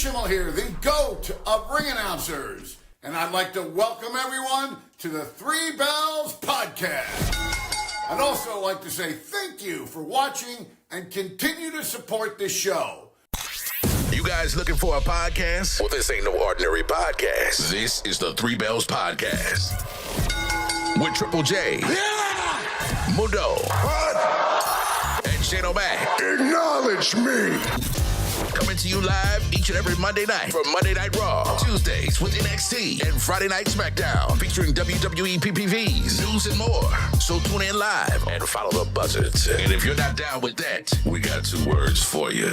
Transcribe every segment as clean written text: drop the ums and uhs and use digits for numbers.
Schimmel here, the GOAT of ring announcers. And I'd like to welcome everyone to the Three Bells Podcast. I'd also like to say thank you for watching and continue to support this show. You guys looking for a podcast? Well, this ain't no ordinary podcast. This is the Three Bells Podcast. With Triple J, Mundo, and Cena. Acknowledge me. Coming to you live each and every Monday night from Monday Night Raw, Tuesdays with NXT, and Friday Night SmackDown featuring WWE PPVs, news, and more. So tune in live and follow the buzzards. And if you're not down with that, we got 2 words for you.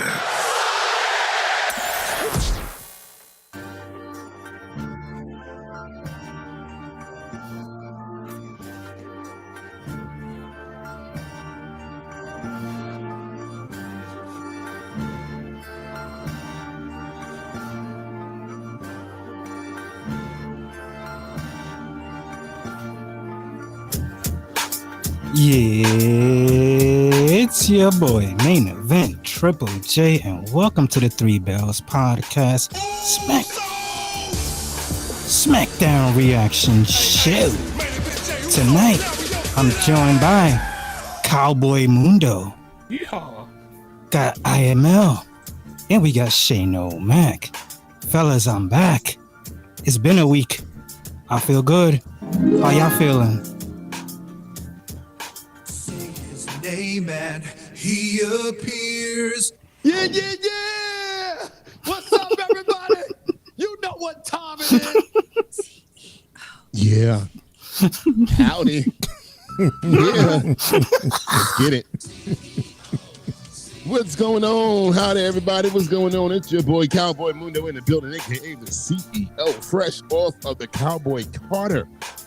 Yeah, it's your boy, Main Event Triple J, and welcome to the Three Bells Podcast SmackDown Reaction Show. Tonight, I'm joined by Cowboy Mundo. Yeehaw. Got IML, and we got Shane Mac. Fellas, I'm back. It's been a week. I feel good. How y'all feeling? Name and he appears. Yeah. What's up, everybody? You know what time it is. Yeah. Howdy. Yeah. Let's get it. What's going on? Howdy, everybody. What's going on? It's your boy Cowboy Mundo in the building, aka the CEO, fresh off of the Cowboy Carter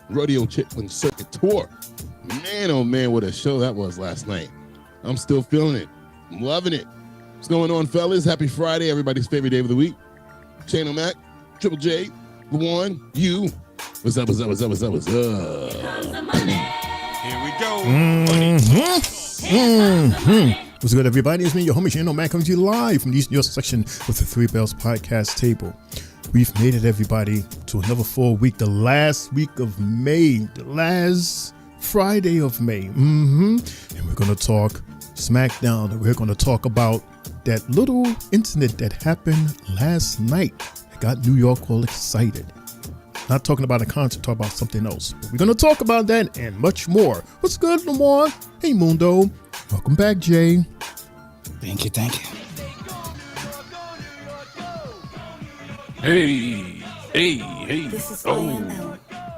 Rodeo Chitlin Circuit Tour. Man, oh man, what a show that was last night. I'm still feeling it. I'm loving it. What's going on, fellas? Happy Friday, everybody's favorite day of the week. Cena Mac, Triple J, the one, you. What's up? Here we go. What's good, everybody? It's me, your homie Cena Mac, coming to you live from the East New York section with the Three Bells Podcast table. We've made it, everybody, to another full week, the last week of May, the last Friday of May. And we're going to talk SmackDown. And we're going to talk about that little incident that happened last night that got New York all excited. Not talking about a concert, talk about something else. But we're going to talk about that and much more. What's good, Lamar? Hey, Mundo. Welcome back, Jay. Thank you. Hey. This is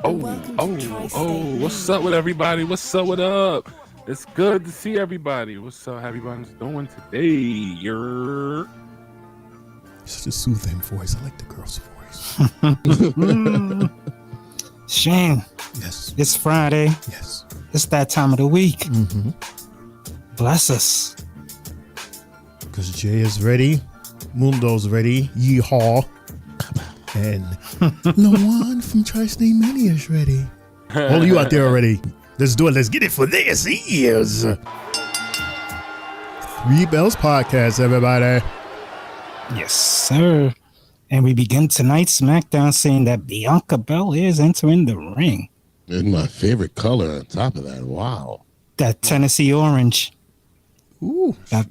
What's up with everybody? What's up? It's good to see everybody. What's up? How everybody's doing today? Such a soothing voice. I like the girl's voice. Shane. Yes. It's Friday. Yes. It's that time of the week. Bless us. Because Jay is ready. Mundo's ready. Yeehaw. And no one from Tri-State Mania is ready. All you out there already. Let's do it. Let's get it for this. Years. Three Bells Podcast, everybody. Yes, sir. And we begin tonight's SmackDown saying that Bianca Belair is entering the ring. And my favorite color on top of that. Wow. That Tennessee orange. Ooh. That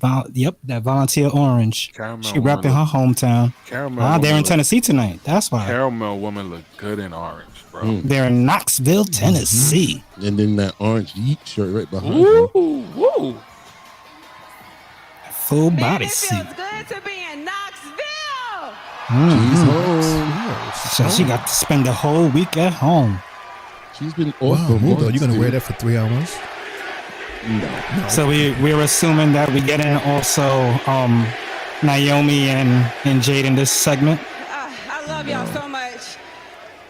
volunteer orange. Caramel she repping her hometown. They're in Tennessee tonight. That's why. Caramel woman look good in orange, bro. They're in Knoxville, Tennessee. And then that orange Yeet shirt right behind her. Woo. Full body It suit. feels good to be in Knoxville. She's home. So she got to spend the whole week at home. She's been off Wow, for Mundo, months. you going to wear that for 3 hours? No. So we're assuming that we get in also Naomi and Jade in this segment. I love y'all so much.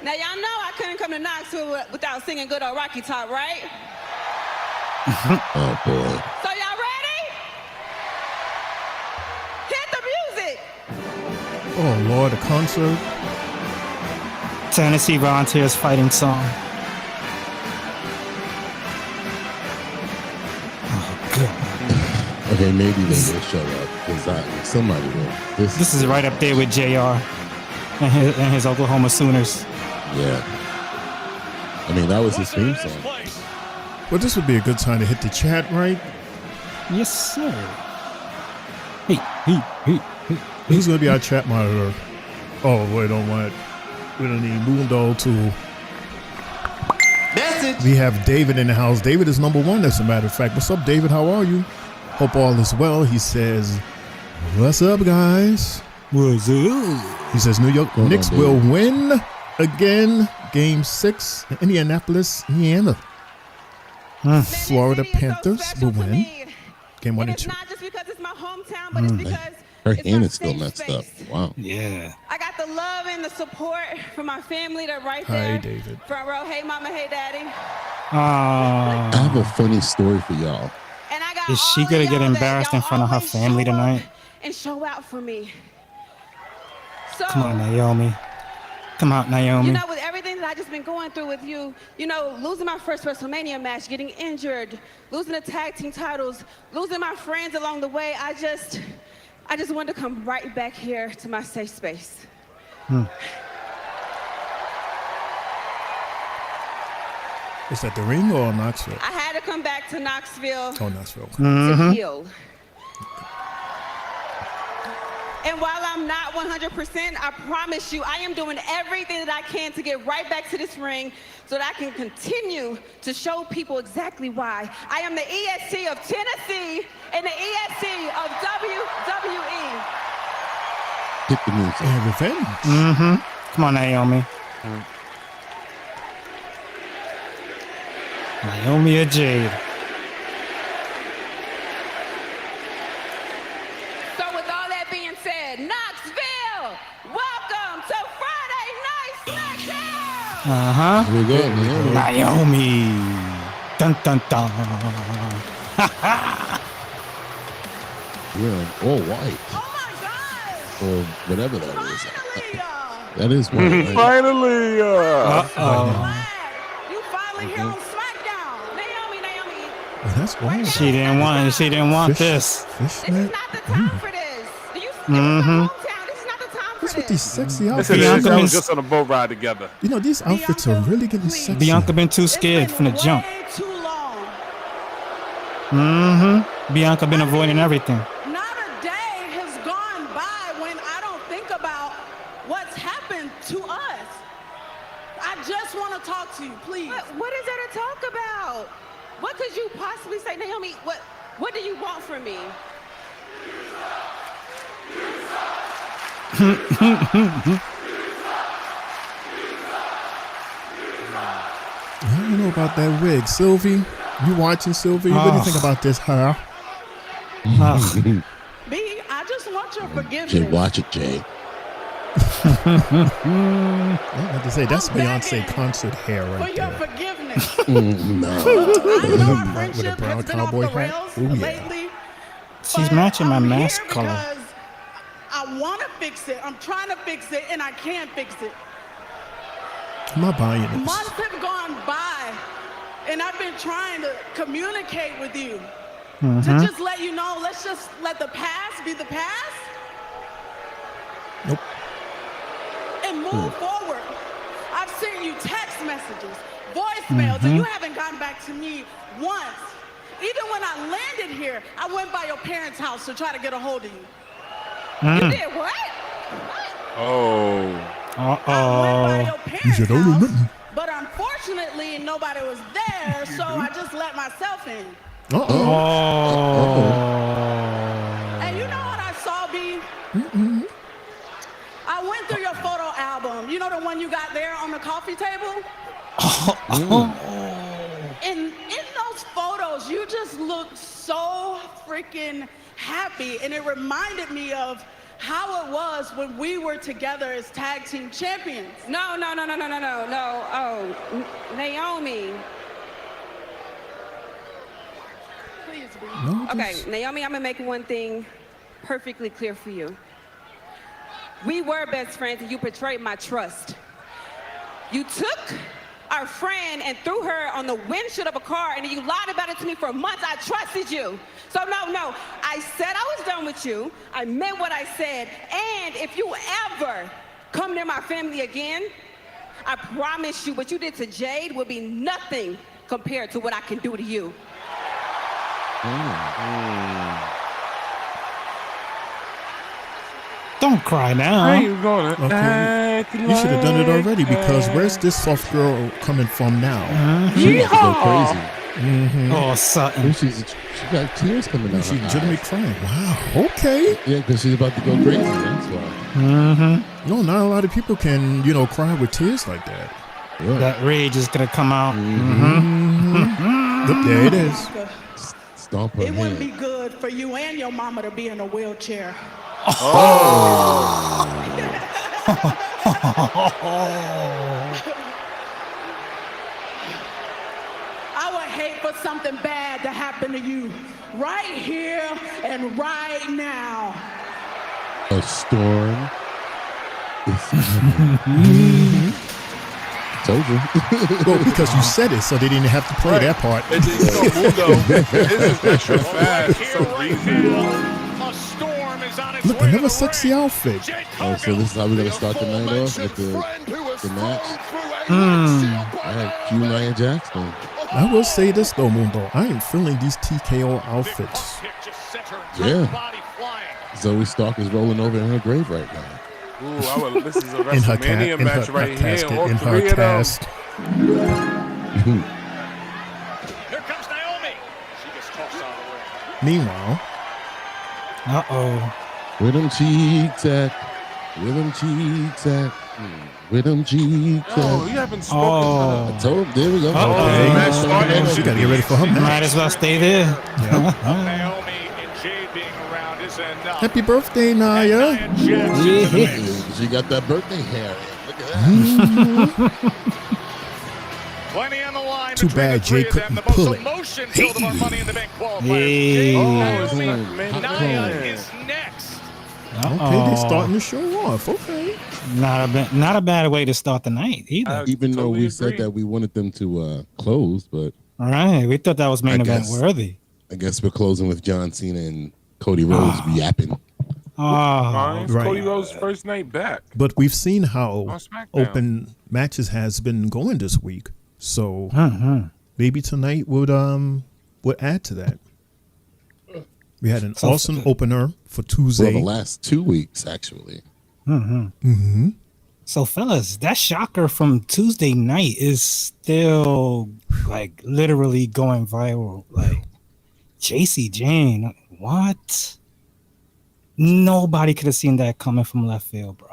Now y'all know I couldn't come to Knoxville without singing good old Rocky Top, right? Oh, boy. So y'all ready? Hit the music. Oh, Lord, a concert. Tennessee Volunteers fighting song. Oh, good. Okay, maybe they will show up because somebody will. This is right up there with JR and his Oklahoma Sooners. Yeah. I mean, that was his theme song. Well, this would be a good time to hit the chat, right? Yes, sir. Hey. Who's going to be our chat monitor? Oh, we don't need Moondog to. Message. We have David in the house. David is number one, as a matter of fact. What's up, David? How are you? Hope all is well. He says, what's up, guys? What's up? He says, New York Knicks will win again. Game 6 in Indianapolis, Indiana. Florida Panthers will win. Game 1 and 2. It's not just because it's my hometown, but it's because Her it's hand my is still safe messed space. up. Wow. Yeah. I got the love and the support from my family. They're right Hi, there. David. Front row. Hey, mama. Hey, daddy. I have a funny story for y'all. And I got Is she all gonna of get y'all embarrassed that in front of her always family show up tonight? and show out for me. So, Come on, Naomi. Come out, Naomi. you know, with everything that I just been going through with you, you know, losing my first WrestleMania match, getting injured, losing the tag team titles, losing my friends along the way, I just wanted to come right back here to my safe space. Is that the ring or Knoxville? I had to come back to Knoxville Oh, Knoxville. to heal. And while I'm not 100%, I promise you, I am doing everything that I can to get right back to this ring so that I can continue to show people exactly why. I am the ESC of Tennessee and the ESC of WWE. Hit the music. And revenge. Come on, Naomi. Naomi or Jade? So with all that being said, Knoxville, welcome to Friday Night SmackDown! Here we go. Naomi. Dun dun dun. We're in all white. Oh my God! Or whatever that is. Finally! That is white. Right? Finally. Glad you finally here on SmackDown. Naomi. Oh, that's wild. She didn't want this. This is not the time for this. Do you? This is my hometown. This is not the time for What's with these this. sexy Listen, outfits? Bianca I been- was just on a boat ride together. You know, these outfits are really getting sexy. Bianca been too It's scared been from the jump. way too long. Bianca been avoiding everything. Not a day has gone by when I don't think about what's happened to us. I just want to talk to you, please. What is there to talk about? What could you possibly say, Naomi? What do you want from me? I don't know about that wig. Sylvie, you watching, Sylvie? What do you think about this, huh? Ugh. B, I just want your forgiveness. Jay, watch it, Jay. I have to say, that's I'm Beyonce begging concert hair for right your there. forgiveness. No. I know our With a friendship brown has been off cowboy the hat? rails Oh, yeah. lately. She's but matching my I'm mask here color. because I want to fix it. I'm trying to fix it, and I can't fix it. I'm not buying this. Months have gone by, and I've been trying to communicate with you to just let you know, let's just let the past be the past Nope. and move forward. I've sent you text messages, voicemails, and you haven't gotten back to me once. Even when I landed here, I went by your parents' house to try to get a hold of you. You did what? Oh. I went by your You said, parents' "Oh, no, house, nothing." but unfortunately nobody was there, so I just let myself in. Uh-oh. And you know what I saw, B? I went through your photo album. You know the one you got there on the coffee table? And in those photos, you just looked so freaking happy. And it reminded me of how it was when we were together as tag team champions. No. Oh, Naomi. Please, B. No, Okay, just- Naomi, I'm gonna make one thing perfectly clear for you. We were best friends and you betrayed my trust. You took our our friend and threw her on the windshield of a car, and you lied about it to me for months. I trusted you. So no, I said I was done with you. I meant what I said. And if you ever come near my family again, I promise you what you did to Jade will be nothing compared to what I can do to you. Don't cry now. I ain't gonna Okay. You should have done it already, because where's this soft girl coming from now? She about to go crazy. Oh, something. She got tears coming out. She legitimately crying. Wow. Okay. Yeah, because she's about to go crazy. That's why. No, not a lot of people can, cry with tears like that. Yeah. That rage is gonna come out. Look, there it is. Stomp her It wouldn't be hand. good for you and your mama to be in a wheelchair. I would hate for something bad to happen to you right here and right now. A storm is coming. Told you. Well, because you said it, so they didn't have to play that part. It's just extra fast for some reason. A storm is on its Look, way to another the sexy ring. outfit. Oh, so this is how we're going to start the night off with the match? All right, Q Nia Jackson. I will say this though, Mundo. I am feeling these TKO outfits. Yeah. Zoe Stark is rolling over in her grave right now. Ooh, this is a In her, WrestleMania match right here. casket, All in three her of them. cast. Here comes Naomi. She gets tossed out of the ring. Meanwhile, Where them cheeks at? Where them cheeks at? Where them cheeks Oh, at? you haven't spoken. I told him, there we go. okay. match started. She got to get ready for her Might match. as well stay there. Naomi and Jade being around is enough. Happy birthday, Nia. She got that birthday hair. Look at that. Plenty on the line. Too between bad the three Jay of them. couldn't The most pull it. emotion-filled of our Money in the Bank qualifiers. Hey. Naomi, Man. Nia is next. Okay, they're starting the show off. Okay. Not a bad way to start the night either. Even though Totally we said agree. that we wanted them to close, but All right, we thought that was main I event guess. worthy. I guess we're closing with John Cena and Cody Rhodes yapping. Oh, It's Right. Cody Rhodes' first night back. But we've seen how On SmackDown. open matches has been going this week. So maybe tonight would add to that. We had an awesome opener for For Tuesday. the last 2 weeks, actually. so fellas, that shocker from Tuesday night is still like literally going viral. Like JC Jane, what? Nobody could have seen that coming from left field, bro.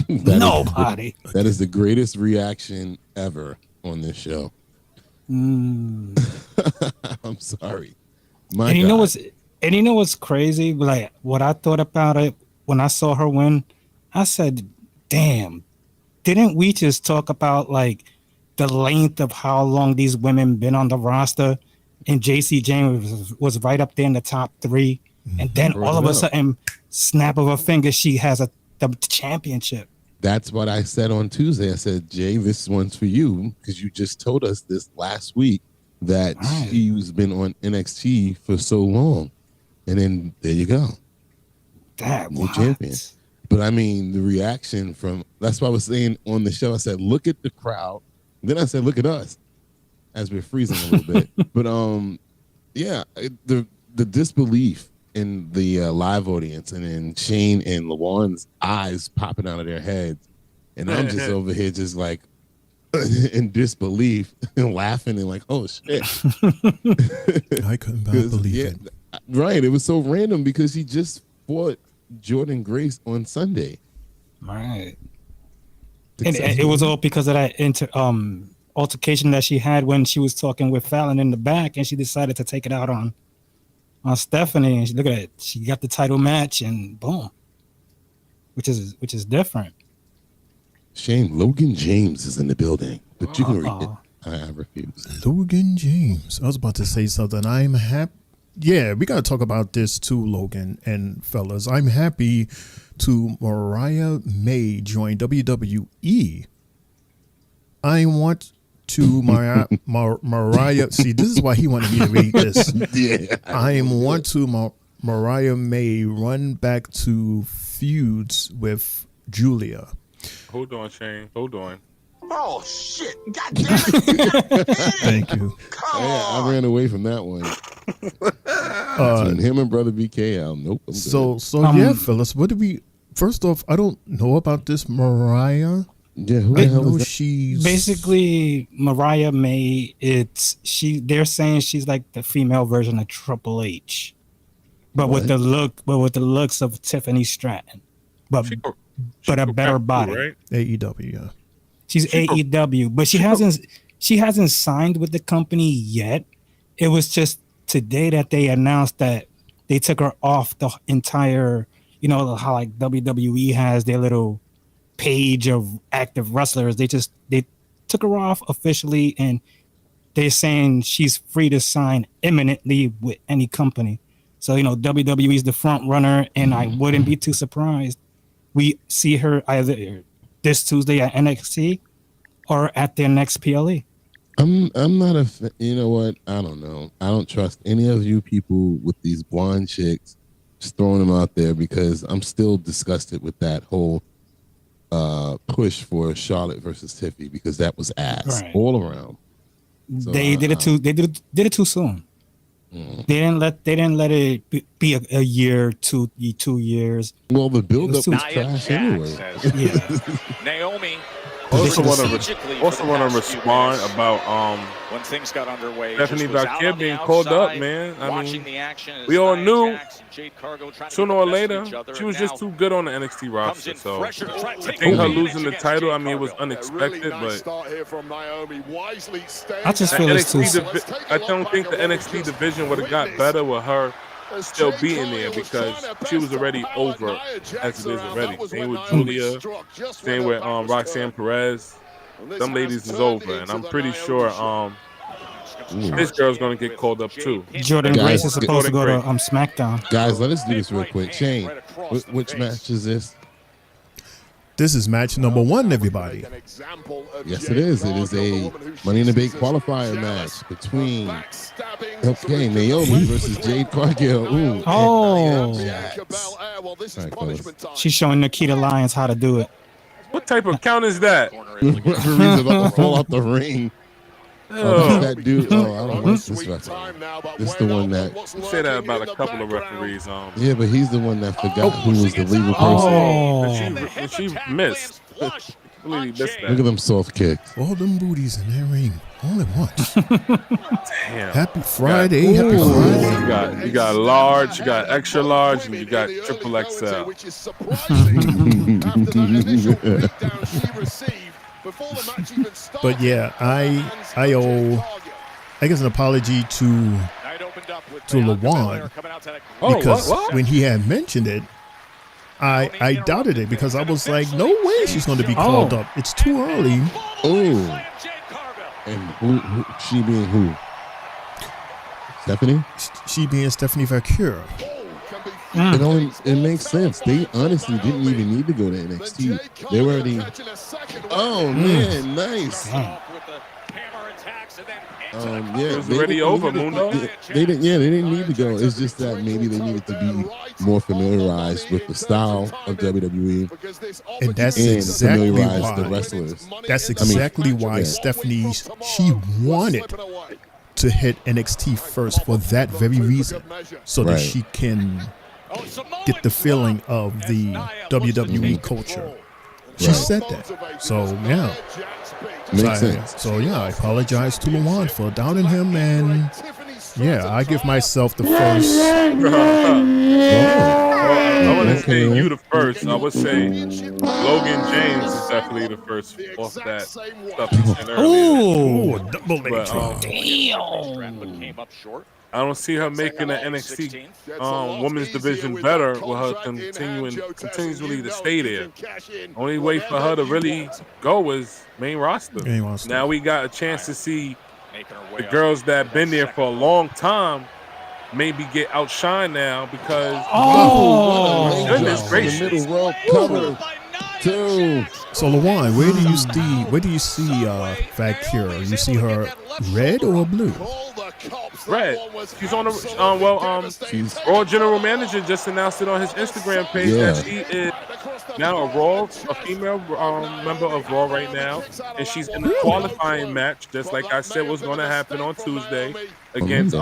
Nobody. That is the greatest reaction ever on this show. I'm sorry. My And you God. know what's crazy? Like what I thought about it when I saw her win, I said, "Damn, didn't we just talk about like the length of how long these women been on the roster?" And JC Jane was right up there in the top 3, and then all of a sudden, snap of a finger, she has the championship. That's what I said on Tuesday. I said, Jay, this one's for you because you just told us this last week that she's been on NXT for so long. And then there you go. That New what? champion. But I mean, the reaction from, that's why I was saying on the show, I said, look at the crowd. Then I said, look at us as we're freezing a little bit. But yeah, the disbelief in the live audience and in Shane and LaJuan's eyes popping out of their heads. And I'm just over here just like in disbelief and laughing and like, oh shit. I couldn't believe it. Right. It was so random because he just fought Jordan Grace on Sunday. Right. And it was all because of that altercation that she had when she was talking with Fallon in the back, and she decided to take it out on Stephanie. And look at it, she got the title match, and boom, which is different. Shane, Logan James is in the building, but you can read it. I refuse. Logan James. I was about to say something. I'm happy. Yeah, we got to talk about this too, Logan and fellas. I'm happy to Mariah May join WWE. I want to Mariah. See, this is why he wanted me to read this. Yeah. I am want to Mariah May run back to feuds with Julia. Hold on, Shane. Hold on. Oh shit! God damn it! Thank you. Come I ran away from that one. Between him and Brother BK, nope. I'm So yeah, fellas. What did we? First off, I don't know about this Mariah. Yeah, who the hell is that? She's basically Mariah May. They're saying she's like the female version of Triple H, but with the looks of Tiffany Stratton, but a better body. Right? AEW, yeah. She's AEW, but she hasn't signed with the company yet. It was just today that they announced that they took her off the entire, how like WWE has their little page of active wrestlers. They took her off officially, and they're saying she's free to sign imminently with any company. So, WWE is the front runner, and I wouldn't be too surprised we see her either this Tuesday at NXT or at their next PLE. I'm not you know what? I don't know. I don't trust any of you people with these blonde chicks, just throwing them out there, because I'm still disgusted with that whole push for Charlotte versus Tiffy, because that was ass all around. So, they did it too soon. They didn't let it be a year, 2 years. Well, the build-up was trash anyway. Naomi Also want to respond about when things got underway. Stephanie Valkyrie being called up, man. I mean, we all knew sooner or later she was just too good on the NXT roster. So I think her losing the title, I mean, it was unexpected, but I just feel it's too. I don't think the NXT division would have got better with her still being there, because she was already over as it is already. Same with Julia, same with Roxanne Perez. Them ladies is over, and I'm pretty sure this girl's gonna get called up too. Jordan Grace is supposed to go to SmackDown. Guys, let us do this real quick. Shane, which match is this? This is match number 1, everybody. Yes, it is. It is a Money in the Bank qualifier match between Naomi versus Jade Cargill. Ooh. Oh, Right, she's showing Nikita Lyons how to do it. What type of count is that? Referee's about to fall out the ring. Oh, that dude. Oh, I don't like this referee. This is the one that. You say that about a couple of referees. Yeah, but he's the one that forgot who was the legal person. Oh, and she missed. Really missed that. Look at them soft kicks. All them booties in that ring, all at once. Damn. Happy Friday. Happy Friday. You got large, you got extra large, and you got triple XL. But yeah, I owe, I guess, an apology to LaJuan, because when he had mentioned it, I doubted it, because I was like, no way she's going to be called up. It's too early. Oh, and who she being who? Stephanie? She being Stephanie Valkyrie. It makes sense. They honestly didn't even need to go to NXT. They were already. Oh man, nice. Yeah, it was already over, Mundo. They didn't need to go. It's just that maybe they needed to be more familiarized with the style of WWE, and that's exactly familiarize why the wrestlers. That's exactly why Stephanie, she wanted to hit NXT first for that very reason, so that she can get the feeling of the WWE culture. She said that. So yeah. Makes sense. So yeah, I apologize to LaJuan for doubting him, and yeah, I give myself the first. I wouldn't say you the first. I would say Logan James is definitely the first off that stuff he said earlier. Ooh, double nitro. Came up short. I don't see her making the NXT women's division better with her continually to stay there. Only way for her to really go is main roster. Now we got a chance to see the girls that been there for a long time maybe get outshined now, because goodness gracious. Middle row cover. too. So Lawan, where do you see Valkyria? You see her red or blue? Red. She's on the she's Raw General Manager just announced it on his Instagram page that she is now a female member of Raw right now, and she's in the qualifying match, just like I said was going to happen on Tuesday against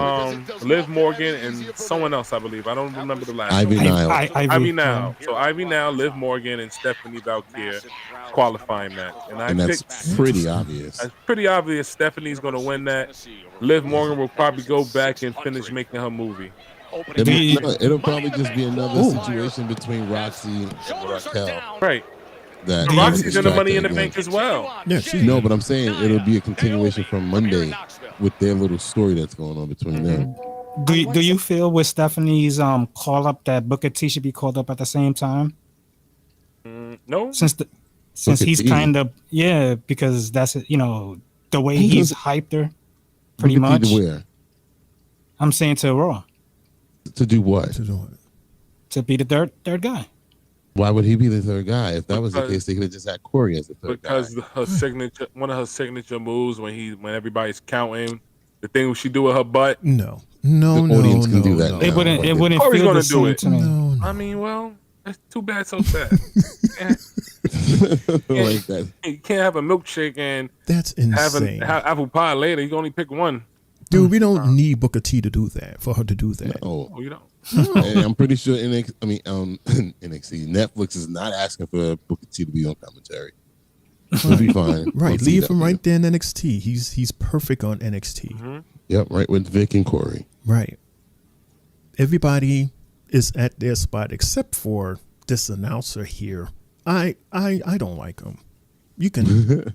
Liv Morgan and someone else, I believe. I don't remember the last Ivy name. Nile. Ivy Nile. So Ivy Nile, Liv Morgan, and Stephanie Valkyria qualifying match, and that's pretty obvious. It's pretty obvious Stephanie's going to win that. Liv Morgan will probably go back and finish making her movie. It'll probably just be another situation between Roxy and Raquel. Right. That Roxy's in the Money in the Bank as well. Yeah, no, but I'm saying it'll be a continuation from Monday with their little story that's going on between them. Do you feel with Stephanie's call up that Booker T should be called up at the same time? No. Since he's kind of because that's the way he's hyped her pretty much. To where? I'm saying to Raw. To do what? To be the third guy. Why would he be the third guy? If that was the case, they could have just had Corey as the third guy. Because one of her signature moves when everybody's counting, the thing she do with her butt. No. The audience can do that. It wouldn't Corey's feel gonna the do same it. to me. No. I mean, well, that's too bad, so sad. Like that. You can't have a milkshake and That's insane. have apple pie later. You can only pick one. Dude, we don't need Booker T to do that, for her to do that. No. Oh, you don't. And I'm pretty sure NXT, Netflix is not asking for Booker T to be on commentary. We'll be fine. Right, leave him right there in NXT. He's perfect on NXT. Mm-hmm. Yep, right with Vic and Corey. Right. Everybody is at their spot except for this announcer here. I don't like him. You can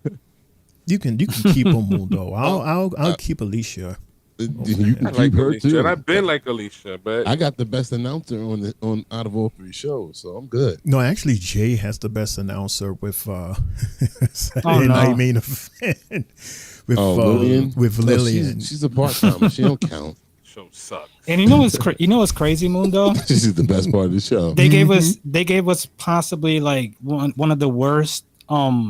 keep him, Mundo. I'll keep Alicia. You can I keep like her Alicia, too. and I've been like Alicia, but I got the best announcer on out of all three shows, so I'm good. No, actually, Jay has the best announcer with Saturday Night Main Event with Lillian. With Lillian. She's a part timer. She don't count. Show sucks. And you know what's crazy, Mundo? She's the best part of the show. They gave us possibly like one of the worst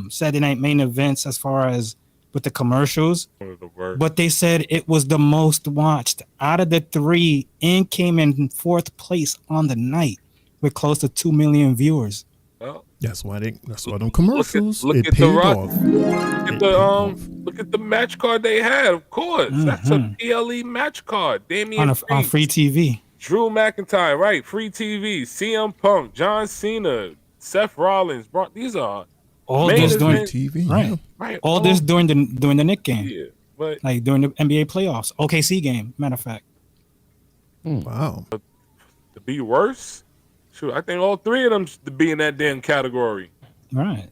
Saturday Night Main Events as far as with the commercials. One of the worst. But they said it was the most watched out of the three and came in fourth place on the night with close to 2 million viewers. Well, That's why them commercials. Look it at paid the Rock. off. Look at the match card they had. Of course, that's a PLE match card. Damian on free TV. Drew McIntyre, right? Free TV. CM Punk, John Cena, Seth Rollins. These are All this during TV, right. right. All this during the Knick game. Yeah, but Like during the NBA playoffs, OKC game. Matter of fact. Wow. to be worse, shoot, I think all three of them should be in that damn category. Right.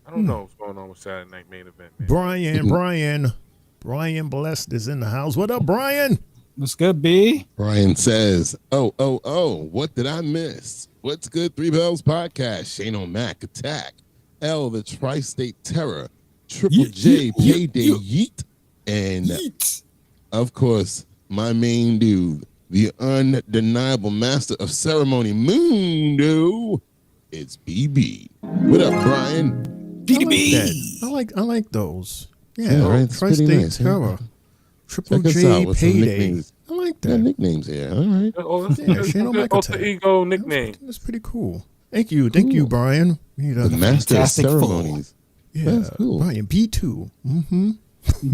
I don't know what's going on with Saturday Night Main Event, man. Brian Blessed is in the house. What up, Brian? What's good, B? Brian says, oh, what did I miss? What's good? Three Bells Podcast, Shane O'Mac, Attack, L, the Tri-State Terror, Triple J, Payday, Yeet, and of course, my main dude, the undeniable master of ceremony, Mundo. It's BB. What up, Brian? BB. I like those. Yeah, right. It's pretty Tri-State nice. Terror. Triple Check us J, out with some Payday. nicknames. I like Got that. nicknames here. All right. Oh, that's Yeah, Shane a O'Mac good alter Attack. ego nickname. That's pretty cool. Thank you, Brian. The master of Fantastic Four. ceremonies. Yeah, That's cool. Brian B2. Mm-hmm.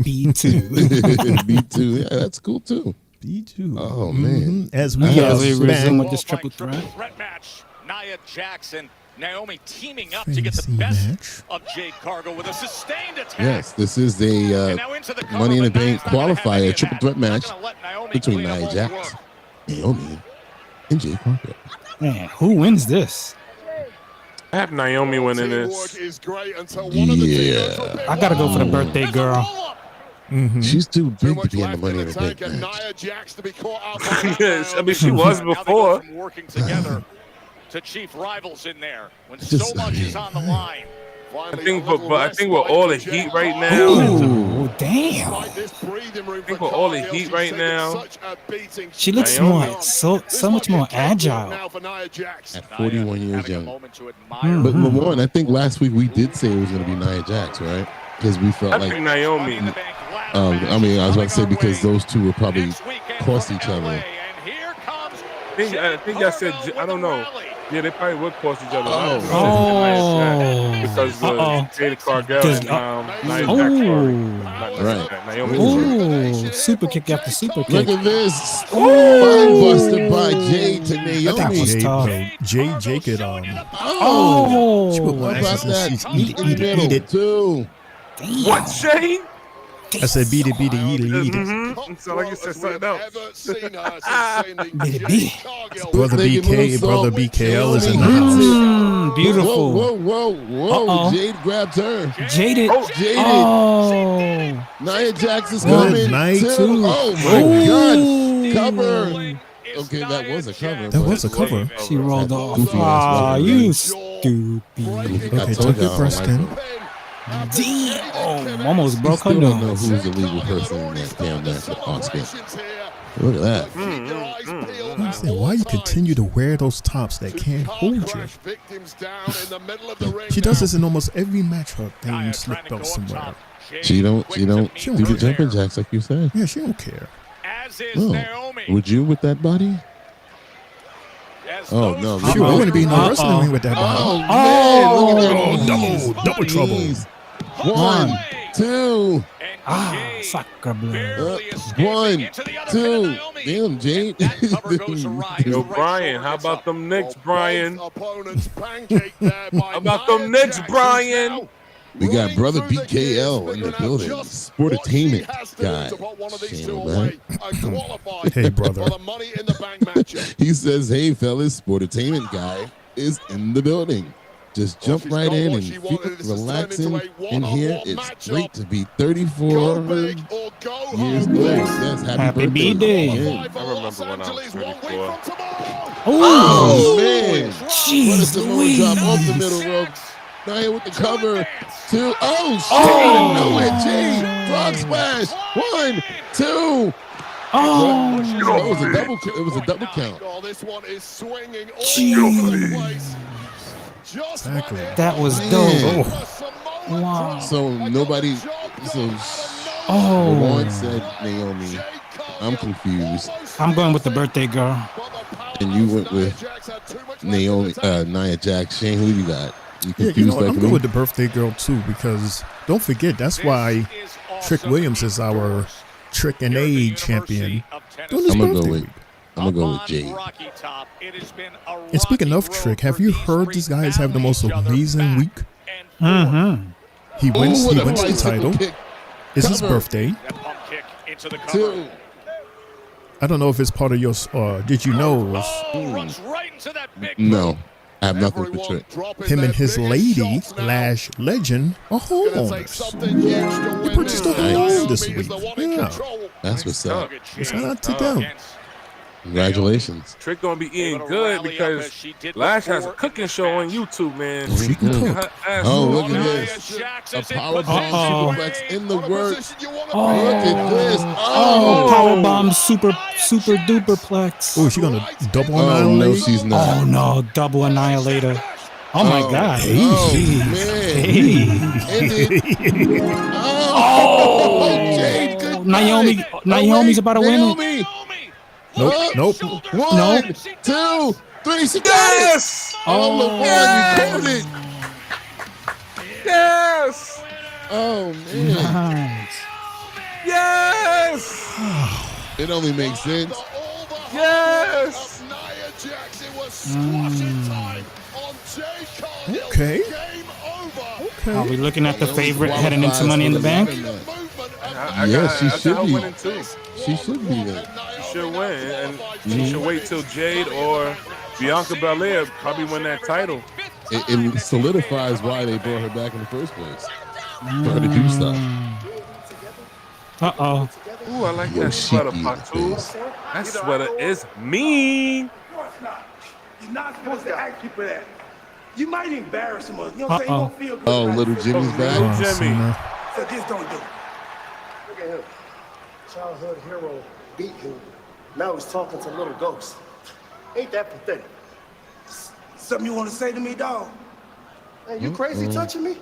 B2. B2. Yeah, that's cool too. B2. Oh, man. As we Yeah, we smack resume with this triple threat. Threat match. Nia Jackson, Naomi teaming up to Fancy get the best match. of Jade Cargill with a sustained attack. Yes, this is a And now into the cover, Money in the but Bank Nia's not gonna have any qualifier of triple that. threat Not match gonna let Naomi between clean up Nia all the Jax, work. Naomi, and Jade Cargill. Man, who wins this? I have Naomi winning this. Yeah. I gotta go for the birthday girl. She's too big to be in the Money in the Bank match. Yes, I mean, she was Now they go before. from working together to chief rivals in there when Just so much is saying. on the line I think with all the heat right now. Ooh, damn. I think with all the heat right now. She looks so much more agile. At 41 years young. But Lamorne, I think last week we did say it was going to be Nia Jax, right? Because we felt like Naomi. I mean, I was about to say because those two would probably cost each other. I think I said, I don't know. Yeah, they probably would cost each other. Because Jada Cargill and Nia Jax Naomi. Ooh, super kick after super kick. Look at this. Spine buster by Jade to Naomi. That was tough. Jade could, Oh, she put one how about that? eat it. Too. Damn. What, Shane? I said beat it, eat it. So like you said something else. Brother BK, brother BKL is in the house. Beautiful. Whoa. Jade grabbed her. Jaded. Jaded. Oh. Nia Jax is coming. Night too. too. Oh my God. Cover. Okay, that was a cover. That was a cover. She rolled off. Ah, you stupid. Okay, took your breast in. Damn. Almost broke her I don't know nose. who's the legal person in that damn match with Oscar. Look at that. I'm saying, why you continue to wear those tops that can't hold you? She does this in almost every match. Her thing slipped up somewhere. She don't do the jumping jacks like you said. Yeah, she don't care. Oh, would you with that body? Oh no! She would want to be in the wrestling ring with that body. Oh man! Double trouble. 1, 2. Soccer blood. 1, 2. Damn, Jade. Yo, Brian, how about them Knicks, Brian? How about them Knicks, Brian? We got brother BKL in the building. Sportainment guy. Hey, brother. He says, hey, fellas, Sportainment guy is in the building. Just jump right in and feel relaxing in here. It's great to be 34 years old. Yes, happy birthday. I remember when I was 34. Oh, man. Jeez, what a Samoan drop off the middle rope. Nia with the cover. 2. Oh, shit. Out of nowhere. Jade. Frog splash. 1, 2. Oh, It was a double count. This one is swinging all Jeez. over the place. Exactly. that was dope. Wow. So nobody. Lauren said Naomi. I'm confused. I'm going with the birthday girl. And you went with Naomi, Nia Jax. Shane, who you got? You confused I'm like going me? with the birthday girl too, because don't forget that's why Trick Williams is our Trick and A champion. I'm gonna go with Jade. And speaking of Trick, have you heard these guys have the most amazing week? He wins the title. It's his birthday. 2. I don't know if it's part of your. Did you know? No, I have nothing for Trick. Him and his lady, Lash Legend, are homeowners. They purchased a home this week. Yeah, That's what's up. shout out to them. Congratulations. Trick gonna be eating good because Lash has a cooking show on YouTube, man. She can cook. Oh, look at this. A powerbomb superplex in the works. Look at this. Powerbomb super duper plex. Oh, is she gonna double Oh, annihilate? no, she's not. Oh no, double annihilator. Oh my God. Oh, man. Jade, good night. Naomi's about to win it. Naomi. Nope. 1, 2, 3. She got it. Oh, LeVar, you called it. Yes! Oh, man. Nice. Yes! It only makes sense. Yes! Okay. Are we looking at the favorite heading into Money in the Bank? Yes, she should be. Winning too. She should be there. She should win, and she should wait till Jade or Bianca Belair probably win that title. It solidifies why they brought her back in the first place. For her to do stuff. Uh-oh. Ooh, I like that sweater, Patu. That sweater is mean. You're not supposed to ask people that. You might embarrass him. You know what I'm saying? He won't feel good. Oh, little Jimmy's back. Jimmy. So this don't do. Look at him. Childhood hero beat you. Now he's talking to little ghosts. Ain't that pathetic? Something you want to say to me, dog? Hey, you crazy touching me?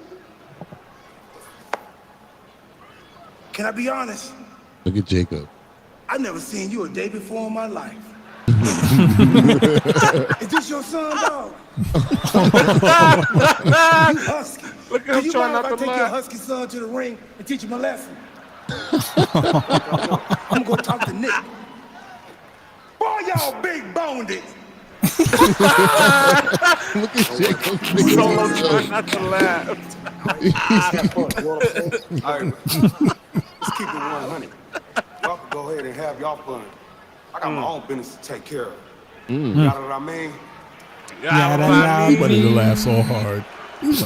Can I be honest? Look at Jacob. I never seen you a day before in my life. Is this your son, dog? You husky. Look at him you trying mind not if I to take your laugh. husky son to the ring and teach him a lesson? I'm gonna talk to Nick. Boy, y'all big boned it. Look at Jacob. Solo trying not to laugh. All right, let's keep it 100. Y'all can go ahead and have y'all fun. I got my own business to take care of. You know what I mean? He wanted to laugh so hard. He's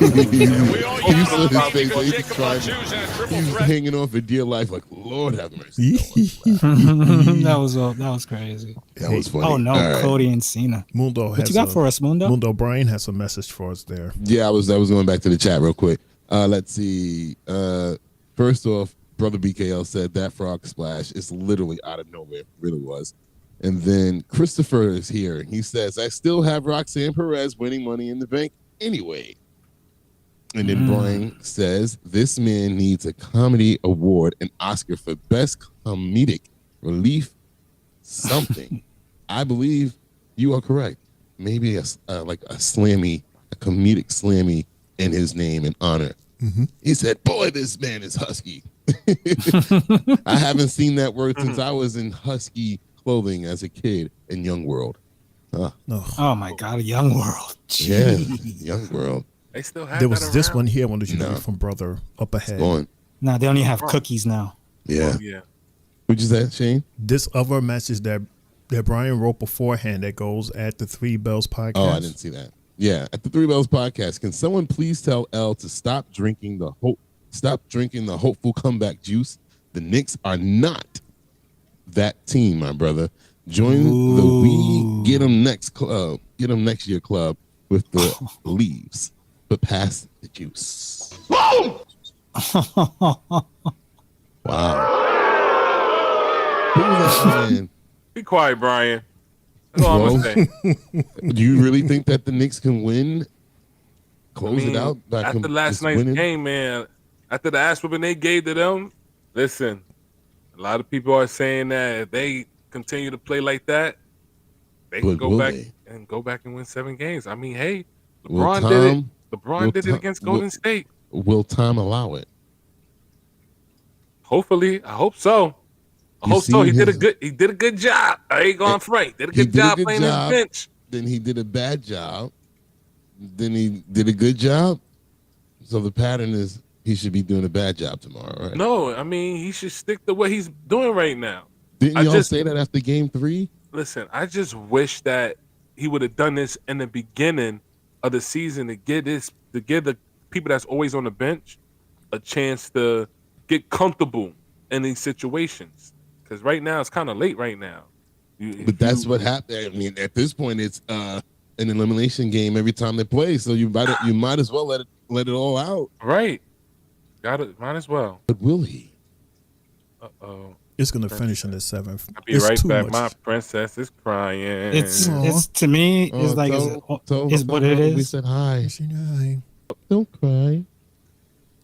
hanging on for dear life, like Lord have mercy. That was crazy. That was funny. Oh no, All right. Cody and Cena. Mundo, What you got for us, Mundo? Mundo Brian has a message for us there. Yeah, I was going back to the chat real quick. Let's see. First off, Brother BKL said that frog splash is literally out of nowhere. It really was. And then Christopher is here. He says, I still have Roxanne Perez winning Money in the Bank anyway. And then Brian says, this man needs a comedy award, an Oscar for best comedic relief, something. I believe you are correct. Maybe like a slammy, a comedic slammy in his name and honor. He said, boy, this man is husky. I haven't seen that word since I was in husky clothing as a kid in Young World. Oh my God, a Young World. Yeah, Jeez. Young World. They still have There that was this around? one here I wanted you to read from Brother Up Ahead. Now they only have cookies now. Yeah. Oh, yeah. What'd you say, Shane? This other message that Brian wrote beforehand that goes at the Three Bells podcast. Oh, I didn't see that. Yeah, at the Three Bells podcast, can someone please tell L to stop drinking the hopeful comeback juice? The Knicks are not that team, my brother. Join the We Get 'Em Next club, Get 'Em Next Year club with the leaves, but pass the juice. Boom! Wow. Who was that man? Be quiet, Brian. That's all I'm gonna say. Do you really think that the Knicks can win? Close it out by after last just night's winning? game, man. After the ass whipping they gave to them, listen. A lot of people are saying that if they continue to play like that, they can go back and win 7 games. I mean, hey, LeBron did it. LeBron did it against Golden State. Will time allow it? Hopefully, I hope so. I hope so. He did a good job. I ain't going front. Did a good job playing his bench. Then he did a bad job. Then he did a good job. So the pattern is he should be doing a bad job tomorrow, right? No, I mean he should stick to what he's doing right now. Didn't y'all say that after game 3? Listen, I just wish that he would have done this in the beginning of the season to give the people that's always on the bench a chance to get comfortable in these situations. Because right now it's kind of late right now. But that's what happened. I mean, at this point, it's an elimination game every time they play. So you might as well let it all out. Right. Might as well. But will he? Uh-oh. It's going to finish in the 7th. I'll be right back. My princess is crying. It's to me, it's like it's what it is. We said hi. Don't cry.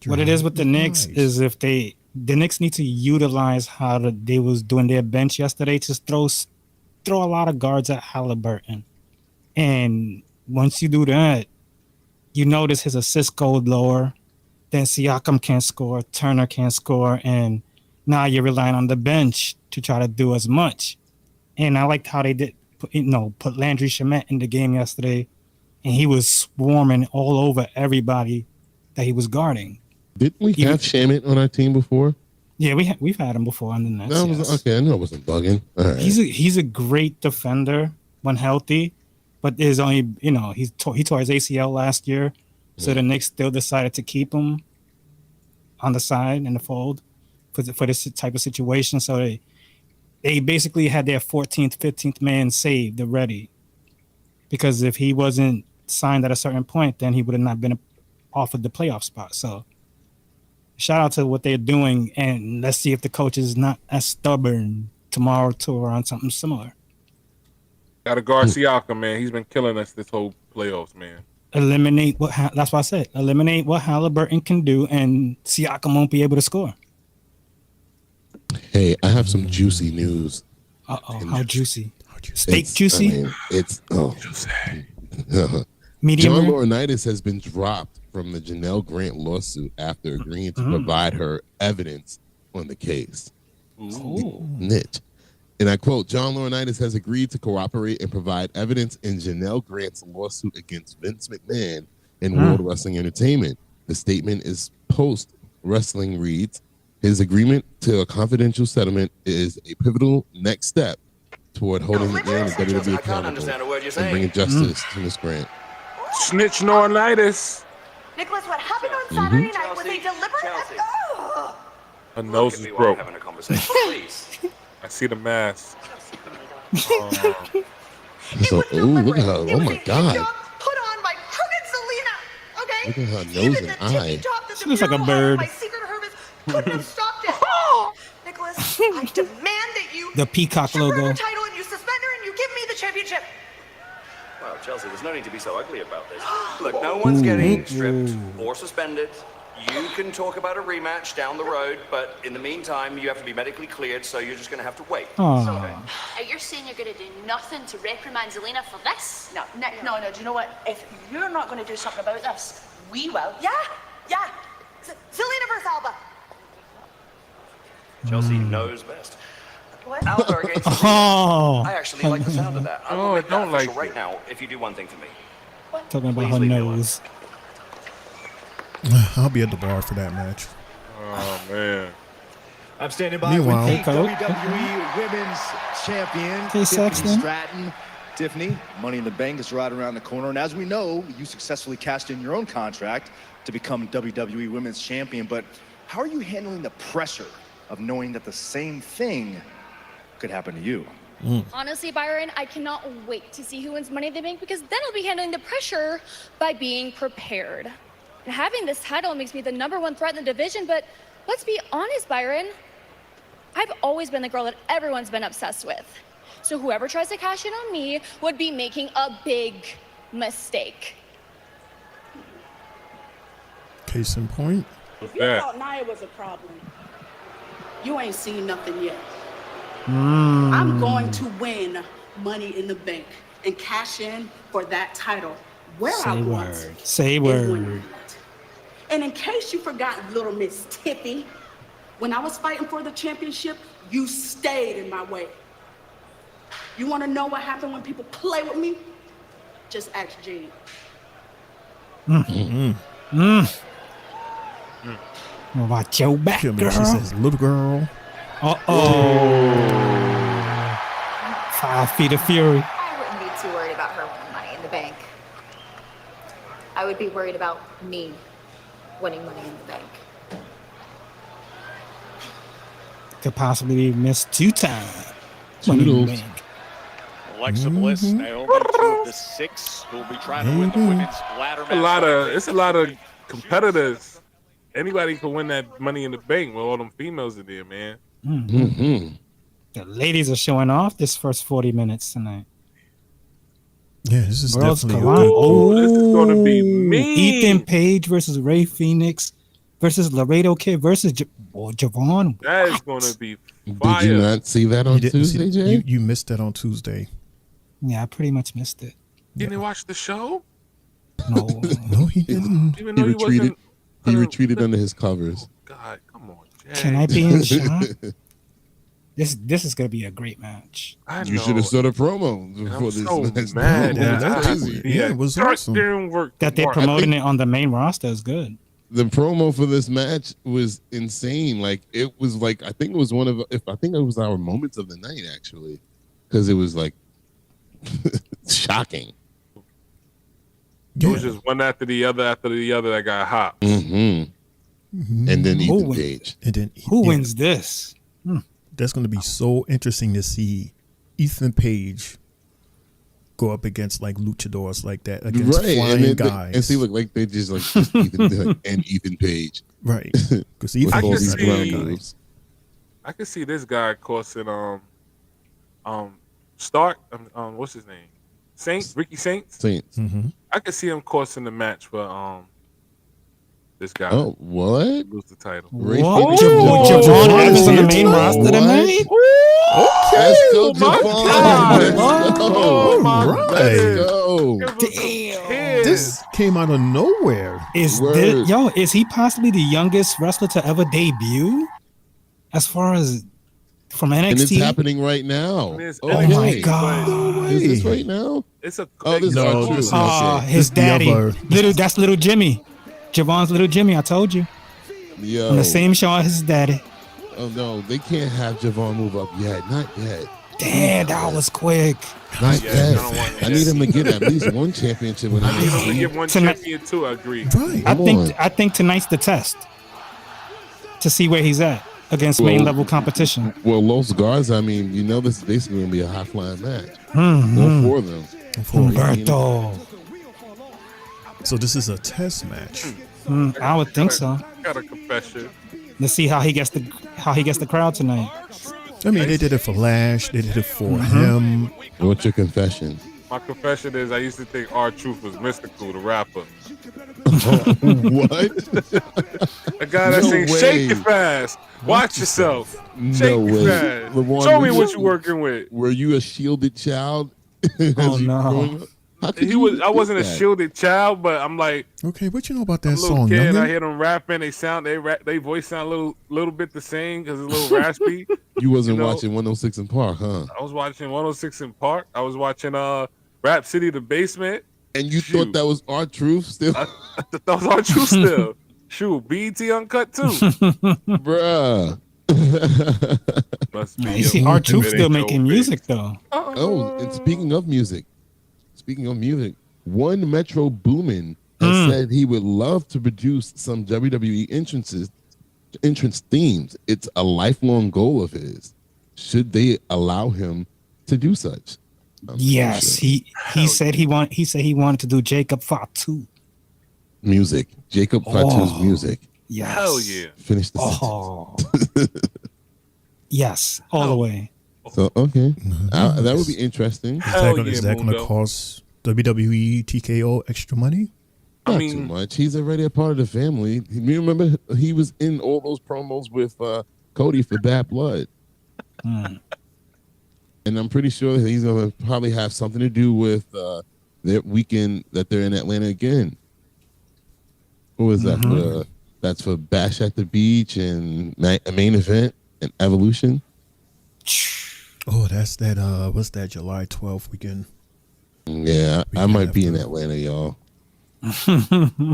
What it is with the Knicks is if the Knicks need to utilize how they was doing their bench yesterday to throw a lot of guards at Halliburton. And once you do that, you notice his assist go lower. Then Siakam can't score, Turner can't score, and now you're relying on the bench to try to do as much. And I liked how they did, put Landry Shamet in the game yesterday, and he was swarming all over everybody that he was guarding. Didn't we have Shamet on our team before? Yeah, we've had him before on the Nets. Okay, I knew I wasn't bugging. All right. He's a great defender when healthy, but there's only he tore his ACL last year, so the Knicks still decided to keep him on the side in the fold for this type of situation. So they basically had their 14th, 15th man saved already, because if he wasn't signed at a certain point, then he would have not been offered the playoff spot. So shout out to what they're doing, and let's see if the coach is not as stubborn tomorrow to run something similar. Got to guard Siakam, man. He's been killing us this whole playoffs, man. Eliminate that's why I said eliminate what Halliburton can do, and Siakam won't be able to score. Hey, I have some juicy news. How juicy? Steak juicy? I mean, it's medium John rare? Laurinaitis has been dropped from the Janelle Grant lawsuit after agreeing to provide her evidence on the case. Niche. And I quote, John Laurinaitis has agreed to cooperate and provide evidence in Janelle Grant's lawsuit against Vince McMahon and World Wrestling Entertainment. The statement is post wrestling reads, his agreement to a confidential settlement is a pivotal next step toward holding McMahon and WWE accountable and bringing justice to Ms. Grant. Snitch Laurinaitis. Nicholas, what happened on Saturday night was a deliberate... Her nose is broke. Having a conversation, please. I see the mask. So, look at her. Oh my God. Put on by crooked Selena, okay? Look at her nose and eye. She looks like a bird. My secret hermit couldn't have stopped it. Nicholas, I demand that you The peacock strip her logo. of the title and you suspend her and you give me the championship. Well, Chelsea, there's no need to be so ugly about this. Look, no one's getting stripped or suspended. You can talk about a rematch down the road, but in the meantime, you have to be medically cleared, so you're just going to have to wait. You're saying you're going to do nothing to reprimand Zelina for this? No, Nick, no. Do you know what? If you're not going to do something about this, we will. Yeah. Selena versus Alba. Chelsea knows best. What? Alba against Oh. I actually like the sound of that. I will make that official right now if you do one thing for me. Talking about her nose. I'll be at the bar for that match. Oh, man. I'm standing by Meanwhile, with the WWE Women's Champion, Tiffany Sexton. Stratton. Tiffany, Money in the Bank is right around the corner. And as we know, you successfully cashed in your own contract to become WWE Women's Champion. But how are you handling the pressure of knowing that the same thing could happen to you? Honestly, Byron, I cannot wait to see who wins Money in the Bank, because then I'll be handling the pressure by being prepared. And having this title makes me the #1 threat in the division, but let's be honest, Byron. I've always been the girl that everyone's been obsessed with. So whoever tries to cash in on me would be making a big mistake. Case in point. If you thought Nia was a problem, you ain't seen nothing yet. I'm going to win Money in the Bank and cash in for that title where I Say want word. Say word. And in case you forgot, little Miss Tiffy, when I was fighting for the championship, you stayed in my way. You want to know what happened when people play with me? Just ask Gene. Watch your back, Kill me. girl. She says, little girl. 5 feet of fury. I wouldn't be too worried about her winning Money in the Bank. I would be worried about me winning Money in the Bank. Could possibly miss 2 times. Toodles. Alexa Bliss, Naomi, 2 of the 6 who will be trying to win the women's ladder match. It's a lot of competitors. Anybody can win that Money in the Bank with all them females in there, man. The ladies are showing off this first 40 minutes tonight. Yeah, this is Worlds definitely collide. This is going to be mean. Ethan Page versus Ray Phoenix versus Laredo Kid versus Javon. That is going to be fire. Did you not see that on Tuesday, Jay? You missed that on Tuesday. Yeah, I pretty much missed it. Didn't you watch the show? No, he didn't. Even He though retreated. He wasn't- retreated under his covers. God, come on, Jay. Can I be in shot? This is gonna be a great match. You should have saw the promo before this. so That's mad. that's crazy. Yeah, it was awesome. That they're promoting it on the main roster is good. The promo for this match was insane. Like it was like I think it was I think it was our moments of the night actually, because it was like shocking. It was just one after the other that got hot. And then Ethan Page. And then Who wins this? That's going to be so interesting to see Ethan Page go up against like luchadors like that, against flying guys. And see, look, like they just like Ethan Page. Right. Because Ethan I Page can see this guy coursing Stark. What's his name? Ricky Saints. Mm-hmm. I could see him coursing the match for this guy. Oh, what? Lose the title. What? Javon Evans on the main roster tonight? Okay. Let's go, Javon. Let's go. All right. Let's go. Damn. This came out of nowhere. Is he possibly the youngest wrestler to ever debut? As far as from NXT? And it's happening right now. Oh my God. Is this right now? It's a this is his daddy. That's little Jimmy. Javon's little Jimmy, I told you. Yo. On the same show as his daddy. Oh no, they can't have Javon move up yet. Not yet. Damn, that was quick. Not yet. I need him to get at least one championship. I need him to get one champion too. I agree. Right. I think tonight's the test to see where he's at against main level competition. Well, Los Garza, I mean, you know this is basically going to be a high flying match. Mm-hmm. All four of them. Humberto. So this is a test match. I would think so. Got a confession. Let's see how he gets the crowd tonight. I mean, they did it for Lash. They did it for him. What's your confession? My confession is I used to think R-Truth was Mystical, the rapper. What? A guy that sings "Shake It Fast." Watch yourself. Shake it fast. LeVon, Show me what you're working with. Were you a shielded child? Oh no. I wasn't a shielded child, but I'm like, okay, what you know about that little song? kid, Youngin? I hear them rapping. They voice sound a little bit the same because it's a little raspy. You wasn't watching 106 in Park, huh? I was watching 106 in Park. I was watching Rap City, The Basement. And you thought that was R-Truth still? I thought that was R-Truth still. Shoot, BET Uncut too. Bruh. Must be. You see, R-Truth still making music though. Oh, and speaking of music, one Metro Boomin has said he would love to produce some WWE entrance themes. It's a lifelong goal of his. Should they allow him to do such? Yes, he said he wanted to do Jacob Fatu music. Jacob Fatu's music. Yes. Hell yeah. Finish the sentence. Yes, all the way. So okay, that would be interesting. Is that going to cost WWE TKO extra money? Not too much. He's already a part of the family. You remember he was in all those promos with Cody for Bad Blood. And I'm pretty sure that he's going to probably have something to do with their weekend that they're in Atlanta again. What was that? That's for Bash at the Beach and a main event and Evolution. Oh, that's that. What's that? July 12th weekend. Yeah, I might be in Atlanta, y'all.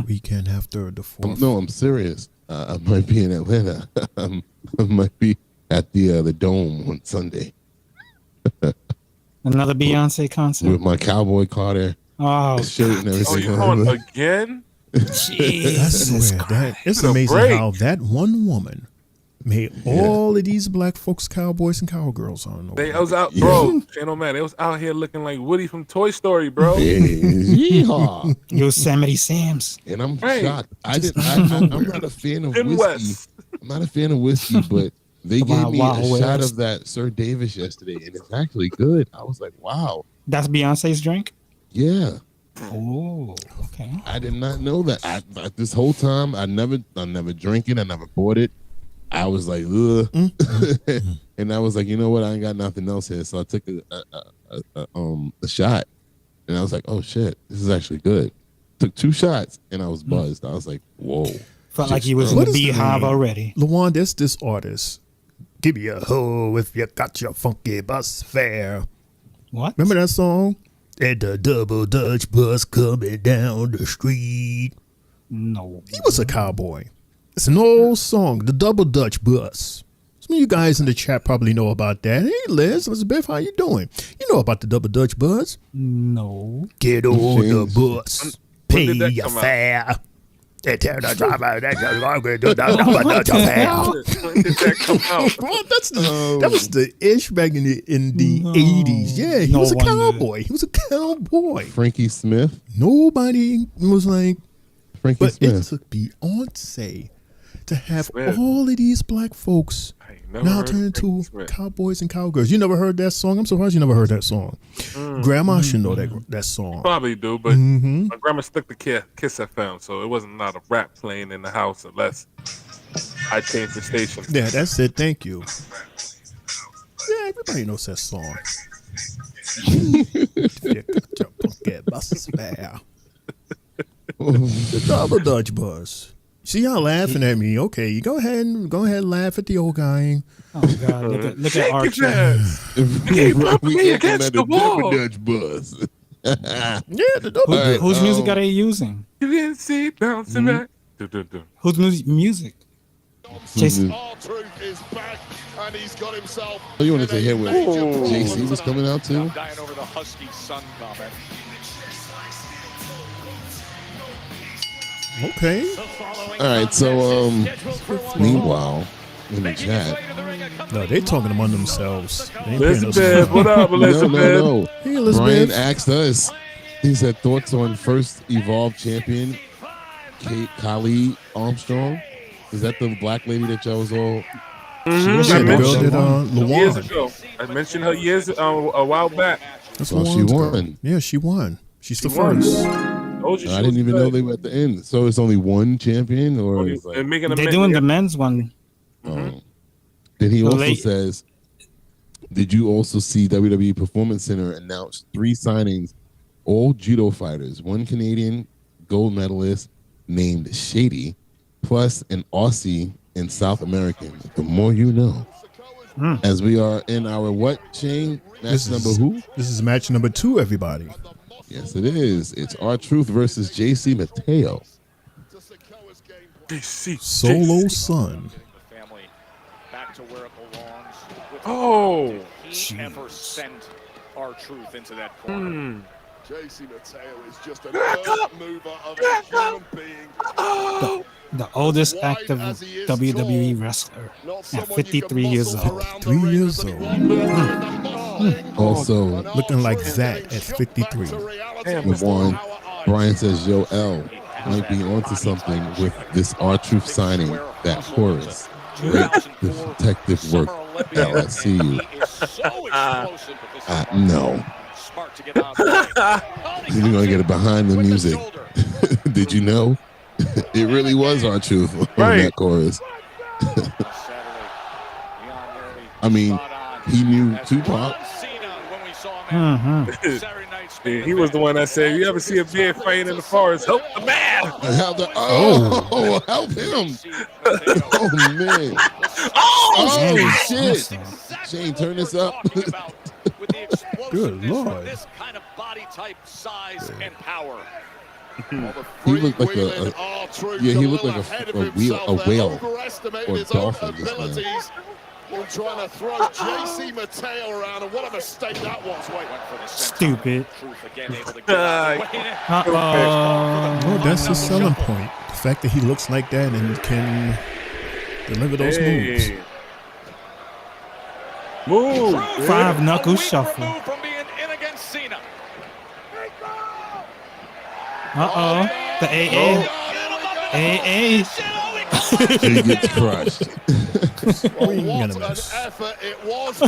Weekend after the 4th. No, I'm serious. I might be in Atlanta. I might be at the Dome on Sunday. Another Beyonce concert with my cowboy Carter shirt and everything. Oh, you going again? Jesus Christ. It's amazing how that one woman made all of these black folks cowboys and cowgirls on. They was out, bro. Channel man, they was out here looking like Woody from Toy Story, bro. Yeehaw. Yosemite Sam's. And I'm shocked. I'm not a fan of whiskey. I'm not a fan of whiskey, but they gave me a shot of that Sir Davis yesterday, and it's actually good. I was like, wow. That's Beyonce's drink? Yeah. Oh, okay. I did not know that. This whole time, I never drank it. I never bought it. I was like, ugh. And I was like, you know what? I ain't got nothing else here. So I took a shot, and I was like, oh shit, this is actually good. Took 2 shots, and I was buzzed. I was like, whoa. Felt like you was in the beehive already. LaJuan, there's this artist. Give me a hoe if you got your funky bus fare. What? Remember that song? And the double Dutch bus coming down the street. No. He was a cowboy. It's an old song, the double Dutch bus. Some of you guys in the chat probably know about that. Hey, Liz, Elizabeth, how you doing? You know about the double Dutch bus? No. Get on the bus. Pay your fare. They tell the driver that you're going to do the that was the ish back in the 80s. Yeah, he was a cowboy. He was a cowboy. Frankie Smith. Nobody was like Frankie Smith. It took Beyonce to have all of these black folks now turn into cowboys and cowgirls. You never heard that song? I'm surprised you never heard that song. Grandma should know that song. Probably do, but my grandma stuck to Kiss FM, so it wasn't not a rap playing in the house unless I changed the station. Yeah, that's it. Thank you. Yeah, everybody knows that song. The double Dutch bus. See y'all laughing at me. Okay, you go ahead and laugh at the old guy. Oh God, look at Archie. We against the wall. Dutch bus. Whose music are they using? You didn't see bouncing back. Whose music? Jason. R-Truth is back and he's got himself. You wanted to hear what JC was coming out to? Dying over the Husky Sun comment. Okay. All right, so meanwhile, in the chat. No, they talking among themselves. Elizabeth, what up, Elizabeth? No. Hey, Elizabeth. Brian asked us, he said, thoughts on first Evolve champion, Kali Armstrong? Is that the black lady that y'all was all... Years ago. I mentioned her years a while back. That's what she won. Yeah, she won. She's the first. I didn't even know they were at the end. So it's only one champion, or they're doing the men's one. Then he also says, "Did you also see WWE Performance Center announce 3 signings, all judo fighters, 1 Canadian gold medalist named Shady, plus an Aussie and South American? The more you know." As we are in our what, Shane? Match number who? This is match number 2, everybody. Yes, it is. It's R-Truth versus JC Mateo. Solo Son. Oh, he ever sent R-Truth into that corner. JC Mateo is just an earth mover of a human being. The oldest active WWE wrestler at 53 years old. 3 years old. Also, looking like Zach at 53. One, Brian says, Yo, L might be onto something with this R-Truth signing that chorus. Great detective work, L. I see you. No. We're going to get it behind the music. Did you know? It really was R-Truth on that chorus. I mean, he knew Tupac. He was the one that said, "You ever see a bear fighting in the forest? Help the man!" Help him! Oh man! Oh shit! Shane, turn this up. Good Lord! This kind of body type, size, and power. He looked like he looked like a whale or dolphin. Trying to throw JC Mateo around, and what a mistake that was. Stupid. Well, that's his selling point. The fact that he looks like that and can deliver those moves. Move. 5 knuckle shuffle. The AA. AA. He gets crushed. What an effort it was.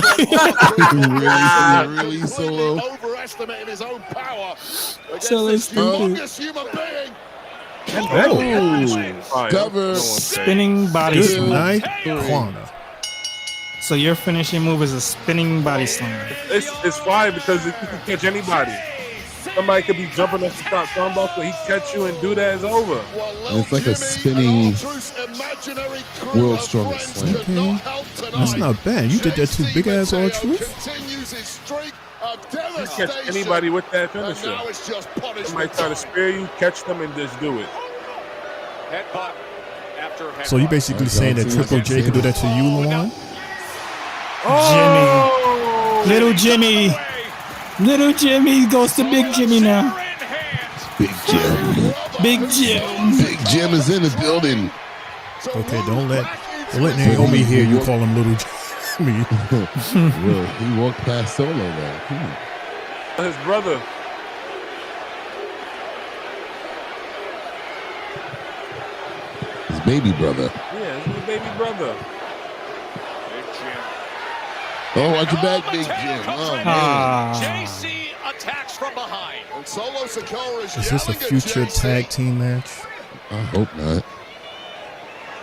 Really solo. Overestimating his own power against this humongous human being. Cover. Spinning body slam. slam. So your finishing move is a spinning body slam. It's fine because you can catch anybody. Somebody could be jumping off the top turnbuckle, but he catch you and do that, it's over. And it's like a spinning world's strongest slam. Okay. That's not bad. You did that to big ass R-Truth. You catch anybody with that finisher. Somebody try to spear you, catch them, and just do it. So you basically saying that Triple J could do that to you, Luan? Jimmy. Little Jimmy. Little Jimmy goes to Big Jimmy now. Big Jimmy. Big Jim. Big Jim is in the building. Okay, don't let Naomi hear you call him Little Jimmy. Well, he walked past Solo though. His brother. His baby brother. Yeah, his baby brother. Oh, watch your back, Big Jim. Oh, man. JC attacks from behind. Solo Sikoa Is this a future tag team match? I hope not.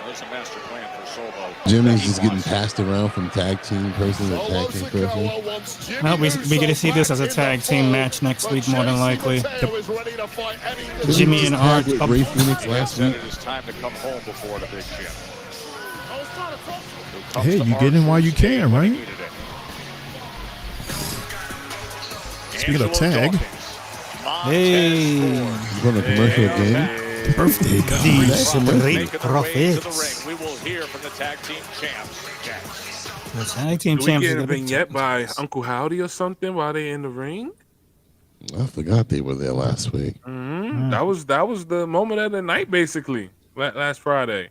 There's a master plan for Solo. Jimmy's just getting passed around from tag team person to tag team person. No, we get to see this as a tag team match next week, more than likely. Jimmy and Art. With Ray Phoenix last week. It is time to come home before the big Jim. Hey, you get in while you can, right? Speaking of tag, hey, you going to commercial again? Birthday guy. These great prophets. We will hear from the tag team champs next. The tag team Do we champs. get a vignette by Uncle Howdy or something while they in the ring? I forgot they were there last week. Mm-hmm. That was the moment of the night, basically, last Friday.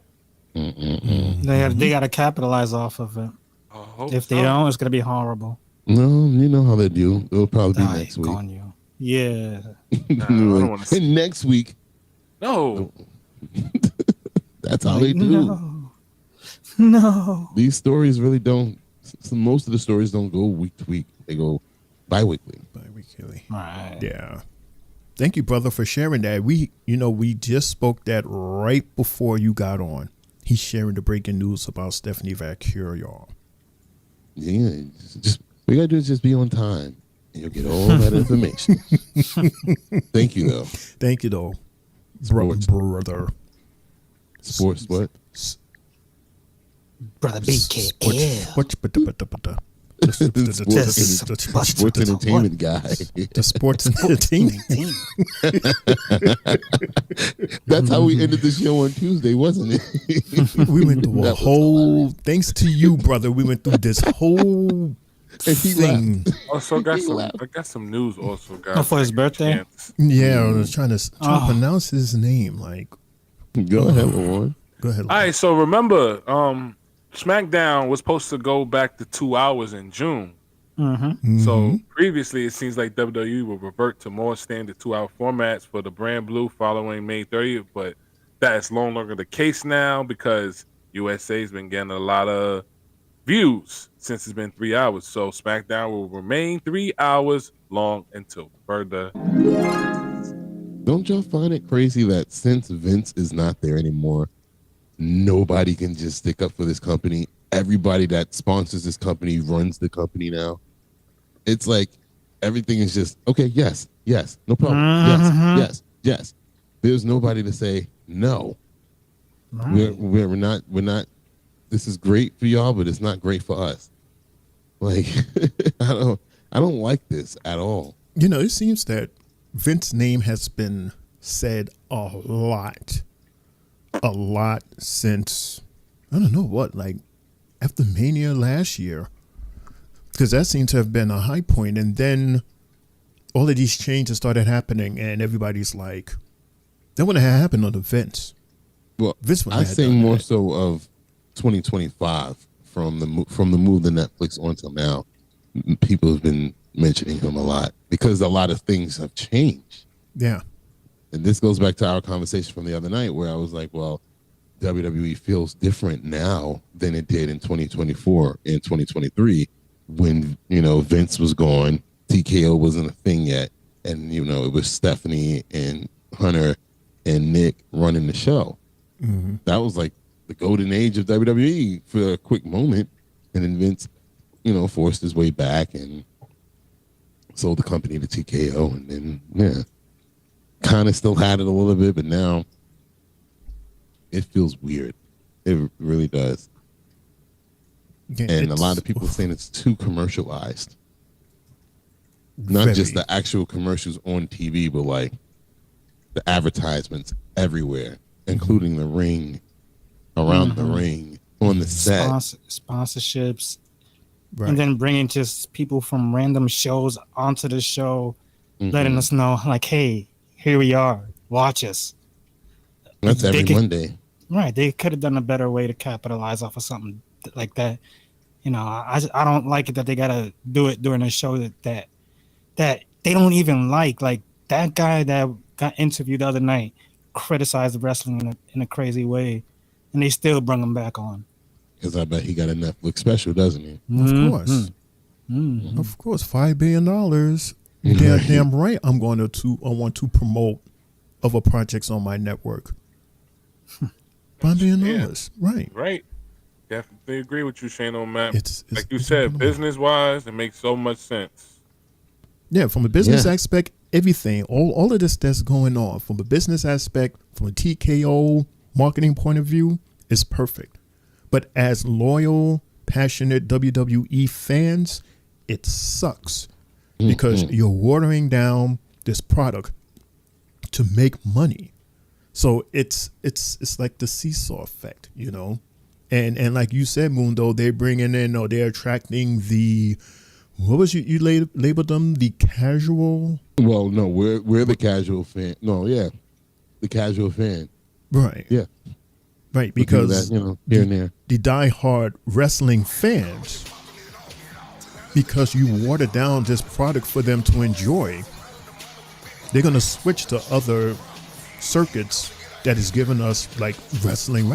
They got to capitalize off of it. If they don't, it's gonna be horrible. No, you know how they do. It'll probably be next week. On you. Yeah. And next week. No. That's how they do. No. These stories really don't. Most of the stories don't go week to week. They go bi-weekly. Bi-weekly. Right. Yeah. Thank you, brother, for sharing that. We just spoke that right before you got on. He's sharing the breaking news about Stephanie Valkyrie, y'all. Yeah, just we gotta do is just be on time, and you'll get all that information. Thank you, though. Thank you, though, brother. Sports what? Brother BKL. The sports entertainment guy. The sports entertainment team. That's how we ended the show on Tuesday, wasn't it? We went through a whole. Thanks to you, brother. We went through this whole thing. Also, I got some news. Also, guys. For his birthday. Yeah, I was trying to pronounce his name. Like, go ahead, Lauren. Go ahead. All right. So remember, SmackDown was supposed to go back to 2 hours in June. Mm-hmm. So previously, it seems like WWE will revert to more standard 2-hour formats for the brand blue following May 30th, but that's no longer the case now because USA's been getting a lot of views since it's been 3 hours. So SmackDown will remain 3 hours long until further. Don't y'all find it crazy that since Vince is not there anymore, nobody can just stick up for this company? Everybody that sponsors this company runs the company now. It's like everything is just okay. Yes, no problem. Yes. There's nobody to say no. Right. We're not. This is great for y'all, but it's not great for us. Like I don't like this at all. You know, it seems that Vince's name has been said a lot since I don't know what, like after Mania last year, because that seemed to have been a high point, and then all of these changes started happening, and everybody's like, that wouldn't have happened under Vince. Well, Vince I say more so of 2025 from the move to Netflix on till now. People have been mentioning him a lot because a lot of things have changed. Yeah. And this goes back to our conversation from the other night where I was like, well, WWE feels different now than it did in 2024 and 2023 when, Vince was gone, TKO wasn't a thing yet. And, it was Stephanie and Hunter and Nick running the show. Mm-hmm. That was like the golden age of WWE for a quick moment. And then Vince, forced his way back and sold the company to TKO. And then, kind of still had it a little bit, but now it feels weird. It really does. Yeah, and a lot of people saying it's too commercialized. Not just the actual commercials on TV, but like the advertisements everywhere, including the ring, around the ring, on the set. Sponsorships. Right. And then bringing just people from random shows onto the show, letting us know, like, hey, here we are. Watch us. That's every Monday. Right. They could have done a better way to capitalize off of something like that. You know, I don't like it that they gotta do it during a show that they don't even like. Like that guy that got interviewed the other night criticized wrestling in a crazy way, and they still bring him back on. Because I bet he got a Netflix special, doesn't he? Of course. Of course, $5 billion. Damn right. I want to promote other projects on my network. $5 billion. Right. Definitely agree with you, Shane O'Mac. Like you said, business-wise, it makes so much sense. Yeah, from a business aspect, everything, all of this that's going on, from a business aspect, from a TKO marketing point of view, is perfect. But as loyal, passionate WWE fans, it sucks because you're watering down this product to make money. So it's like the seesaw effect, you know? And like you said, Mundo, they're bringing in, or they're attracting the, what was you labeled them? The casual? Well, no, we're the casual fan. No, yeah, the casual fan. Right. Yeah. Right, because that, here and there. The diehard wrestling fans, because you water down this product for them to enjoy, they're going to switch to other circuits that is giving us like wrestling.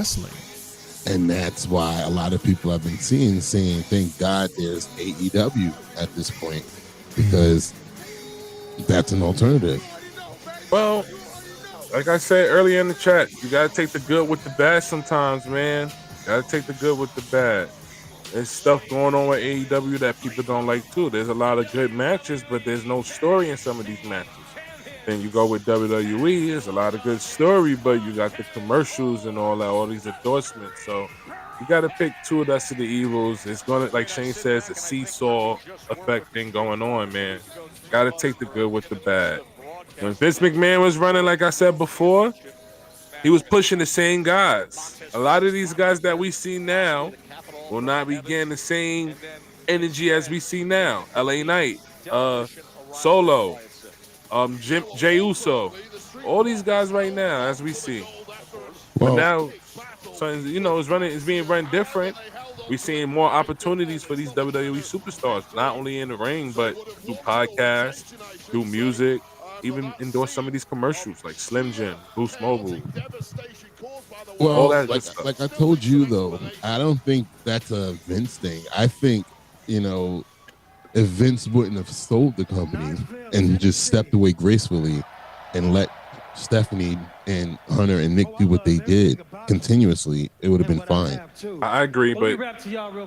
And that's why a lot of people I've been saying, thank God there's AEW at this point, because that's an alternative. Well, like I said earlier in the chat, you got to take the good with the bad sometimes, man. Got to take the good with the bad. There's stuff going on with AEW that people don't like, too. There's a lot of good matches, but there's no story in some of these matches. Then you go with WWE, there's a lot of good story, but you got the commercials and all that, all these endorsements. So you got to pick two of the best of the evils. It's going to, like Shane says, a seesaw effect thing going on, man. Got to take the good with the bad. When Vince McMahon was running, like I said before, he was pushing the same guys. A lot of these guys that we see now will not be getting the same energy as we see now. LA Knight, Solo, Jey Uso, all these guys right now, as we see. But now, so, you know, it's being run different. We're seeing more opportunities for these WWE superstars, not only in the ring, but through podcasts, through music, even endorse some of these commercials like Slim Jim, Boost Mobile. Well, all that like I told you, though, I don't think that's a Vince thing. I think, you know, if Vince wouldn't have sold the company and just stepped away gracefully and let Stephanie and Hunter and Nick do what they did continuously, it would have been fine. I agree, but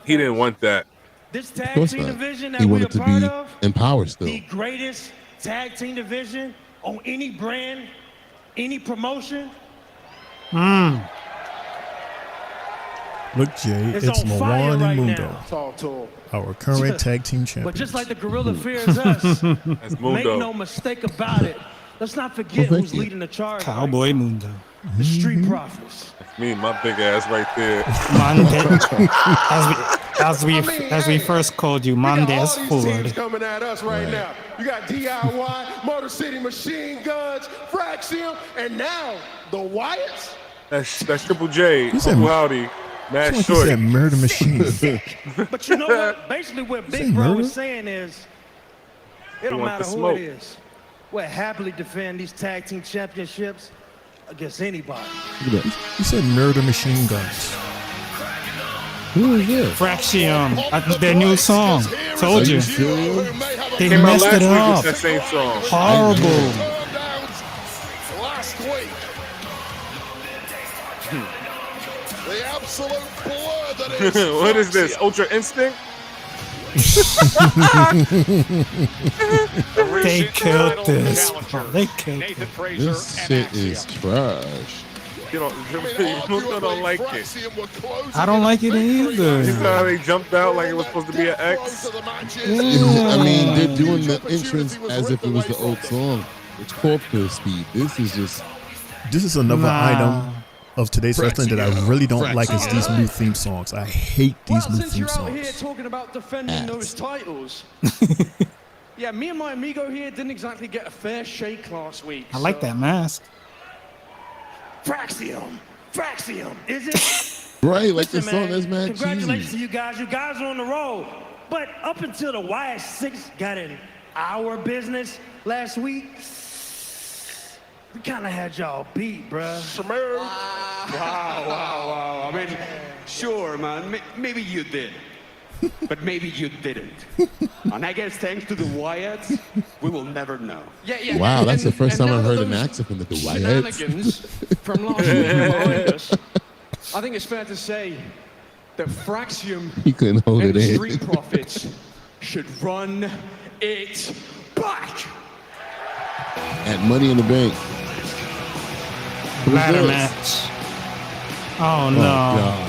he didn't want that. This tag team division that he we wanted are to part be of, in power still. the greatest tag team division on any brand, any promotion. Look, Jay, it's on fire Mawan right and Mundo, now. Talk to him. our current tag team champions. But just like the gorilla fears us, make no mistake about it. Let's not forget who's leading the charge. Cowboy right Mundo. the Street Profits. That's me, my big ass right there. Monday, as we first called you, Mondes Ford. Coming at us right now. You got DIY, Motor City Machine Guns, Fraxium, and now the Wyatts. That's Triple J, Uncle Howdy, Matt He Short. said murder machine. But you know what? Basically, what Big Bro is saying is, it don't matter who it is. We'll happily defend these tag team championships against anybody. Look at that. He said murder machine guns. Who is this? Fraxium, their new song. Told you. They Came out messed last it week up. with that same song. Horrible. Last week. The absolute blur that is. What is this? Ultra Instinct? They killed this. They killed it. This shit is trash. You don't like it. I don't like it either. You know how they jumped out like it was supposed to be an X? I mean, they're doing the entrance as if it was the old song. It's Corpus Speed. This is another item of today's wrestling that I really don't like is these new theme songs. I hate these new theme Since you're out here songs. talking about defending those titles, yeah, me and my amigo here didn't exactly get a fair shake last week. I like that mask. Fraxium, is it? Right, like the Listen, song man, is mad congratulations cheesy. to you guys. You guys are on the roll. But up until the Wyatt 6 got in our business last week, we kind of had y'all beat, bruh. Wow. I mean, sure, man. Maybe you did. But maybe you didn't. And I guess thanks to the Wyatts, we will never know. Yeah. Wow, that's the first time I've heard an accent from the Wyatts. Shenanigans from last week behind us. I think it's fair to say that Fraxium He couldn't hold and it the in. Street Profits should run it back. At Money in the Bank. Who's Ladder this? match. Oh no. God.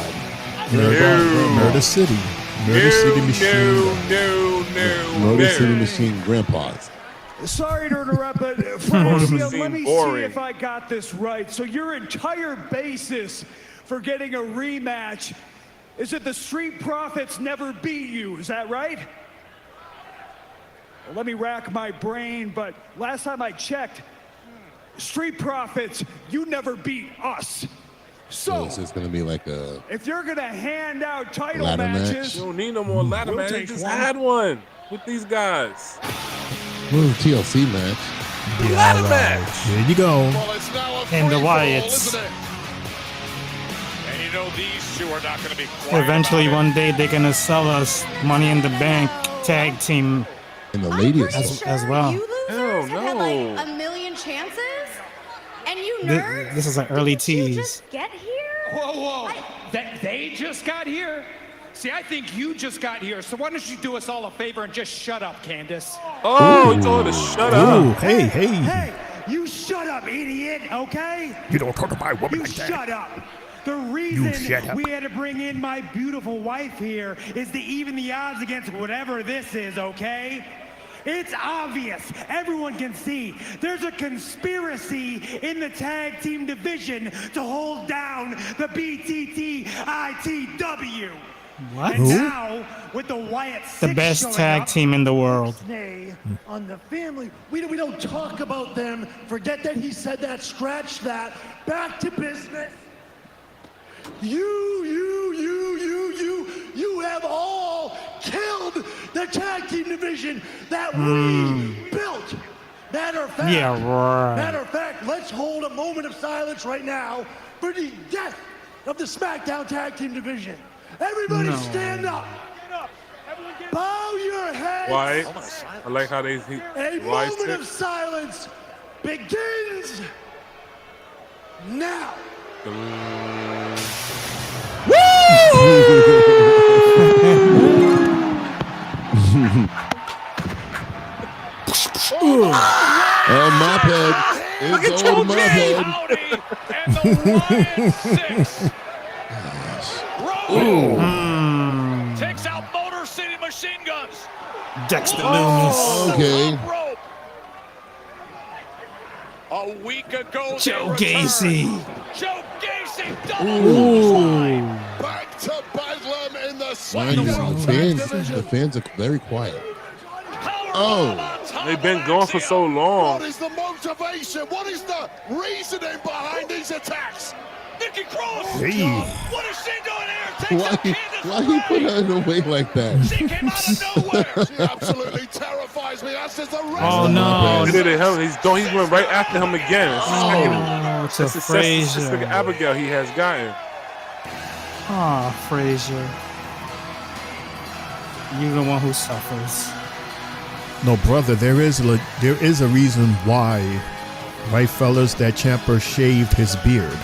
Murder City. Murder City Machine. Motor City Machine Grandpas. Sorry to interrupt, but Fraxium, let me see if I got this right. So your entire basis for getting a rematch is that the Street Profits never beat you, is that right? Well, let me rack my brain, but last time I checked, Street Profits, you never beat us. So it's just gonna be like a if you're gonna hand out title ladder matches, match. You don't need no more ladder We'll matches. take Just one. had one with these guys. TLC match. Ladder match. There you go. And the Wyatts. And you know these two are not going to be quiet. Eventually, about it. one day, they're gonna sell us Money in the Bank tag team And the ladies. as well. You losers have had like a million chances, and you nerds. This is an early tease. Just get here. Whoa. They just got here? See, I think you just got here, so why don't you do us all a favor and just shut up, Candace? Oh, he told her to shut Ooh, up. hey. hey, you shut up, idiot, okay? You don't talk about a woman You like that. shut up. The reason shut up. we had to bring in my beautiful wife here is to even the odds against whatever this is, okay? It's obvious. Everyone can see. There's a conspiracy in the tag team division to hold down the BTT ITW. What? And Who? now, with the Wyatt The Six best showing tag up, team in the world. Nay, on the family. We don't talk about them. Forget that he said that. Scratch that. Back to business. You have all killed the tag team division that we built. Matter of fact, Yeah, right. Matter of fact, let's hold a moment of silence right now for the death of the SmackDown tag team division. Everybody stand up. Bow your heads. Why? I like how they. A Why moment of silence begins now. Oh, mop head. It's old mop head. And the Wyatt 6. Rowan takes out Motor City Machine Guns. Dexter Loomis. Okay. Rope. A week ago, Joe they returned. Gacy. Joe Gacy double Ooh. Back to Bedlam in the The fans are very quiet. They've been gone for so long. What is the motivation? What is the reasoning behind these attacks? Nikki Cross. Hey. What is she doing here? Why he put her in a way like that? She came out of nowhere. She absolutely terrifies me. That's just the rest Oh of no. He did it. He went right after him again. Oh, it's a That's the Sister Frazier. Abigail he has gotten. Oh, Frazier. You're the one who suffers. No, brother, there is a reason why, right, fellas, that Ciampa shaved his beard.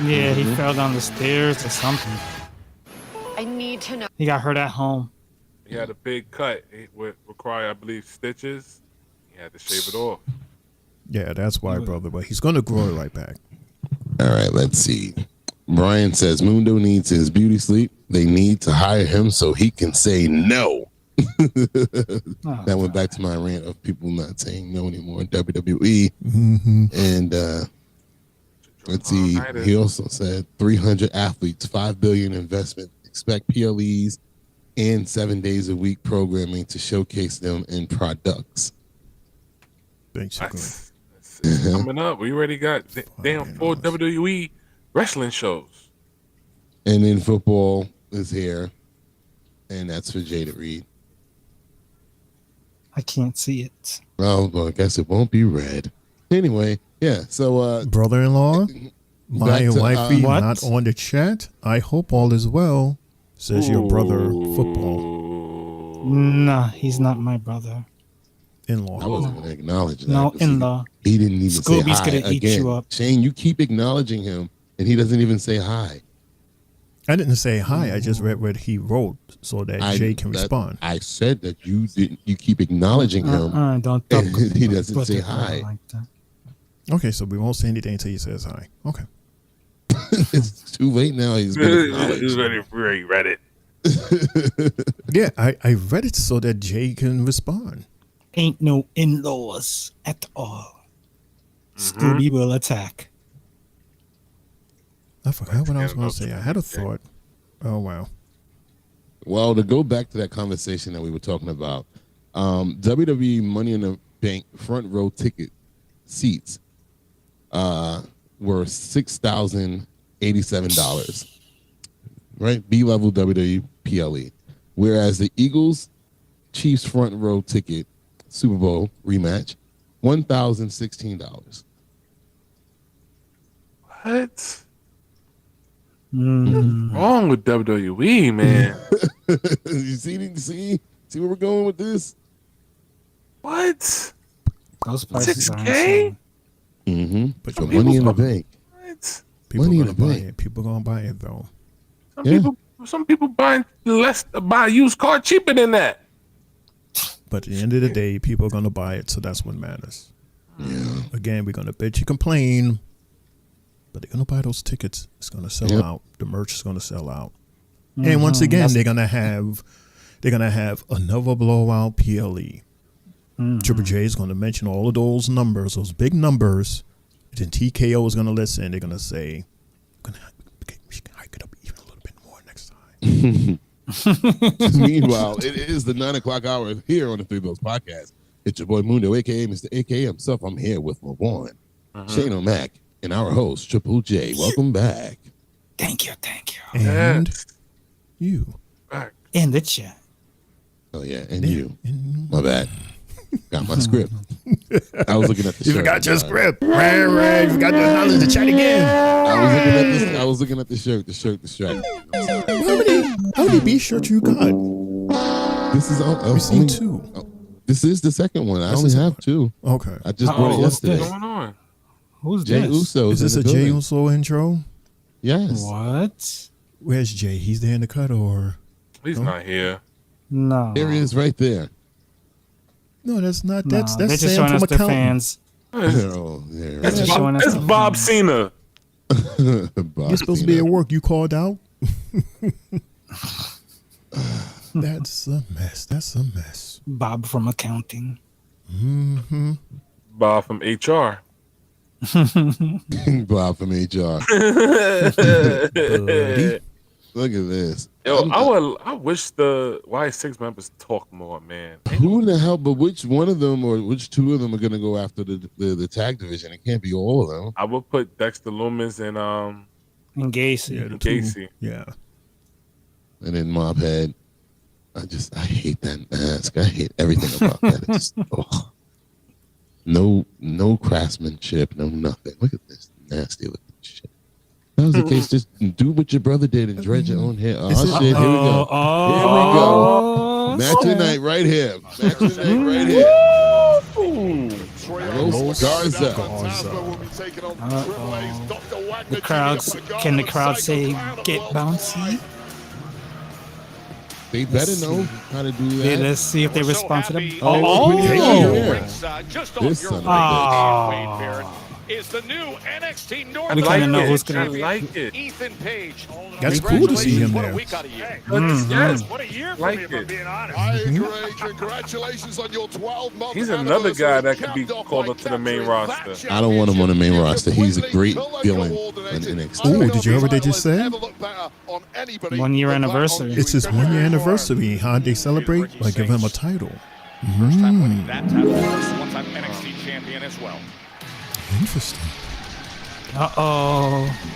Yeah, he fell down the stairs or something. I need to know. He got hurt at home. He had a big cut. It would require, I believe, stitches. He had to shave it off. Yeah, that's why, brother. But he's gonna grow it right back. All right, let's see. Brian says Mundo needs his beauty sleep. They need to hire him so he can say no. That went back to my rant of people not saying no anymore in WWE. And let's see. He also said 300 athletes, $5 billion investment. Expect PLEs and 7 days a week programming to showcase them in products. Basically. That's It's coming up. We already got damn 4 WWE wrestling shows. And then football is here, and that's for Jay to read. I can't see it. Oh, well, I guess it won't be read. Anyway, yeah. So, brother-in-law, my wifey What? not on the chat. I hope all is well. Says your brother football Nah, he's not my brother. in-law. I wasn't going to acknowledge that. No, 'cause in-law. He didn't even Scooby's say hi. gonna eat Again, you up. Shane, you keep acknowledging him, and he doesn't even say hi. I didn't say hi. I just read what he wrote so that Jay can respond. I said that you didn't. You keep acknowledging him. Don't talk. And he doesn't put say it hi. like that. Okay, so we won't say anything until he says hi. Okay. It's too late now. He's been acknowledged. Already read it. Yeah, I read it so that Jay can respond. Ain't no in-laws at all. Scooby will attack. I forgot what I was going to say. I had a thought. Oh, wow. Well, to go back to that conversation that we were talking about, WWE Money in the Bank front row ticket seats were $6,087, right? B-level WWE PLE. Whereas the Eagles Chiefs front row ticket Super Bowl rematch, $1,016. What? What's wrong with WWE, man? You see where we're going with this? What? Those prices are 6K? insane. Mm-hmm. But for Money in the Bank. What? People Money in gonna the buy Bank. it. People gonna buy it though. Some people buy a used car cheaper than that. But at the end of the day, people are gonna buy it, so that's what matters. Yeah. Again, we're gonna bet you complain, but they're gonna buy those tickets. It's gonna sell out. The merch is gonna sell out. And once again, they're gonna have another blowout PLE. Triple J is gonna mention all of those numbers, those big numbers. Then TKO is gonna listen. They're gonna say, we can hike it up even a little bit more next time. Meanwhile, it is the 9 o'clock hour here on the Three Bills Podcast. It's your boy Mundo, aka Mr. AKA himself. I'm here with LaVon, Shane O'Mac, and our host, Triple J. Welcome back. Thank you. And you. In the chat. Oh, yeah, and you. My bad. Got my script. I was looking at the You shirt. forgot your script. Right. You forgot your knowledge to chat again. I was looking at the shirt, the strap. How many B shirts you got? This is We seen two. This is the second one. I only have two. Okay. I just bought it yesterday. What's going on? Who's Jay this? Uso. Is this a Jay Uso intro? Yes. What? Where's Jay? He's there in the cut, or He's not here. No. There he is right there. no? That's not. No, That's they're just Sam showing from us the accounting. fans. Oh, there. They're just showing us That's the Bob fans. Cena. You're supposed to be at work. You called out. That's a mess. That's a mess. Bob from accounting. Mm-hmm. Bob from HR. Bob from HR. Look at this. Yo, I wish the Y6 members talk more, man. Who in the hell? But which one of them or which two of them are going to go after the tag division? It can't be all of them. I would put Dexter Loomis and And Gacy. Yeah, the Gacy. Yeah. And then Mobhead. I hate that mask. I hate everything about that. It's just, no craftsmanship, no nothing. Look at this nasty looking shit. That was the case. Just do what your brother did and dread your own hair. Oh, shit. Here we go. Here we go. Match of the night right here. Match of the night right here. Los Garza. The crowds. Can the crowd say get bouncy? They better know how to do that. Yeah, let's see if they respond to them. Just off your right is the new NXT North We kind of know who's gonna like it. Ethan Page. That's cool to see him there. What a year for Like me, if it. I'm being honest. I agree. Congratulations on your 12-month He's another guy that could be called up to the main roster. I don't want him on the main roster. He's a great villain in NXT. Oh, did you hear what they just said? 1 year anniversary. It's his 1 year anniversary. How'd they celebrate? By giving him a title. First time winning that title, first one-time NXT champion as well. Interesting.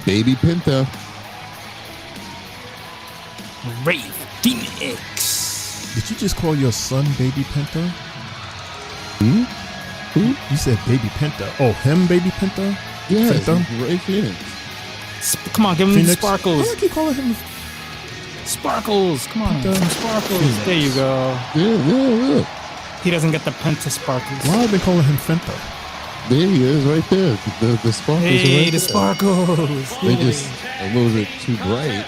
Baby Penta. Rave Phoenix. Did you just call your son Baby Penta? Who? You said Baby Penta. Oh, him Baby Penta? Yes, Penta? Ray Phoenix. Come on, give him Phoenix? sparkles. Why do I keep calling him Sparkles. Come on, Penta? some sparkles. There you go. Yeah. He doesn't get the Penta sparkles. Why are they calling him Fenta? There he is, right there. The sparkles. Hey, are right the there. sparkles. They just a little bit too bright.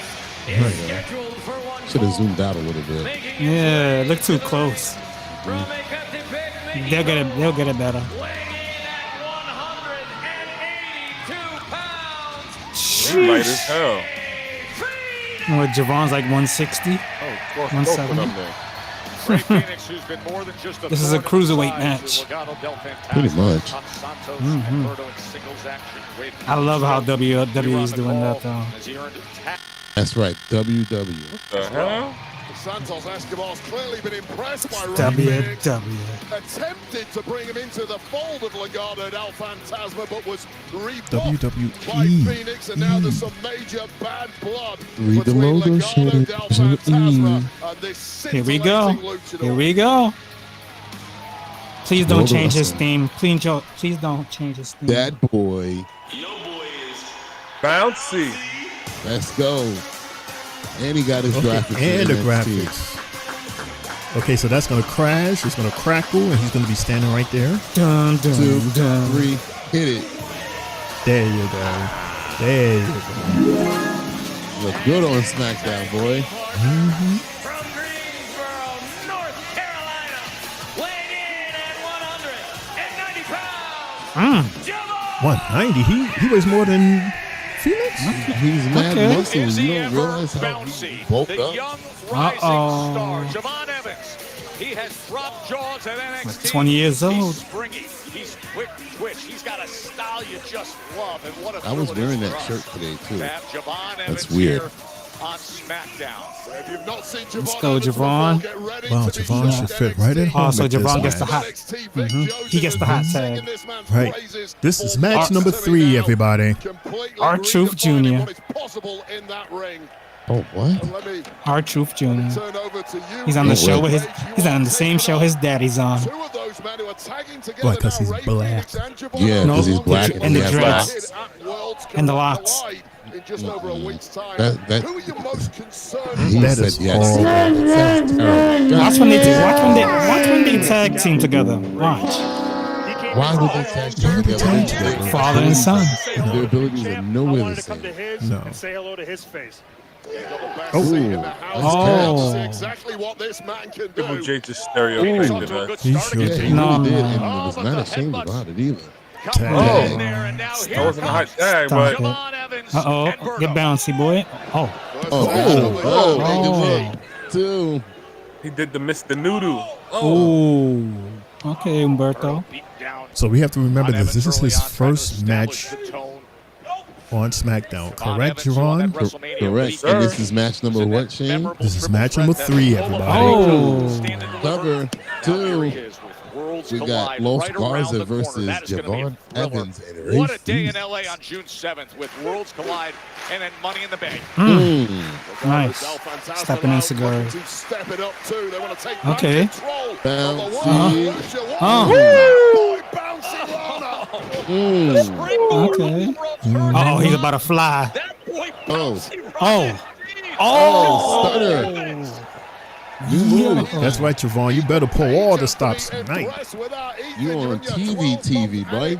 Should have zoomed out a little bit. Yeah, look too close. They'll get it better. Light as hell. What, Javon's like 160? Oh, of course, both of them 170? there. Ray Phoenix, who's been more than just a This is a thorn in the cruiserweight side match. to Legado del Fantasma, Pretty much. Top Santos, Mhm. and Berto in singles action. Ray I love how Phoenix WWE is on the doing call that, though. as he earned a tap. That's right. WW. The hell? Santos Escobar's clearly been impressed by Ray Phoenix. WW. Attempted to bring him into the fold of Legado del Fantasma, but was rebuffed by WWE. Phoenix, and now there's some major bad blood Read the between logo, Legado del Fantasma and this Here we go. scintillating luchador. Here we go. Please don't Logo change his wrestling. theme. Please don't change his theme. That boy. Bouncy. Let's go. And he got his graphics. And the in NXT. graphics. Okay, so that's going to crash. It's going to crackle, and he's going to be standing right there. Dun, dun, 2, dun. 3, hit it. There you go. There you go. Look good on SmackDown, boy. Mm-hmm. From Greensboro, North Carolina, weighing in at 190 pounds. 190. He weighs more than Phoenix. He's mad Okay. muscle. Is You he don't ever realize how bouncy? he bulked The up. young rising Uh-oh. star, Javon Evans. He has dropped jaws at NXT. Like 20 years old. He's springy. He's quick twitch. He's got a style you just love. And what a I was thrill it is wearing for that us shirt today, too. to have Javon That's Evans weird. here on SmackDown. If you've not seen Let's Javon go, Evans before, Javon. get ready Wow, to be Javon shocked. should fit right in NXT. home Also, with this Javon gets the match. hot. He gets the hot tag. Right. This is match number 3, everybody. R-Truth Jr. What is possible in that ring. Oh, what? Let me R-Truth Jr. turn over to you. He's on the Oh, show wait. with he's on the same show his daddy's on. Two of those men who are tagging together Why, 'cause now, he's Ray black? Phoenix and Javon Yeah, No, because he's black and the he has dreads. locks. at Worlds And the locks. Collide in just over a week's time. That- Who are you most concerned He That said is yes. horrible. That sounds terrible. Watch when they tag team together. Watch. Why would they tag team together? Father and son. Their abilities are nowhere the to come to same. his No. and say hello to his face. Oh, Oh. exactly what this man can Triple do. J just stereotyped us. He sure yeah, did. he No, really did, no. and he was not ashamed about it either. Tag. Oh, There and now that wasn't a hot tag, Stop but it. Uh-oh. Get bouncy, boy. Oh. Oh, two. he did the Mr. Noodle. Oh. Okay, Umberto. So we have to remember this. This is his first match on SmackDown. Correct, Javon? Correct. And this is match number what, Shane? This is match number 3, everybody. Oh. Cover 2. We got Los Garza versus Javon Evans and Ray What a day in Phoenix. LA on June 7th with Worlds Collide and then Money in the Bank. Nice. Stepping in cigars. Step it up too. They want to take Okay. control. Bouncy. Okay. Oh, he's about to fly. Oh. Oh. Stunner. New move. That's right, Javon. You better pull all the stops tonight. You on TV, boy.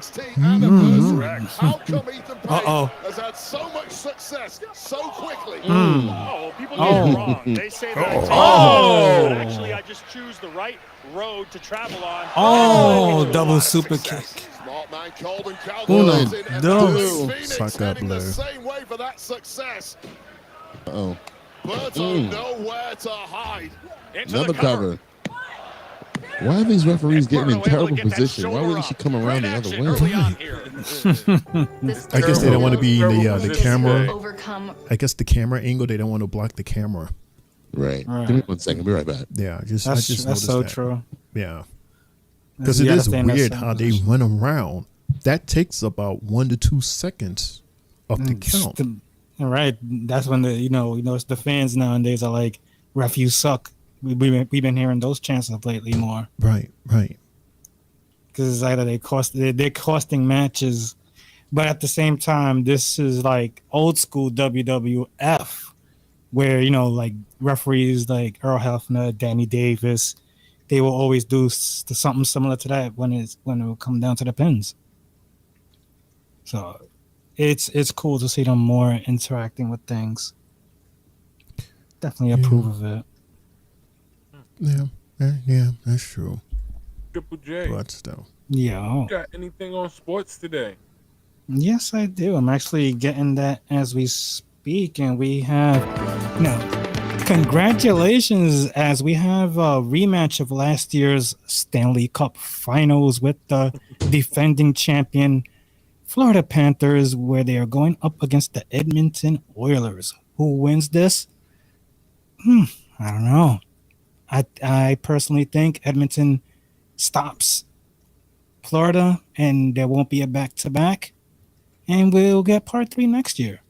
How come Ethan Page Uh-oh. has had so much success so quickly? Oh, people get it wrong. They say that I take Oh. but actually I just choose the right road to travel on. Oh, double super kick. Smart man Colton Uno, Cowboy in, and dos. Phoenix Suck up, heading the Blue. same way for that success. Uh-oh. Berto nowhere to hide. Another cover. Why are these referees getting in terrible position? Why wouldn't she come around the other way? I guess they don't want to be in the camera. Overcome. I guess the camera angle, they don't want to block the camera. Right. Right. Give me 1 second. Be right back. Yeah, I just That's noticed so that. true. Yeah. Because You it gotta is stay in that weird same how they position. run around that takes about 1 to 2 seconds of the count. All right, that's when it's the fans nowadays are like, "Ref, you suck." We've been hearing those chants of lately more. Right. Because it's either they're costing matches, but at the same time, this is like old school WWF, where like referees like Earl Hebner, Danny Davis, they will always do something similar to that when it will come down to the pins. So it's cool to see them more interacting with things. Definitely approve of it. Yeah, that's true. Triple J. But still. Yeah. You got anything on sports today? Yes, I do. I'm actually getting that as we speak, and we have congratulations, as we have a rematch of last year's Stanley Cup Finals with the defending champion Florida Panthers, where they are going up against the Edmonton Oilers. Who wins this? I don't know. I personally think Edmonton stops Florida, and there won't be a back-to-back, and we'll get part 3 next year.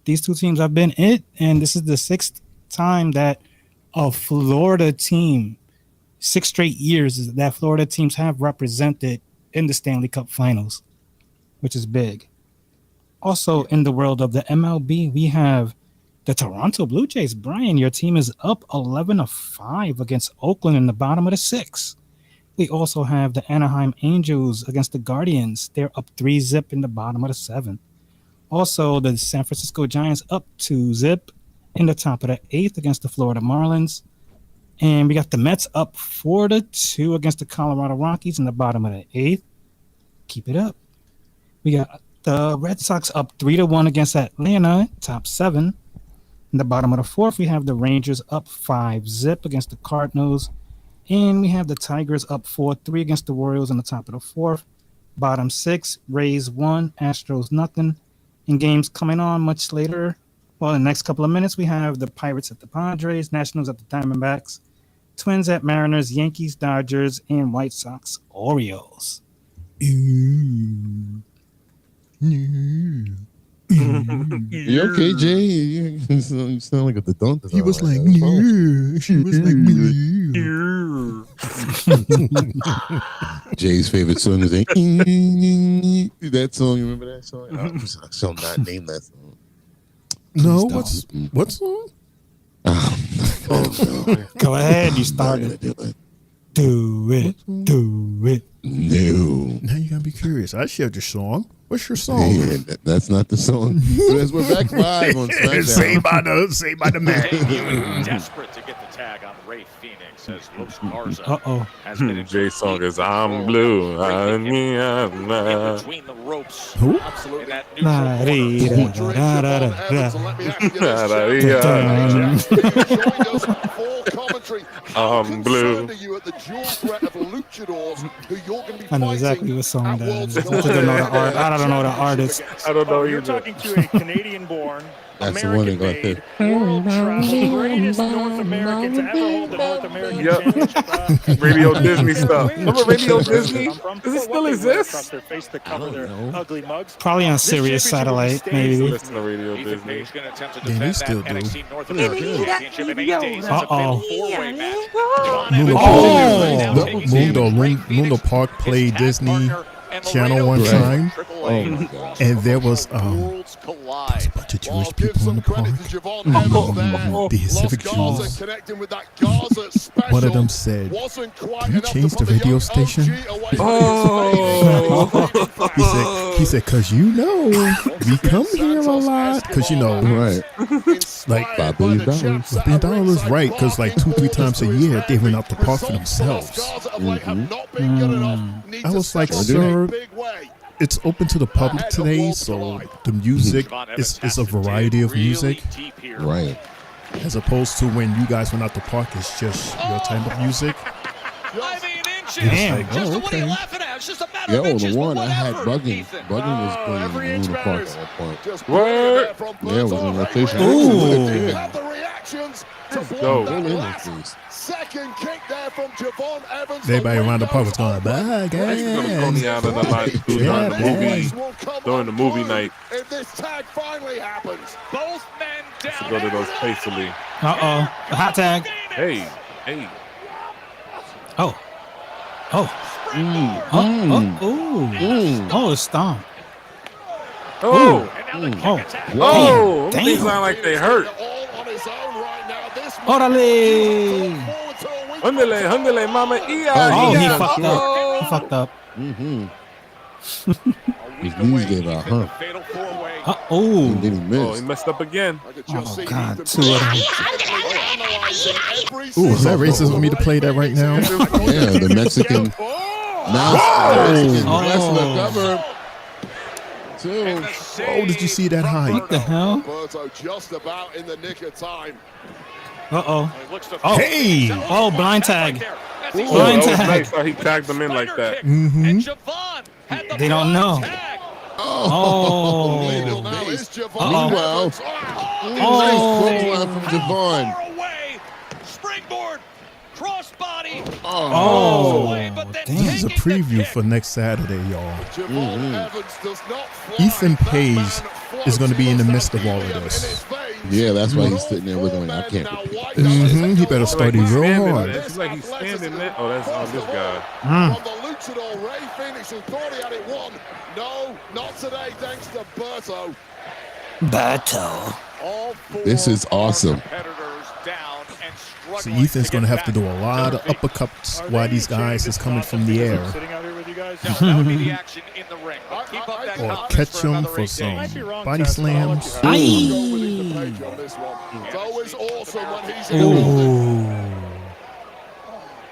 These two teams have been it, and this is the 6th time that a Florida team, 6 straight years that Florida teams have represented in the Stanley Cup Finals, which is big. Also, in the world of the MLB, we have the Toronto Blue Jays. Brian, your team is up 11-5 against Oakland in the bottom of the 6th. We also have the Anaheim Angels against the Guardians. They're up 3-0 in the bottom of the 7th. Also, the San Francisco Giants up 2-0 in the top of the 8th against the Florida Marlins. And we got the Mets up 4-2 against the Colorado Rockies in the bottom of the 8th. Keep it up. We got the Red Sox up 3-1 against Atlanta, top 7. In the bottom of the 4th, we have the Rangers up 5-0 against the Cardinals. And we have the Tigers up 4-3 against the Royals in the top of the 4th. Bottom 6, Rays 1, Astros nothing. In games coming on much later, well, in the next couple of minutes, we have the Pirates at the Padres, Nationals at the Diamondbacks, Twins at Mariners, Yankees, Dodgers, and White Sox, Orioles. You okay, Jay? You sound like a dunk. He was like, she was like, Jay's favorite song is that song. You remember that song? I shall not name that song. No, what song? Go ahead, you started. Do it. No. Now you gotta be curious. I shared your song. What's your song? Hey, that's not the song. As we're back live on SmackDown. Say by the man. Desperate to get the tag on Ray Phoenix as Los Garza has been been Jay's song is I'm blue. between the ropes. Who? Absolutely. That I'm blue. I know exactly what song that is. I don't know the artist. I don't know You're either. talking to a Canadian-born, That's the one that got American-made, there. world-traveled, greatest North American to ever hold the North American Championship. Radio Disney stuff. Remember Radio Disney? Does it still exist? To cover their ugly mugs. Probably on Sirius Satellite, maybe. Listen to Radio Disney. He's going to attempt to Yeah, they defend still that do. NXT North American Championship in 8 days. It's a Uh-oh. fatal four-way match. Mundo Park played Disney Channel one time, and there was a bunch of Jewish people in the park. The Hasidic Jews. One of them said, "Can you change the radio station?" He said, "Cause you know we come here a lot. Cause you know, Right. like $5 billion. $5 billion, right? Cause like 2-3 times a year they rent out the park for themselves." I was like, "Sir, it's open to the public today, so the music is a variety of music, Right. as opposed to when you guys went out the park, it's just your type of music." Damn. Oh, okay. Yo, the one I had Bugging. Bugging was playing in the Park at that point. Word. Yeah, it was in rotation. Ooh. reactions to Let's block go. that Really last nice. second kick there from Javon Evans. Everybody around the park was going, Actually, gonna Coney Island a lot too Yeah, during the movie night. If this tag finally happens, Both men To down. go to those faithfully. Hot tag. Hey. Oh. Oh, it's stomp. Oh. Oh. They sound like they hurt. Orale. Hundele, mama. Oh, he fucked up. He fucked up. His knees gave out, huh? Oh. And then he missed. Oh, he messed up again. Oh, God. 2 of them. Ooh, is that racist of me to play that right now? Yeah, the Mexican wrestler cover. Two. Oh, did you see that height? What the hell? Berto just about in the nick of time. Oh. Hey! Oh, blind tag. Ooh, Blind that was tag. nice how he tagged them in like that. Mm-hmm. They don't know. Oh. Meanwhile, nice clothesline from Javon. Springboard, crossbody. Oh, this is a preview for next Saturday, y'all. Ethan Page is going to be in the midst of all of this. Yeah, that's why he's sitting there looking like, I can't repeat this. Mm-hmm. He better study real hard. It's like he's standing there. Oh, that's on this guy. From the luchador Ray Phoenix, who thought he had it won. No, not today, thanks to Berto. This is awesome. So Ethan's going to have to do a lot of uppercuts while these guys is coming from the air. Or catch them for some body slams. So is awesome when he's in.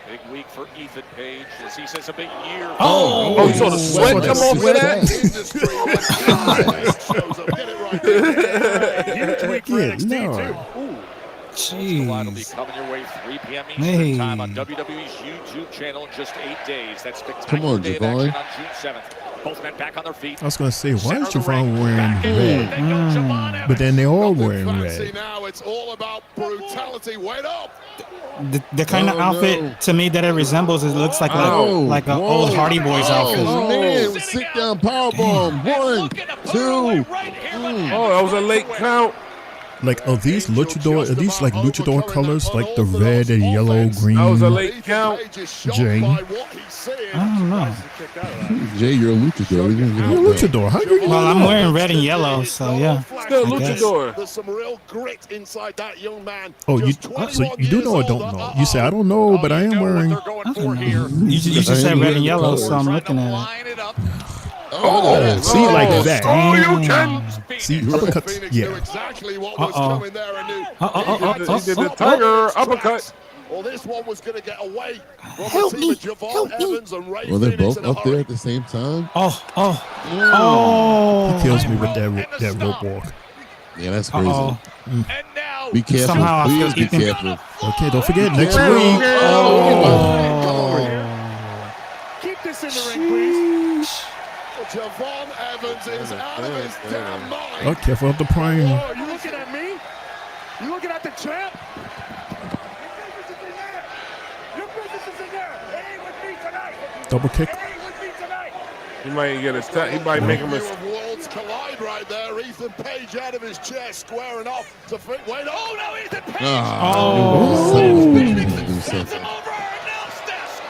Big week for Ethan Page as he says a big year. Oh, you saw the sweat come off of that? Huge week for Good NXT Lord. too. Jeez. Will be coming your way 3 p.m. Eastern Hey. time on WWE's YouTube channel in just 8 days. That's Come spectacular on, day of Javon. action on June 7th. Both men back on their feet. I was going to say, why is Javon wearing red? But then they're all wearing Fancy red. now, it's all about brutality. Wait up. The kind of outfit to me that it resembles, it looks like like an old Hardy Boys outfit. Oh, man, sit down powerbomb. 1, 2. Oh, that was a late count. Like, are these like luchador colors? Like the red and yellow, green? That was a late count. Jay. I don't know. Jay, you're a luchador. You're a luchador. How do you Well, I'm wearing red and yellow, so yeah. Still I guess. luchador. There's some real grit inside that young man. Oh, you so you do know or don't know? You say I don't know, but I am wearing. You just said red and yellow, so I'm looking at it. Oh, see, like that. Oh, you can. See, uppercuts. Yeah. Exactly what was coming there and knew. He did the tiger uppercut. Well, this one was going to get away. Help me. Well, they're both up there at the same time. He kills me with that rope walk. Yeah, that's crazy. And now, Be careful. Somehow I Please feel be careful. Okay, don't forget next Yeah. week. Keep this in the ring, please. Javon Evans is out of his damn mind. Oh, careful of the prime. Oh, you looking at me? You looking at the champ? Your business is in there. It ain't with me tonight. Double kick. It ain't with me tonight. He might get his he might make him a. Worlds collide right there. Ethan Page out of his chair, squaring off to wait. Oh no, Ethan Page! Sends him over our announce desk.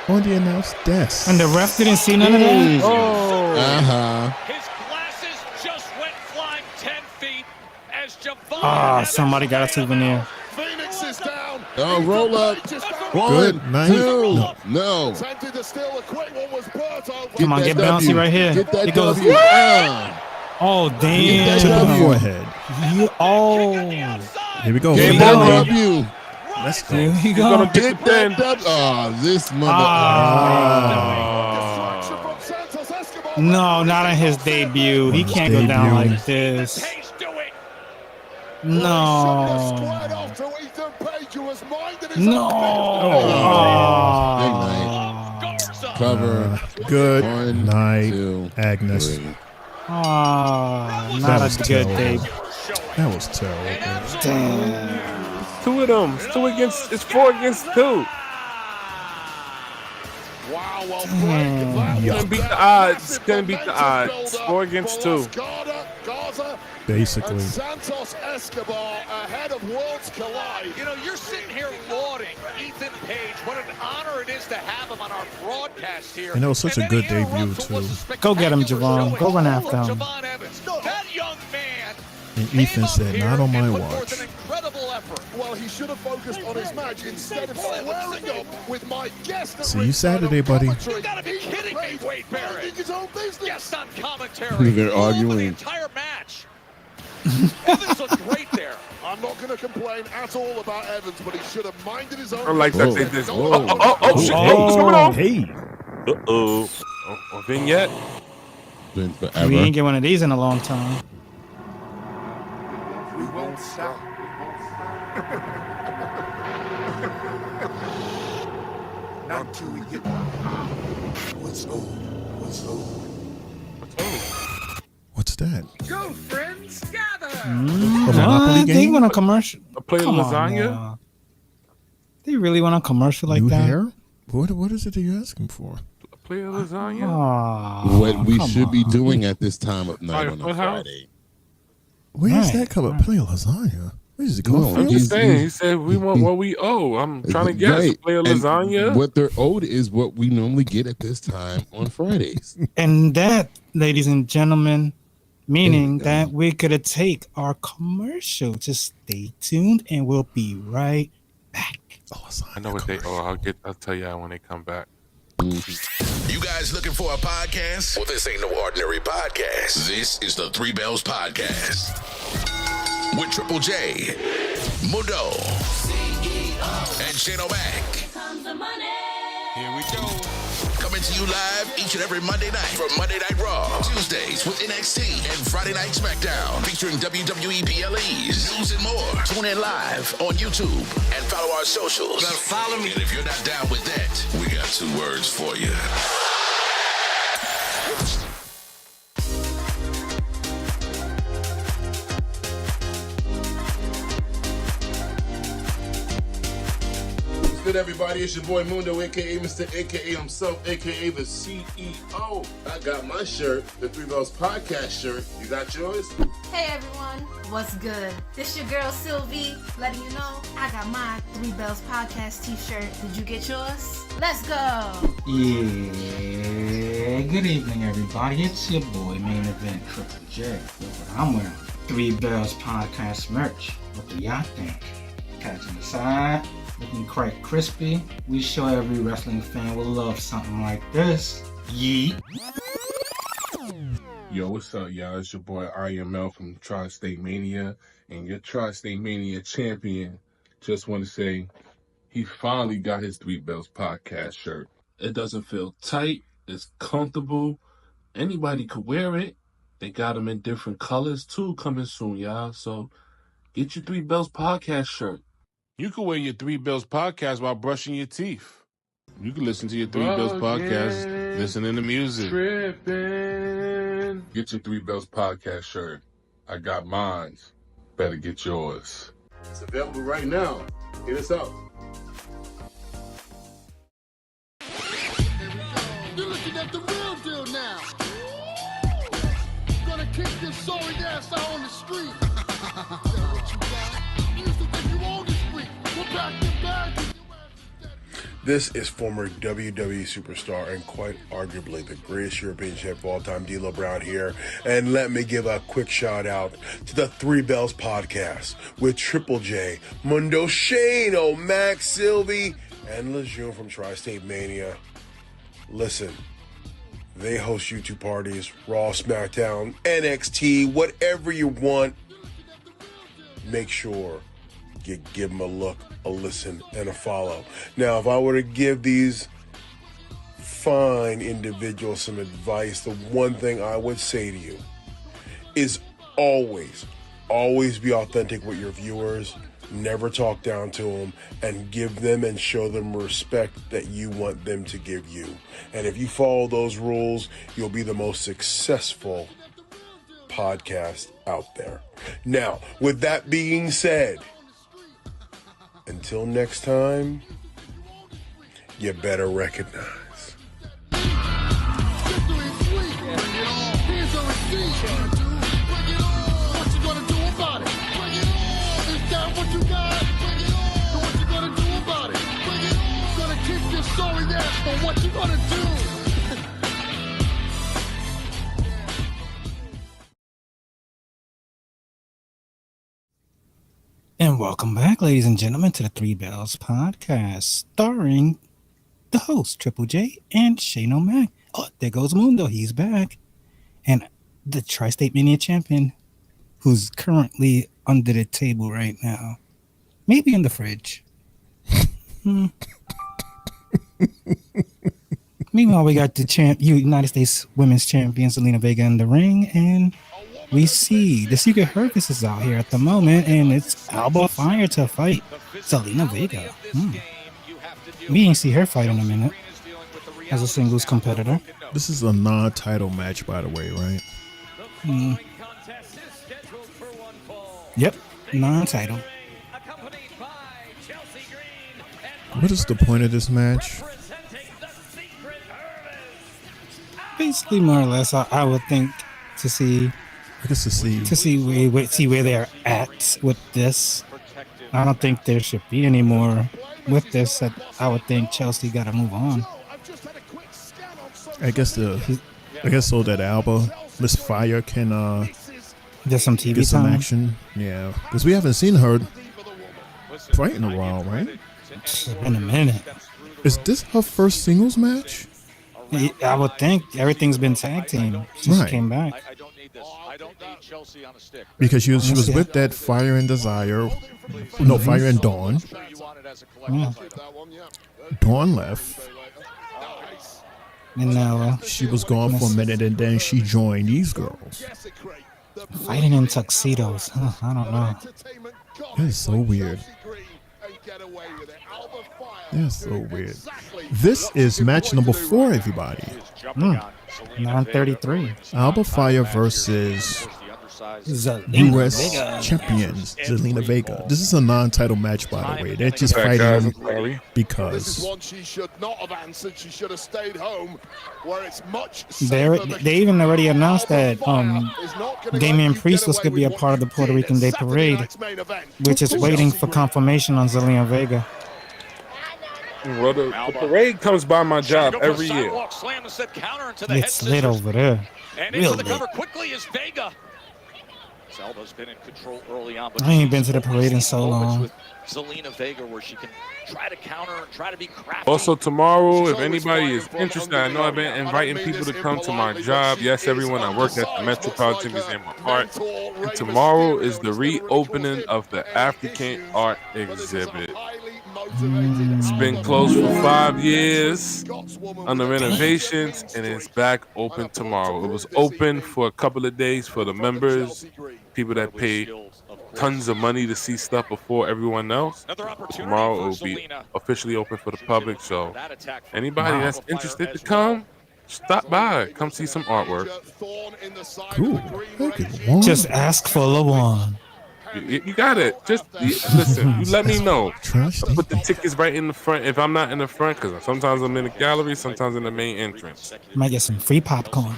On the announce desk. And the ref didn't see none of that? His glasses just went flying 10 feet as Javon. Somebody got a souvenir. Phoenix is down. Oh, roll up. Good 1, night. 2. No. Attempted to steal a quick one was Berto. Come on, get bouncy right here. Get that It goes. W. Oh, damn. To the forehead. Here we go. Get that W. Let's go. Here we go. Get that W. Oh, this mother. No, not on his debut. He can't go down like this. No. No. Good night. Cover. Good 1, night, 2, Agnes. 3. Not That a was good terrible. debut. That was terrible. Damn. two of them. It's 4 against 2. Wow, well, Couldn't beat the odds. 4 against 2. Basically. And Santos Escobar ahead of Worlds Collide. You know, you're sitting here lauding Ethan Page. What an honor it is to have him on our broadcast here. And it was such a good debut, too. Go get him, Javon. Go run after him. That young man. And Ethan said, not on my watch. Incredible effort. Well, he should have focused on his match instead of squaring up with my guest. See you Saturday, buddy. You gotta be kidding me, Wade Barrett. His own business. Yes, on commentary. They're arguing. The entire match. Evans looked great there. I'm not going to complain at all about Evans, but he should have minded his own. I like that they did. Shit. He's coming on. Hey. Vignette. Been forever. We ain't get one of these in a long time. We won't stop. Not until we get what's What's that? Go, friends, gather. Monopoly They game? want a commercial. Play Come on, lasagna. now. They really want a commercial like New that? hair? What is it that you're asking for? Play a lasagna. Oh, What we come should be on. doing at this time of night on a What house? Friday. Where is Right, that coming? Play a lasagna. What is it called? I'm just saying. He said we want what we owe. I'm trying to guess. Right. Play a And lasagna. what they're owed is what we normally get at this time on Fridays. And that, ladies and gentlemen, meaning that we're going to take our commercial. Just stay tuned and we'll be right back. I know what they owe. I'll tell you when they come back. You guys looking for a podcast? Well, this ain't no ordinary podcast. This is the Three Bells Podcast with Triple J, Mundo, and Cena Mac. Here we go. Coming to you live each and every Monday night from Monday Night Raw, Tuesdays with NXT, and Friday Night SmackDown featuring WWE PLEs, news and more. Tune in live on YouTube and follow our socials. Better follow me. And if you're not down with that, we got 2 words for you. Good, everybody. It's your boy Mundo, aka Mr. AKA himself, aka the CEO. I got my shirt, the Three Bells Podcast shirt. You got yours? Hey everyone, what's good? This your girl Sylvie, letting you know I got my Three Bells Podcast t-shirt. Did you get yours? Let's go! Yeah, good evening, everybody. It's your boy, Main Event Triple J. Look what I'm wearing. Three Bells Podcast merch. What do y'all think? Catching the side, looking quite crispy. We sure every wrestling fan will love something like this. Yeet. Yo, what's up, y'all? It's your boy IML from Tri-State Mania and your Tri-State Mania champion. Just want to say he finally got his Three Bells Podcast shirt. It doesn't feel tight. It's comfortable. Anybody could wear it. They got them in different colors too coming soon, y'all. So get your Three Bells Podcast shirt. You can wear your Three Bells Podcast while brushing your teeth. You can listen to your Three Bells Podcast, listening to music. Tripping. Get your Three Bells Podcast shirt. I got mine. Better get yours. It's available right now. Hit us up. You're looking at the real deal now. Gonna kick this sorry ass out on the street. What you got? You used to think you owned the street. We're back to back. This is former WWE superstar and quite arguably the greatest European champ of all time, D'Lo Brown here. And let me give a quick shout out to the Three Bells Podcast with Triple J, Mundo Shane, Max, Sylvie, and Lejeune from Tri-State Mania. Listen, they host YouTube parties, Raw, SmackDown, NXT, whatever you want. Make sure you give them a look, a listen, and a follow. Now, if I were to give these fine individuals some advice, the one thing I would say to you is always be authentic with your viewers. Never talk down to them, and give them and show them respect that you want them to give you. And if you follow those rules, you'll be the most successful podcast out there. Now, with that being said, Until next time, you better recognize. What you gonna do? And welcome back, ladies and gentlemen, to the Three Bells podcast, starring the host, Triple J and Shane O'Mac. Oh, there goes Mundo. He's back. And the Tri-State Mania champion, who's currently under the table right now. Maybe in the fridge. Meanwhile, we got the United States Women's Champion, Zelina Vega, in the ring, and we see the Secret Service is out here at the moment, and it's Alba Fire to fight Zelina Vega. We ain't see her fight in a minute as a singles competitor. This is a non-title match, by the way, right? Yep, non-title. What is the point of this match? Basically, more or less, I would think to see. I guess to see where they're at with this. I don't think there should be any more with this. I would think Chelsea got to move on. I guess so that Alba, Miss Fire can get some TV get some time. action. Yeah, because we haven't seen her fight in a while, right? It's been a minute. Is this her first singles match? I would think everything's been tag team since she came back. Because she was with that Fire and Desire. No, Fire and Dawn. Yeah. Dawn left. And now she was gone for a minute, and then she joined these girls. Fighting in tuxedos. Huh, I don't know. That is so weird. That's so weird. This is match number 4, everybody. 933. Alba Fire versus U.S. champions Zelina Vega. This is a non-title match, by the way. They're just fighting because This is one she should not have answered. She should have stayed home, where it's much. They even already announced that Damian Priest was going to be a part of the Puerto Rican Day Parade, which is waiting for confirmation on Zelina Vega. Well, the parade comes by my job every year. It's lit over there. And Real into the lit. cover quickly is Vega. Alba's been in control early on, but I ain't been to the parade in so long. with Zelina Vega where she can try to counter and try to be crafty. Also tomorrow, if anybody is interested, I know I've been inviting people to come to my job. Yes, everyone, I work at the Metropolitan Museum of Art. And tomorrow is the reopening of the African art exhibit. It's been closed for 5 years under renovations, and it's back open tomorrow. It was open for a couple of days for the members, people that paid tons of money to see stuff before everyone else. Tomorrow it will be officially open for the public, so anybody that's interested to come, stop by, come see some artwork. Cool. Just ask for LaJuan. You got it. Just listen. You let me know. I put the tickets right in the front. If I'm not in the front, because sometimes I'm in the gallery, sometimes in the main entrance. Might get some free popcorn.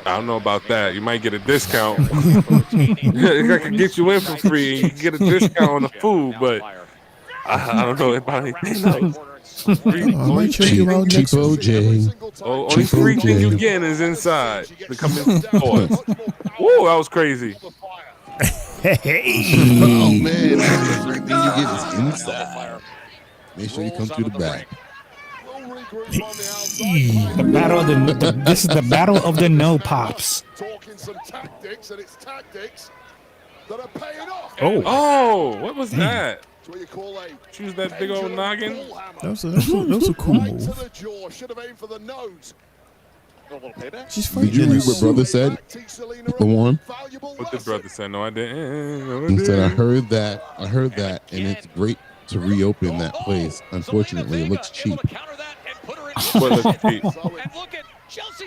I don't know about that. You might get a discount. I could get you in for free. You can get a discount on the food, but I don't know about anything else. I might check you out next week. Oh, only free thing you getting is inside. To come in stores. Whoa, that was crazy. Oh man, that's the thing you get is inside. Make sure you come through the back. The battle of this is the battle of the no pops. Talking some tactics, and it's tactics that are paying off. Oh, what was that? She was that big old noggin. That was a cool move. To the jaw, should have aimed for the nose. She's fighting. Did you read what brother said? LaJuan? What did brother say? No, I didn't. He said, I heard that, and it's great to reopen that place. Unfortunately, it looks cheap. What looks cheap?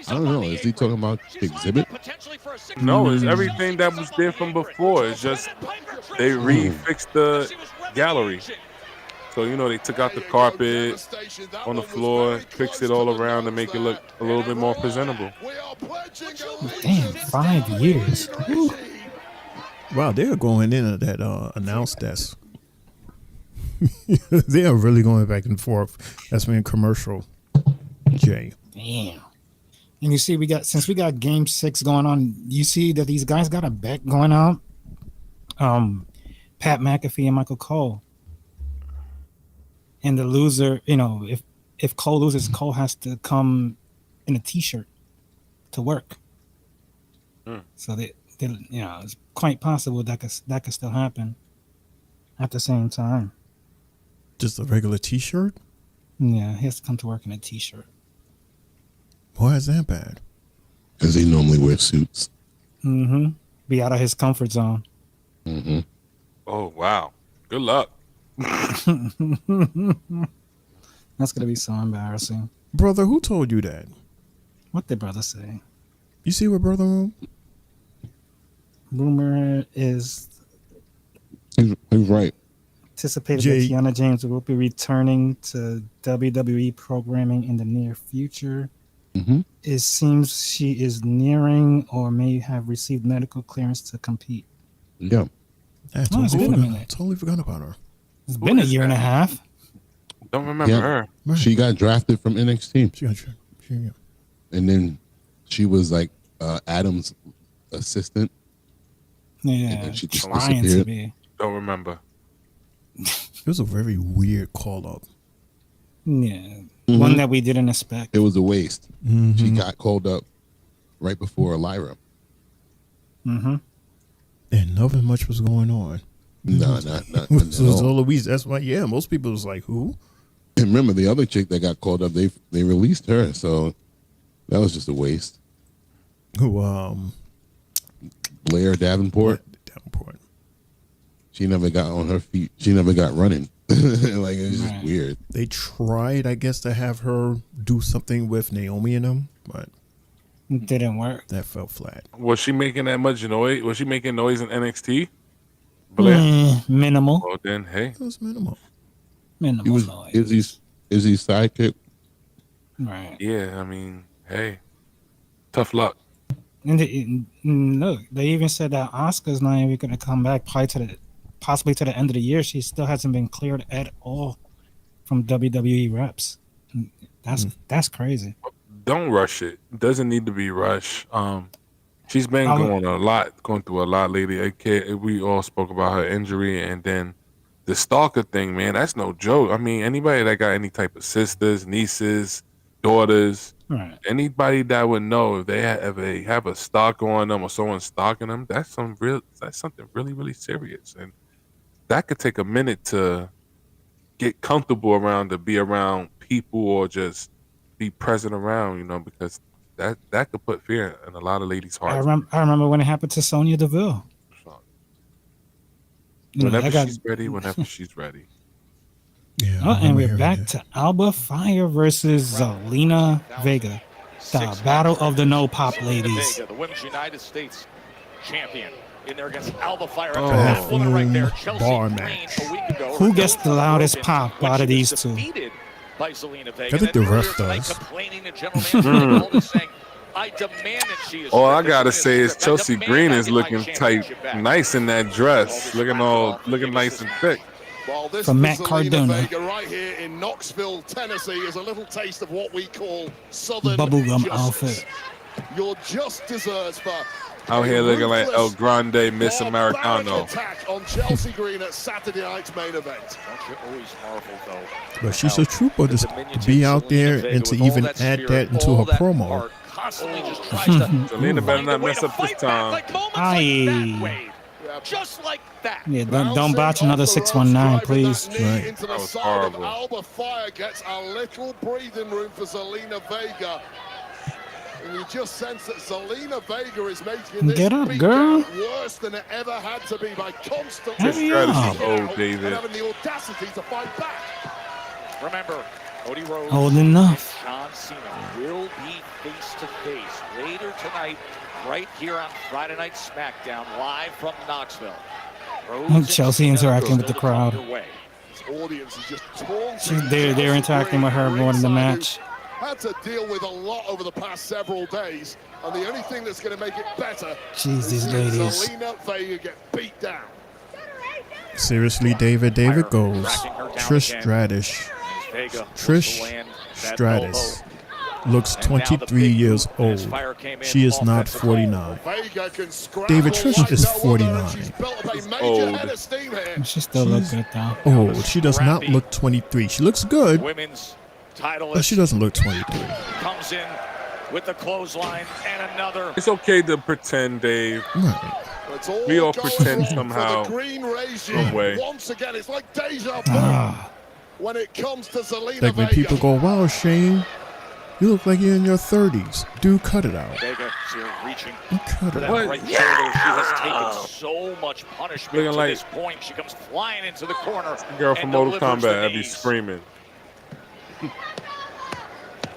I don't know. Is he talking about the exhibit? No, it's everything that was there from before. It's just they refixed the gallery. So, you know, they took out the carpet on the floor, fixed it all around to make it look a little bit more presentable. Damn, 5 years. Woo. Wow, they're going in at that announce desk. They are really going back and forth. That's been commercial. Jay. Damn. And you see, since we got Game 6 going on, you see that these guys got a bet going on. Pat McAfee and Michael Cole. And the loser, you know, if Cole loses, Cole has to come in a T-shirt to work. So they, you know, it's quite possible that could still happen at the same time. Just a regular T-shirt? Yeah, he has to come to work in a T-shirt. Why is that bad? Because he normally wears suits. Mm-hmm. Be out of his comfort zone. Mm-hmm. Oh, wow. Good luck. That's gonna be so embarrassing. Brother, who told you that? What did brother say? You see what brother wrote? Rumor is He's right. anticipated that Tiana James will be returning to WWE programming in the near future. Mm-hmm. It seems she is nearing or may have received medical clearance to compete. Yeah. It's been a minute. Totally forgot about her. It's been a year and a half. Don't remember her. She got drafted from NXT. She got drafted. And then she was like Adam's assistant. Yeah, and then she just trying to disappeared. be. Don't remember. It was a very weird call up. Yeah, one that we didn't expect. It was a waste. Mhm. She got called up right before Lyra. Mm-hmm. And nothing much was going on. No, not So it was at all. Louise. That's why. Yeah, most people was like, "Who?" And remember, the other chick that got called up, they released her, so that was just a waste. Who? Blair Davenport. Davenport. She never got on her feet. She never got running. Like, it was just weird. They tried, I guess, to have her do something with Naomi and them, but it didn't work. That fell flat. Was she making that much noise? Was she making noise in NXT? Blair? Minimal. Well, then, hey. It was minimal. He was Izzy's sidekick. Right. Yeah, I mean, hey. Tough luck. And look, they even said that Asuka's not even going to come back possibly to the end of the year. She still hasn't been cleared at all from WWE reps. That's crazy. Don't rush it. It doesn't need to be rushed. She's been going through a lot lately. We all spoke about her injury, and then the stalker thing, man, that's no joke. I mean, anybody that got any type of sisters, nieces, daughters, right. Anybody that would know if they have a stalker on them or someone stalking them, that's something really, really serious. And that could take a minute to get comfortable around, to be around people or just be present around, you know, because that could put fear in a lot of ladies' hearts. I remember when it happened to Sonya Deville. Whenever she's ready. Yeah. And we're back to Alba Fire versus Zelina Vega. The battle of the no pop ladies. Vega, the Women's United States champion, in there against Alba Fire. Oh, That woman right there, Chelsea bar Green, match. a week ago. Who gets the loudest pop out of these two? By Zelina Vega. I think the ref does. Complaining to general manager Goldust saying, I demand that she is. All I gotta say is Chelsea Green is looking tight, nice in that dress, looking nice and thick. Well, this From Matt Zelina Cardona. Vega right here in Knoxville, Tennessee, is a little taste of what we call Southern Bubblegum justice. outfit. Your just desserts for Out here looking like El Grande Miss barbaric Americano. attack on Chelsea Green at Saturday night's main event. Don't you always marvel, though. But she's a trooper to be out there and to even add that into her promo. Constantly just tries to Zelina better not mess up this time. Aye. just like that. Yeah, don't botch another 619, please. Right. Into the That was side horrible. of Alba Fire gets a little breathing room for Zelina Vega. And you just sense that Zelina Vega is making this Get up, beat girl. down worse than it ever had to be by constantly Hurry strategy, up. oh, David. and having the audacity to fight back. Remember, Cody Rhodes Old enough. and John Cena will be face-to-face later tonight, right here on Friday Night SmackDown, live from Knoxville. Rhodes and Chelsea Cena interacting with the still crowd. underway. Audience is just taunting. They're interacting with her more in the match. Had to deal with a lot over the past several days, and the only thing that's going to make it better Jeez, is these seeing ladies. Zelina Vega get beat down. Seriously, David goes. Trish Stratus looks 23 years old. She is not 49. David, Trish is 49. Old. She still looks good though. Old. She does not look 23. She looks good, Women's title but she doesn't look 23. comes in with the clothesline and another. It's okay to pretend, Dave. Right. We all pretend somehow, some way. Once again, it's like deja vu when it comes to Zelina Like when Vega. people go, wow, Shane, you look like you're in your 30s. Dude, cut it out. Vega here reaching Cut for it that out. right shoulder. She has taken so much punishment Looking to like- this point. She comes flying into the corner. The girl from and Mortal delivers the Kombat, I'd be knees. screaming.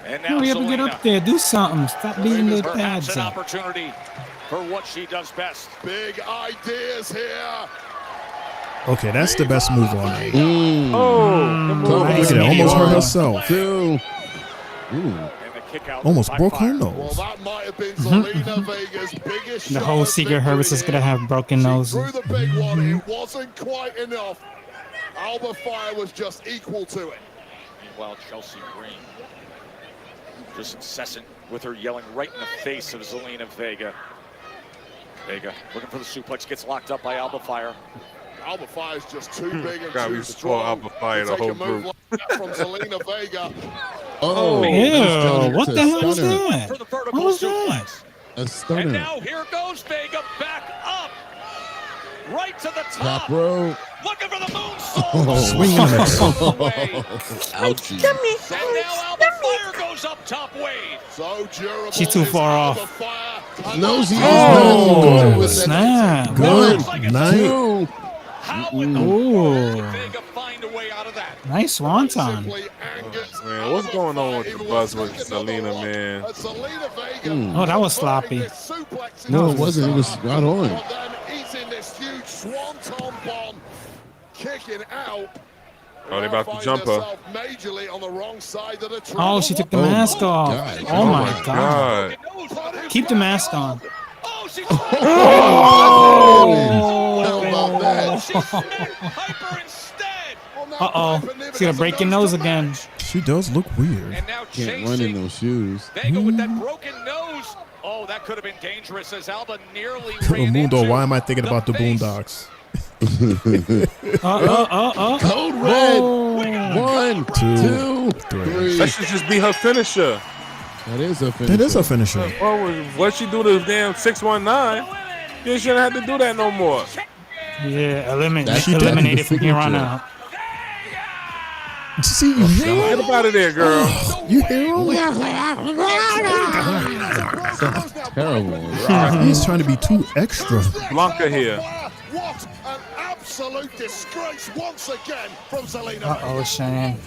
And now Hurry up and get Zelina up there. Do something. Stop beating their perhaps pads an up. opportunity for what she does best. Big ideas here. Okay, that's the best move on her. Oh, Look at that. Almost hurt herself. Ooh. And the kick out Almost by broke her Fire. Well, nose. that might have been Zelina Vega's biggest The shot whole at Secret victory Service is gonna here. have broken She noses. threw the big one. It wasn't quite enough. Alba Fire was just equal to it. Meanwhile, Chelsea Green just incessant with her yelling right in the face of Zelina Vega. Vega looking for the suplex, gets locked up by Alba Fire. Alba Fire's just too big and God, we too used to call strong. Alba Fire to the take whole a move group. like that from Zelina Vega. Oh, Ew, what the hell was stunner. that? For the vertical What was suplex. that? A And stunner. now here goes Vega back up. Right to the Top top. row. Looking for the Oh. moonsault. Swinging on Ouchie. And now Alba Fire goes up top Wade. So durable. She's too is far Alba off. Fire. No, she is Oh, not. snap. Good night. Two. How in the Ooh. world did Vega find a way out of that? Nice swanton. Simply angered Man, what's going on with Alba the Fire. buzz He will with take another Zelina, look man? at Zelina Vega. Oh, that was sloppy. This suplex No, into it wasn't. It was the spot on. But then eating this huge swanton bomb, kicking out. Oh, they about to Find jump her. herself majorly on the wrong side of the track. Oh, she took the Oh my mask off. God. Oh my god. God. Keep the mask on. Oh, she's How about that? Piper instead. Uh-oh. She's gonna break your nose again. She does look weird. And now Can't run in chasing those shoes. Vega with that broken nose. Oh, that could have been dangerous as Alba nearly ran Mundo, into why am I thinking about the face. Boondocks? Code red. Oh. 1, 2, 3. That should just be her finisher. That is a finisher. That is a finisher. What she do to the damn 619? You shouldn't have to do that no more. Yeah, She did eliminated the from here on signature. out. See, you hear Get him? up out of there, girl. You hear him? Terrible. He's trying to be too extra. Blanca here. What an absolute disgrace once again from Zelina. Uh-oh, Shane.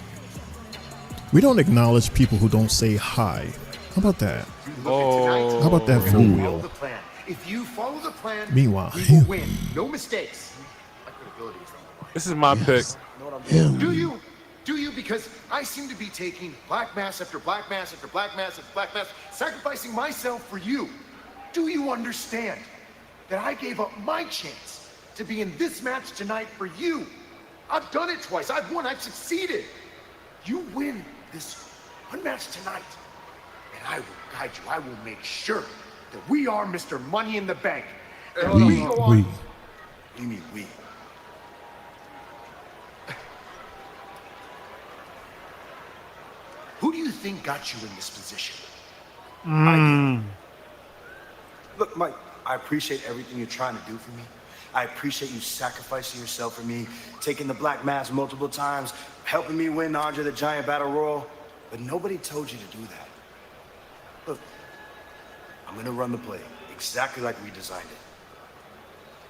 We don't acknowledge people who don't say hi. How about that? Oh. How about that for Follow real? the plan. If you follow the plan, Meanwhile, we will win. No mistakes. My credibility is on the line. This is my pick. Know what I'm doing? Do you? Do you? Because I seem to be taking black mass after black mass after black mass after black mass, sacrificing myself for you. Do you understand that I gave up my chance to be in this match tonight for you? I've done it twice. I've won. I've succeeded. You win this one match tonight, and I will guide you. I will make sure that we are Mr. Money in the Bank. And when we go on, we mean we. Who do you think got you in this position? Look, Mike, I appreciate everything you're trying to do for me. I appreciate you sacrificing yourself for me, taking the black mask multiple times, helping me win the Andre the Giant Battle Royal. But nobody told you to do that. Look, I'm gonna run the play exactly like we designed it.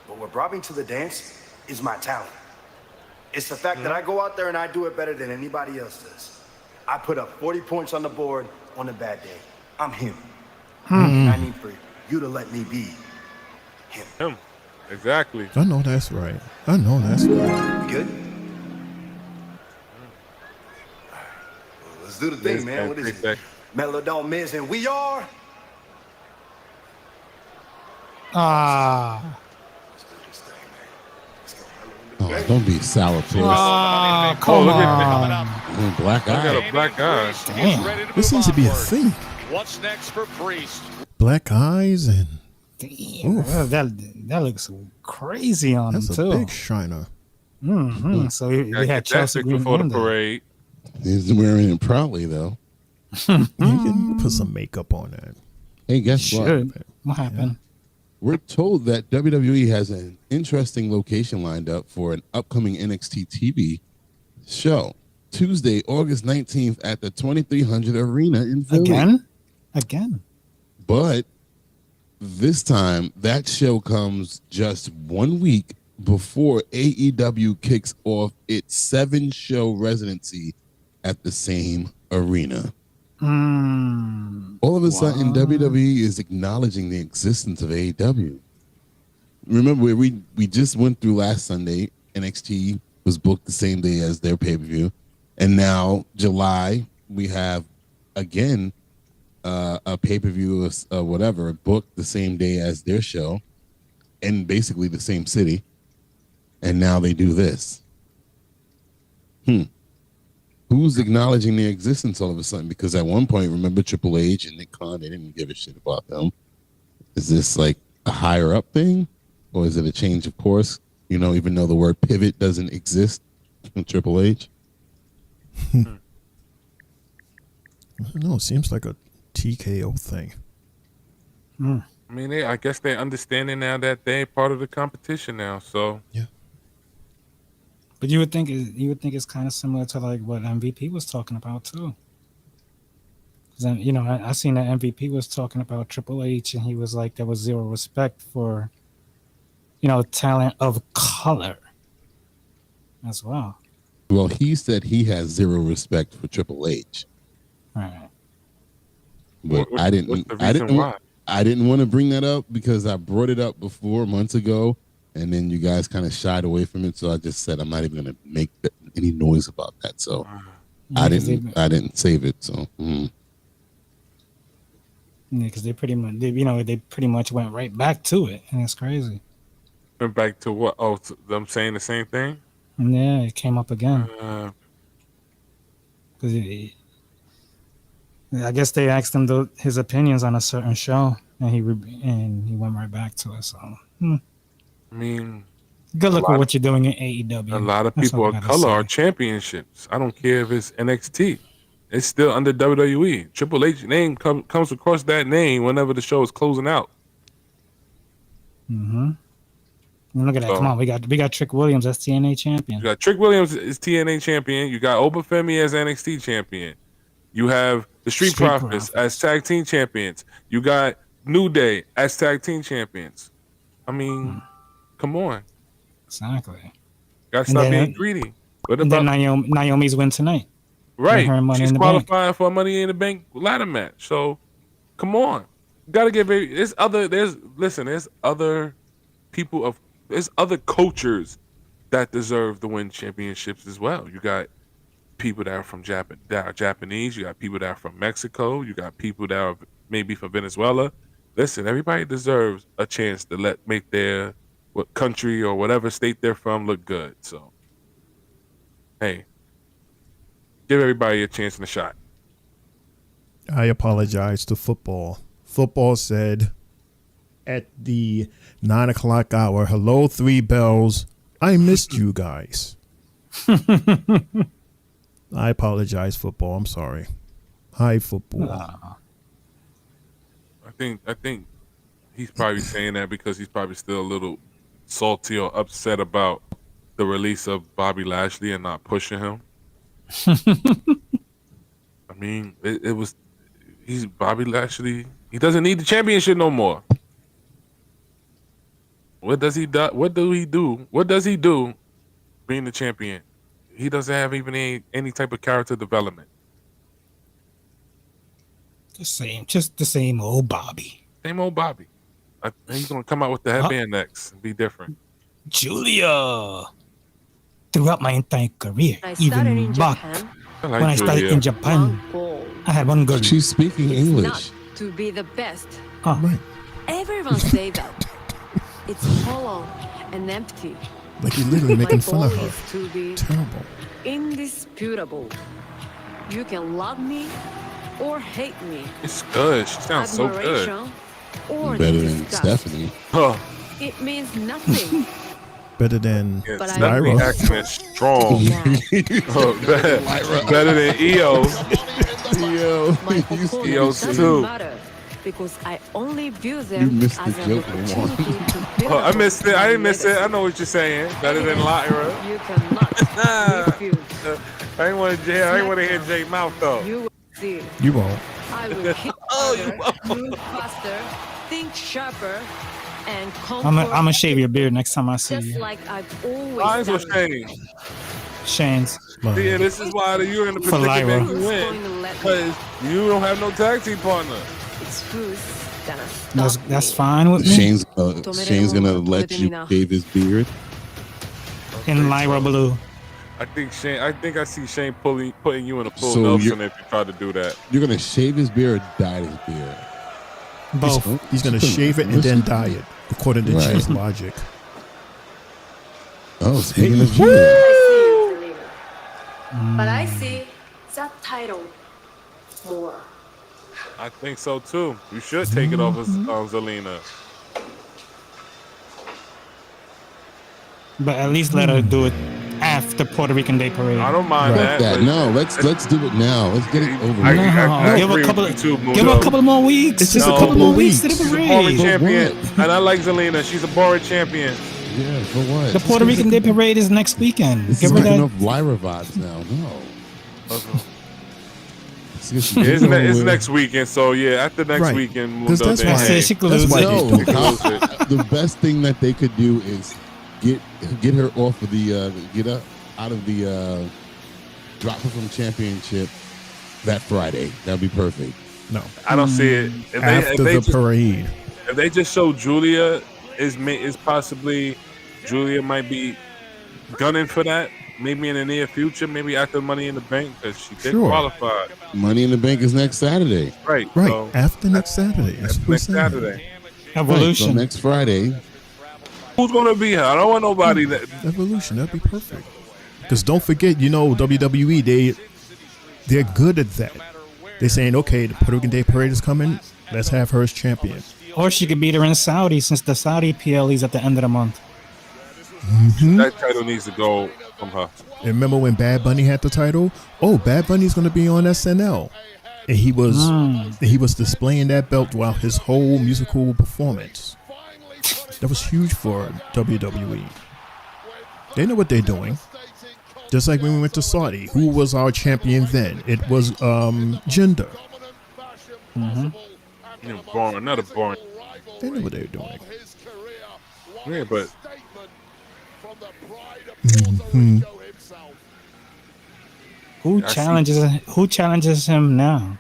But what brought me to the dance is my talent. It's the fact that I go out there and I do it better than anybody else does. I put up 40 points on the board on a bad day. I'm him. And I need for you to let me be him. Exactly. I know that's right. I know that's right. You good? do the thing, man. What is it? Melodon Miz, and we are. Ah. Oh, don't be sour, please. Oh, come on. Black I got eye. a black eye. Damn. This seems to be a thing. What's next for Priest? Black eyes and Damn, that looks crazy on that's him a too. big shiner. Mm-hmm. So we Gotta had get that Chelsea fixed Green before the in there. parade. He's wearing it proudly, though. You can put some makeup on that. Hey, guess what? Should. What happened? We're told that WWE has an interesting location lined up for an upcoming NXT TV show. Tuesday, August 19th at the 2300 Arena in Philly. Again? But this time, that show comes just 1 week before AEW kicks off its 7-show residency at the same arena. All of a sudden, WWE is acknowledging the existence of AEW. Remember, we just went through last Sunday. NXT was booked the same day as their pay-per-view. And now, July, we have, again, a pay-per-view or whatever booked the same day as their show in basically the same city. And now they do this. Who's acknowledging their existence all of a sudden? Because at one point, remember Triple H and Nick Khan, they didn't give a shit about them. Is this like a higher up thing? Or is it a change of course? You know, even though the word pivot doesn't exist in Triple H? I don't know. It seems like a TKO thing. I mean, I guess they're understanding now that they're part of the competition now. So yeah. But you would think it's kind of similar to like what MVP was talking about too. Because you know, I seen that MVP was talking about Triple H, and he was like, there was zero respect for, you know, talent of color as well. Well, he said he has zero respect for Triple H. Right. But What's I the didn't reason why? I didn't want to bring that up because I brought it up before months ago, and then you guys kind of shied away from it. So I just said I'm not even going to make any noise about that. So I didn't save it. So yeah, because they pretty much went right back to it, and it's crazy. went back to what? Oh, to them saying the same thing. And yeah, it came up again. Because I guess they asked him his opinions on a certain show, and he went right back to it. So, I mean, good luck with what you're doing in AEW. A lot of That's people all I of gotta color say. are championships. I don't care if it's NXT. It's still under WWE. Triple H name comes across that name whenever the show is closing out. Mm-hmm. And look at that! So- Come on, we got Trick Williams as TNA champion. You got Trick Williams as TNA champion. You got Obafemi as NXT champion. You have the Street Profits as tag team champions. You got New Day as tag team champions. I mean, come on. Exactly. Got to And stop then- being greedy. What And then about Naomi's win tonight. right? Her Money She's in the Bank. qualifying for a Money in the Bank ladder match. So, come on. Got to give it. There's other cultures that deserve to win championships as well. You got people that are from that are Japanese. You got people that are from Mexico. You got people that are maybe from Venezuela. Listen, everybody deserves a chance to make their country or whatever state they're from look good. So, hey, give everybody a chance and a shot. I apologize to football. Football said at the 9 o'clock hour, hello, 3 bells. I missed you guys. I apologize, football. I'm sorry. Hi, football. I think he's probably saying that because he's probably still a little salty or upset about the release of Bobby Lashley and not pushing him. I mean, he's Bobby Lashley. He doesn't need the championship no more. What does he do? What does he do being the champion? He doesn't have even any type of character development. Just the same old Bobby. Same old Bobby. He's gonna come out with the headband next and be different. Julia. Throughout my entire career, I started even in Buck, Japan, like when I started Julia. in Japan, I had one girl. She's speaking English. Not to be the best. Oh, right. Everyone say that. It's hollow and empty. Like you're literally My making fun of goal her. is to be Terrible. indisputable. You can love me or hate me. It's good. She sounds so good. Admiration or Better than disgust. Stephanie. Huh. It means nothing. Better than Yeah, But I Stephanie Lyra. acting is strong. Yeah. Oh, better than EOS. My opponent EOS doesn't too. matter because I only view You them missed as the an joke, opportunity Lamar. to build Oh, I up missed it. I my didn't miss it. I legacy. know what you're saying. Better than Lyra. You cannot refuse. I ain't want to hear Jay Mouth though. You will see. You won't. I will hit harder, move faster, think sharper, and conquer. I'm gonna shave your beard next time I see just you. like I've always Mine's done. was Shane. Shane's. Yeah, this is why you're in the For predicament Lyra. you Who's win. going to let me? Because you don't have no tag team partner. It's who's gonna stop That's me. fine with me. Shane's gonna let you shave his beard. In Lyra Blue. I think I see Shane putting you in a full So Nelson if you try to do that. You're gonna shave his beard or dye his beard? Both. He's gonna shave it and then dye it, according to Jay's logic. Oh, speaking of I you. see you, Selena. But I see that title more. I think so too. You should take it off of Zelina. But at least let her do it after Puerto Rican Day Parade. I don't mind Fuck that. No, let's do it now. Let's get it over with. Give her a couple more weeks. It's just No. a couple more weeks. to the She's a parade. boring champion, and I like Zelina. She's a boring champion. Yeah, for what? The Puerto Rican Day Parade is next weekend. This Give is her getting that. off Lyra vibes now. No. It's next weekend, so yeah, after next Right. weekend, Because Mundo, that's then, why- hey, she could lose it. No, the best thing that they could do is get her off of the get her out of the drop her from championship that Friday. That'd be perfect. No, I don't see it. If after they the parade. If they just show Julia is possibly Julia might be gunning for that. Maybe in the near future, maybe after Money in the Bank, because she did qualify. Money in the Bank is next Saturday. Right. Right. So, After next Saturday. That's what we're next saying. Saturday. Evolution. Right, so next Friday. Who's gonna be here? I don't want nobody that. Evolution. That'd be perfect. Because don't forget, WWE, they're good at that. They're saying, okay, the Puerto Rican Day Parade is coming. Let's have her as champion. Or she could beat her in Saudi since the Saudi PLE is at the end of the month. That title needs to go from her. And remember when Bad Bunny had the title? Oh, Bad Bunny's going to be on SNL. And he was displaying that belt while his whole musical performance. That was huge for WWE. They know what they're doing. Just like when we went to Saudi. Who was our champion then? It was Jinder. Boring, another boring. They know what they're doing. Yeah, but Who challenges him now?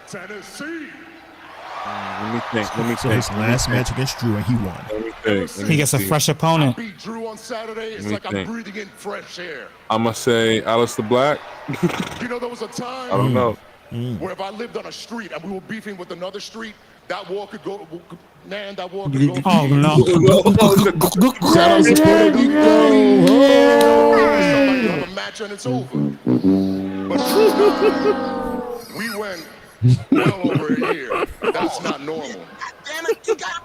Tennessee. Let me think. So his last match against Drew, and he won. He gets a fresh opponent. Beat Drew on Saturday. It's Let me like I'm think. breathing in fresh air. I'm gonna say Aleister Black. You know, there was a time I don't know. where if I lived on a street and we were beefing with another street, that war could go. Man, that war could go. Oh no! Shout out to Puerto Rico. Have a match and it's over. But we went well over a year. That's not normal.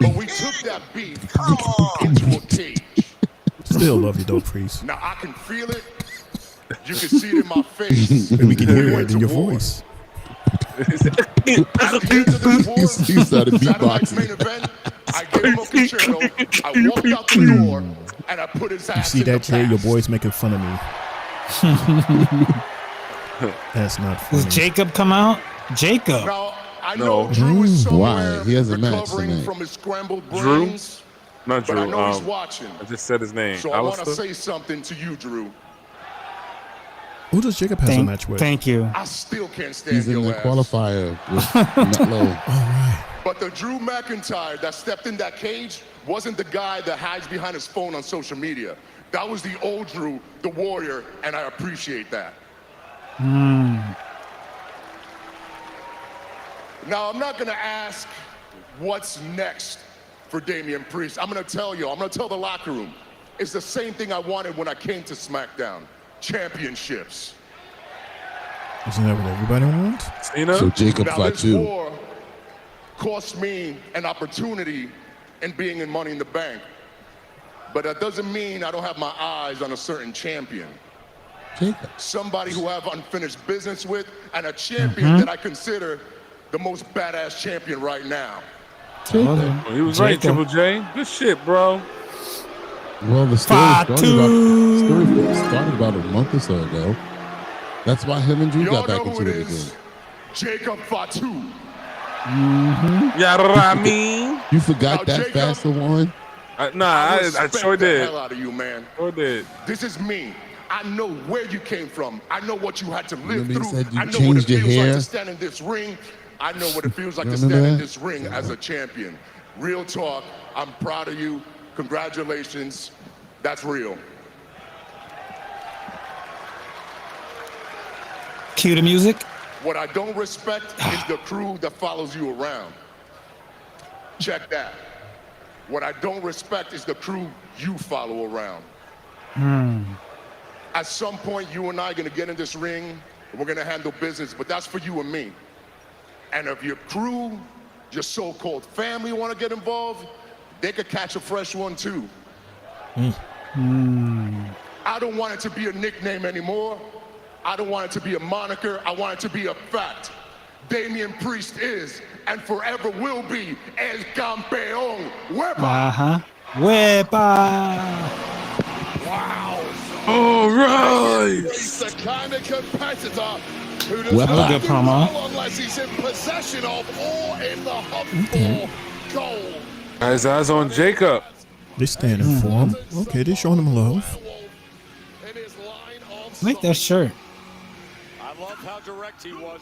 But we took that beef into a cage. Still love you though, Priest. Now I can feel it. You can see it in my face. And we can hear it in your voice. At the end of this war, You started Saturday's main beatboxing. event, I gave him a concerto. I walked out the door and I put his You ass see in that, the Jay? Your past. boy's making fun of me. That's not Does funny. Jacob come out? Jacob. Now I know No. Drew is somewhere Why? He has a match recovering tonight. from his scrambled Drew? brains. Not But Drew. I know he's watching. I just said his name. So I want to Aleister? say something to you, Drew. Who does Jacob have a match with? Thank you. I still can't stand He's in your the ass. qualifier with Metlo. But the Drew McIntyre that stepped in that cage wasn't the guy that hides behind his phone on social media. That was the old Drew, the warrior, and I appreciate that. Now, I'm not going to ask what's next for Damian Priest. I'm going to tell you, I'm going to tell the locker room. It's the same thing I wanted when I came to SmackDown. Championships. Isn't that what everybody wants? Cena? So Jacob Now, this Fatu. war cost me an opportunity in being in Money in the Bank. But that doesn't mean I don't have my eyes on a certain champion. Jacob. Somebody who I have unfinished business with, and a champion that I consider the most badass champion right now. Oh, he was right, Triple J. Good shit, bro. Well, the story started about a month or so ago. That's why him and Drew got back into it again. Jacob Fatu. Yeah, I mean. You forgot that Jacob, faster one? I sure did. The hell out of you, man. Sure did. This is me. I know where you came from. I know what you had to live Remember you through. said you I know what it changed your feels like hair? to stand in this ring. I know what it feels like to Remember stand in that? this ring as a champion. Real talk. I'm proud of you. Congratulations. That's real. Cue the music. What I don't respect is the crew that follows you around. Check that. What I don't respect is the crew you follow around. At some point, you and I are going to get in this ring, and we're going to handle business, but that's for you and me. And if your crew, your so-called family want to get involved, they could catch a fresh one too. I don't want it to be a nickname anymore. I don't want it to be a moniker. I want it to be a fact. Damian Priest is and forever will be El Campeón. Wepa. Wepa. Wow. All right. He's the kind of competitor who does Wepa. not Good do promo. well unless he's in possession of or in the hunt for gold. His eyes on Jacob. They standing for him. Okay, they showing him love. I like that shirt. I love how direct he was.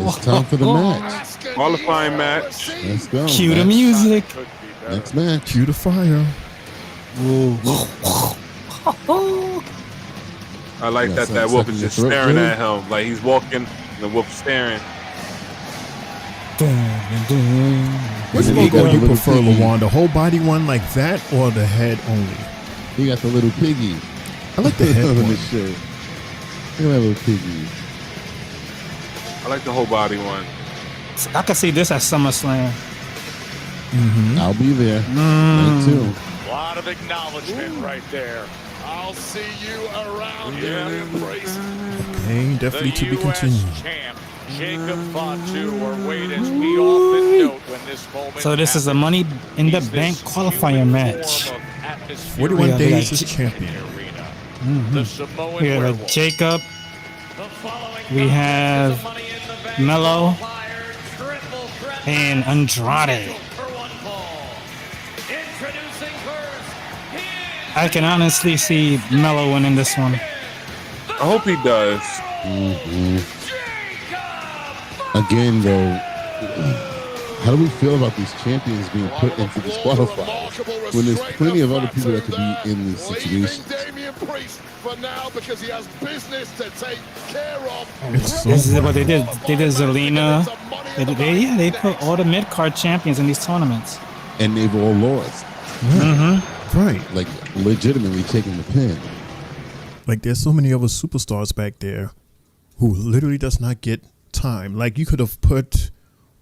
It's time for the match. Qualifying match. Let's go. Cue the music. Next match. Cue the fire. I like Yeah, that wolf sucking is your just throat, staring dude. at him. Like he's walking, and the wolf staring. Which And then he logo got you the little prefer, piggy. Lawan? The whole body one like that or the head only? He got the little piggy. I like the head on one. his shirt. Look at that little piggy. I like the whole body one. I can see this at SummerSlam. I'll be there. Me too. A lot of acknowledgement right there. I'll see you around here. Okay, definitely to be continued. Champ Jacob Fatu, or Wade, as we often note when this moment So this is a Money in the Bank qualifier match. 41 days as champion. The Samoan We have werewolf. Jacob. We have Mello and Andrade. I can honestly see Mello winning this one. I hope he does. Again, though, how do we feel about these champions being put into disqualified when there's plenty of other people that could be in these situations? Damian Priest for now because he has business to take care of. This is what they did. They did Zelina. They put all the mid-card champions in these tournaments. And they've all lost. Right. Like, legitimately taking the pin. Like there's so many other superstars back there who literally does not get time. Like you could have put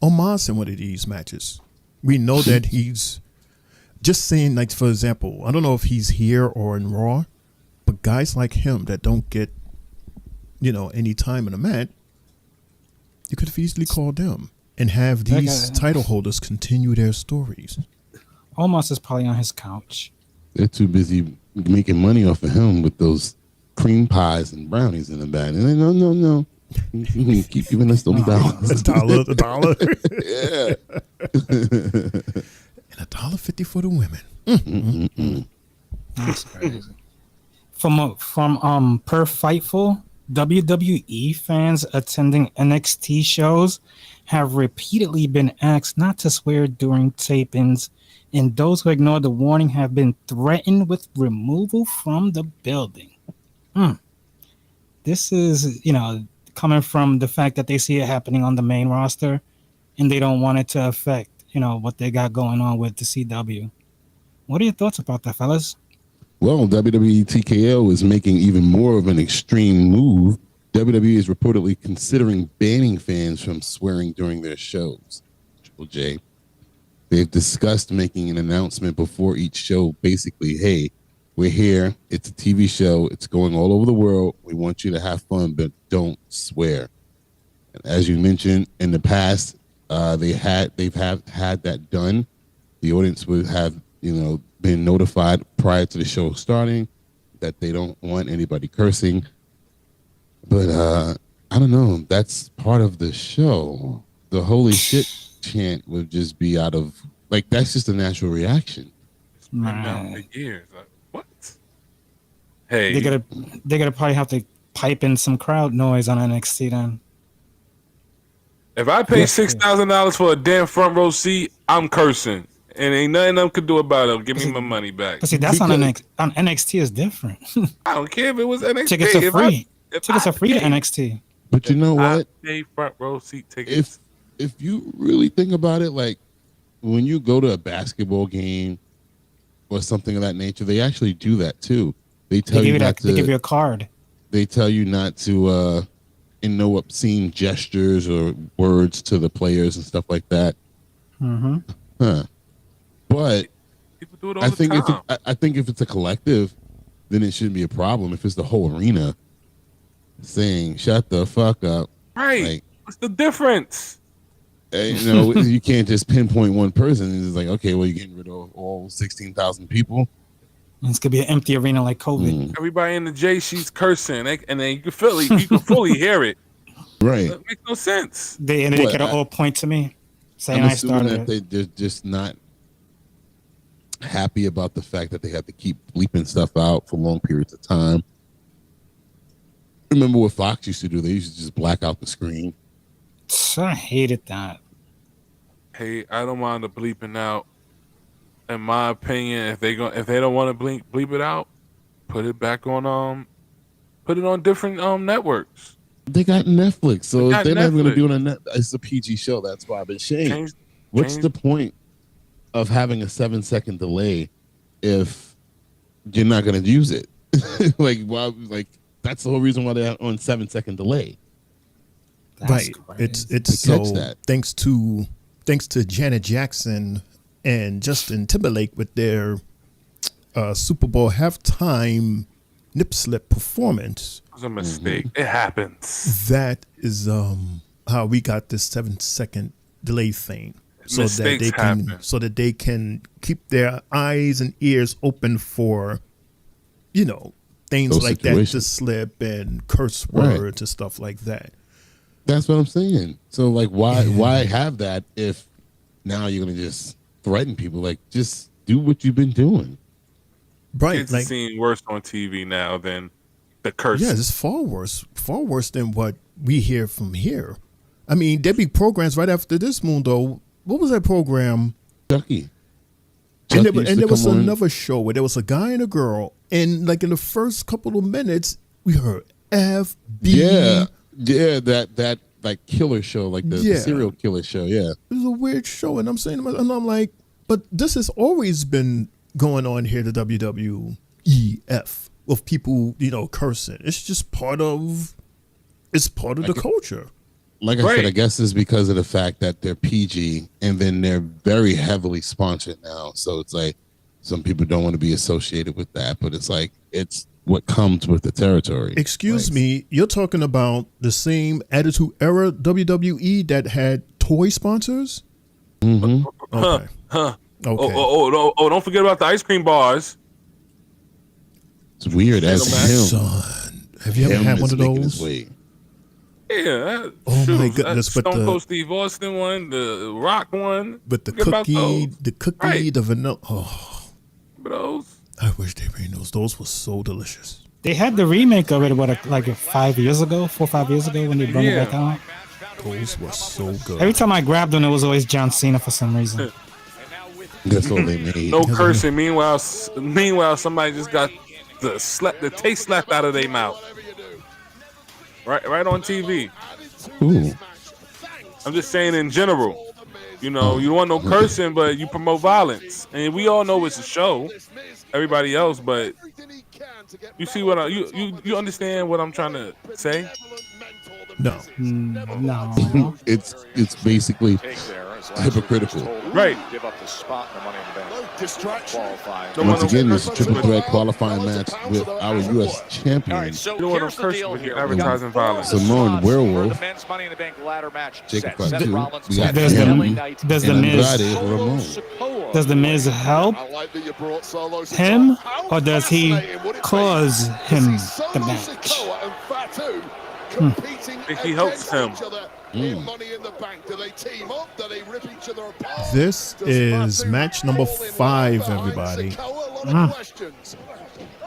Omos in one of these matches. We know that he's just saying, like, for example, I don't know if he's here or in Raw, but guys like him that don't get, any time in a match, you could have easily called them and have these title holders continue their stories. Omos is probably on his couch. They're too busy making money off of him with those cream pies and brownies in the bag. And they no. You keep giving us them dollars. A dollar. Yeah. And $1.50 for the women. That's crazy. From per Fightful, WWE fans attending NXT shows have repeatedly been asked not to swear during tapings, and those who ignore the warning have been threatened with removal from the building. This is, coming from the fact that they see it happening on the main roster and they don't want it to affect, what they got going on with the CW. What are your thoughts about that, fellas? Well, WWE TKO is making even more of an extreme move. WWE is reportedly considering banning fans from swearing during their shows. Triple J. They've discussed making an announcement before each show. Basically, hey, we're here. It's a TV show. It's going all over the world. We want you to have fun, but don't swear. And as you mentioned in the past, they've had that done. The audience would have, been notified prior to the show starting that they don't want anybody cursing. But I don't know. That's part of the show. The holy shit chant would just be out of that's just a natural reaction. It's been down for years. What? Hey, they're gonna probably have to pipe in some crowd noise on NXT then. If I pay $6,000 for a damn front row seat, I'm cursing, and ain't nothing them could do about it. Give me my money back. But see, that's on NXT is different. I don't care if it was NXT. Tickets are free. Tickets are free to NXT. But you know what? I pay front row seat tickets. If you really think about it, when you go to a basketball game or something of that nature, they actually do that too. They tell you not to. They give you a card. They tell you not to, no obscene gestures or words to the players and stuff like that. Mm-hmm. Huh. But people do it all I the think time. I think if it's a collective, then it shouldn't be a problem. If it's the whole arena saying "shut the fuck up," right? What's the difference? You can't just pinpoint one person. It's like, okay, well, you're getting rid of all 16,000 people. It's gonna be an empty arena like COVID. Everybody in the J sheets cursing, and then you can fully hear it. Right. That makes no sense. They could all point to me saying I'm I started that it. they're just not happy about the fact that they have to keep bleeping stuff out for long periods of time. Remember what Fox used to do? They used to just black out the screen. I hated that. Hey, I don't mind the bleeping out. In my opinion, if they don't want to bleep it out, put it back on put it on different networks. They got Netflix, so if they're not going to do it on Netflix, it's a PG show. That's why. But Shane, what's the point of having a 7-second delay if you're not going to use it? That's the whole reason why they're on 7-second delay. Right. It's so thanks to Janet Jackson and Justin Timberlake with their Super Bowl halftime nip slip performance. It was a mistake. It happens. That is how we got this 7-second delay thing. So that they can keep their eyes and ears open for, things Those like situations. that to slip and curse words and stuff like that. That's what I'm saying. So why have that if now you're going to just threaten people? Just do what you've been doing. Right. It's seeing worse on TV now than the curse. Yeah, it's far worse than what we hear from here. I mean, there'd be programs right after this, Mundo. What was that program? Chucky. And there was another show where there was a guy and a girl, and in the first couple of minutes, we heard FB. Yeah, that killer show, the serial killer show. Yeah, it was a weird show, and I'm like, but this has always been going on here, the WWEF, with people, cursing. It's just part of the culture. Like I said, I guess it's because of the fact that they're PG and then they're very heavily sponsored now. So it's some people don't want to be associated with that, but it's what comes with the territory. Excuse me, you're talking about the same Attitude Era WWE that had toy sponsors? Mm-hmm. Okay. Huh. Okay. Oh, don't forget about the ice cream bars. It's weird as him. Son, have you ever had one of those? Yeah. My goodness! Stone Cold Steve Austin one, the Rock one. But the cookie, right. the vanilla. Oh, those. I wish they made those. Those were so delicious. They had the remake of it 5 years ago, 4 or 5 years ago when they brought it back out. Those were so good. Every time I grabbed one, it was always John Cena for some reason. That's all they made. No cursing. Meanwhile, somebody just got the taste slapped out of their mouth. Right on TV. Ooh. I'm just saying in general. You know, you don't want no cursing, but you promote violence, and we all know it's a show. Everybody else, but you see what you understand what I'm trying to say? No. No. It's basically hypocritical. Right. Give up the spot in the Money in the Bank. Distraction. Once again, this triple threat qualifying match with our U.S. champion. All right, so You don't want here's to the curse deal with here. advertising violence. Samoan The Werewolf. men's Money in the Bank ladder match Jacob set. Seth Fatu. Rollins, We got Does the- him does the and Miz- Andrade Ramon. Does the Miz help him, or does he cause him the match? I think he helps him. This is match number 5, everybody.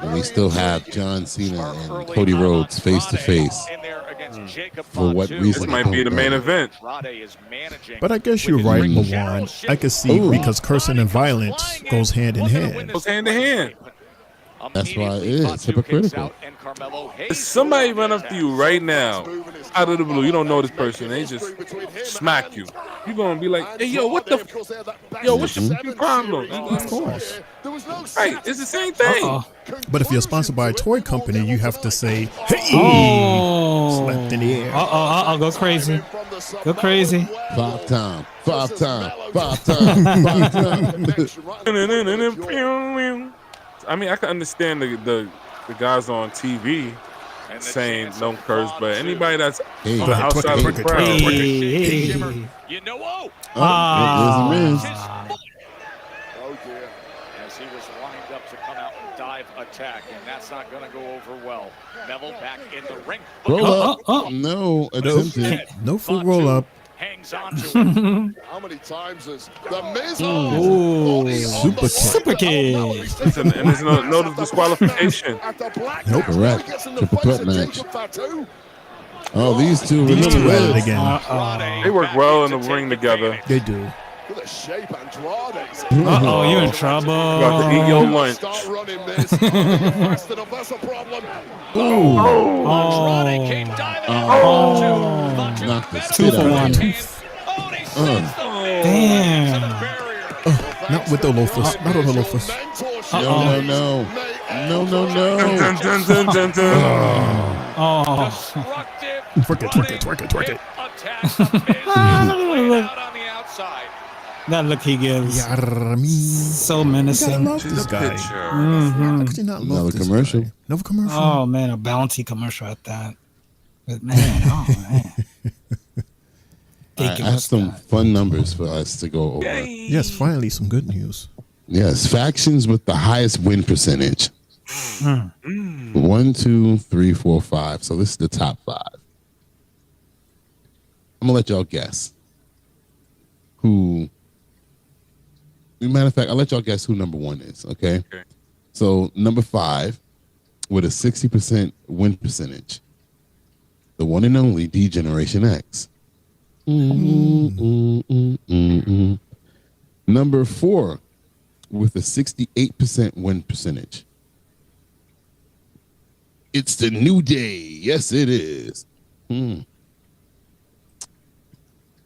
And we still have John Cena and Cody Rhodes face to face. For what reason? This might be the main event. But I guess you're right, Lawan. I can see because cursing and violence goes hand in hand. Goes hand in hand. That's why it is hypocritical. If somebody run up to you right now, out of the blue, you don't know this person, they just smack you. You're gonna be like, "Hey, yo, what's your problem?" Of course. Right, it's the same thing. But if you're sponsored by a toy company, you have to say, "Hey!" Slapped in the air. Go crazy. Go crazy. 5 time. 5 time. 5 time. I mean, I can understand the guys on TV saying don't curse, but anybody that's on the outside of the crowd. You know, There's the Miz. Oh dear. As he was lined up to come out and dive attack, and that's not going to go over well. Neville back in the ring. Roll up. No, attempted. No full roll up. Hangs on to it. How many times has the Miz? Super kick. Super kick. And there's no disqualification. Nope. Correct. Triple threat match. Oh, these two These really two at it well. again. They work well in the ring together. They do. Look at the shape Andrade's. Uh-oh, you're in trouble. You got to eat your lunch. Start running, Miz. Fast enough, that's a problem. Andrade came diving in. Knocked the 2 spit for out 1. of him. Damn. Not with the loafers. Not with the loafers. No. Dun, dun, dun, dun, dun. Oh. Twerk it. That look he gives. So menacing. I love this guy. Mhm. How could you not love Another this commercial. guy? Another commercial. Oh man, a bounty commercial at that. But man, oh man. I have some fun numbers for us to go over. Yes, finally some good news. Yes, factions with the highest win percentage. 1, 2, 3, 4, 5. So this is the top 5. I'm gonna let y'all guess who. Matter of fact, I'll let y'all guess who number 1 is. Okay. So number 5 with a 60% win percentage, the one and only D-Generation X. Number 4 with a 68% win percentage. It's the New Day. Yes, it is.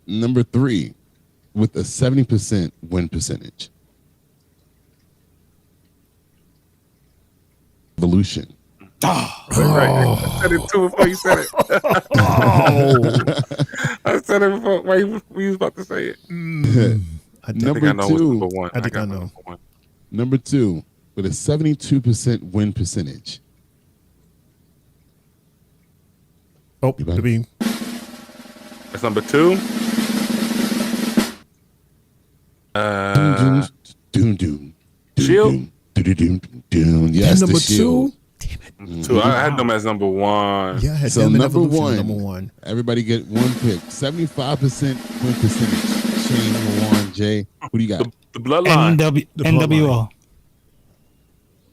Number 3 with a 70% win percentage. Evolution. Right. I said it too before you said it. I said it before we was about to say it. I Number think I know what's 2. number one. I think I know. Number 2 with a 72% win percentage. Oh, to be. That's number 2. Shield. Yes, number the Shield. 2. So I had them as number 1. Yeah, I had So them in number Evolution, one, number 1. Everybody get one pick. 75% win percentage. Shane, number 1. Jay, who do you got? The Bloodline. NWO.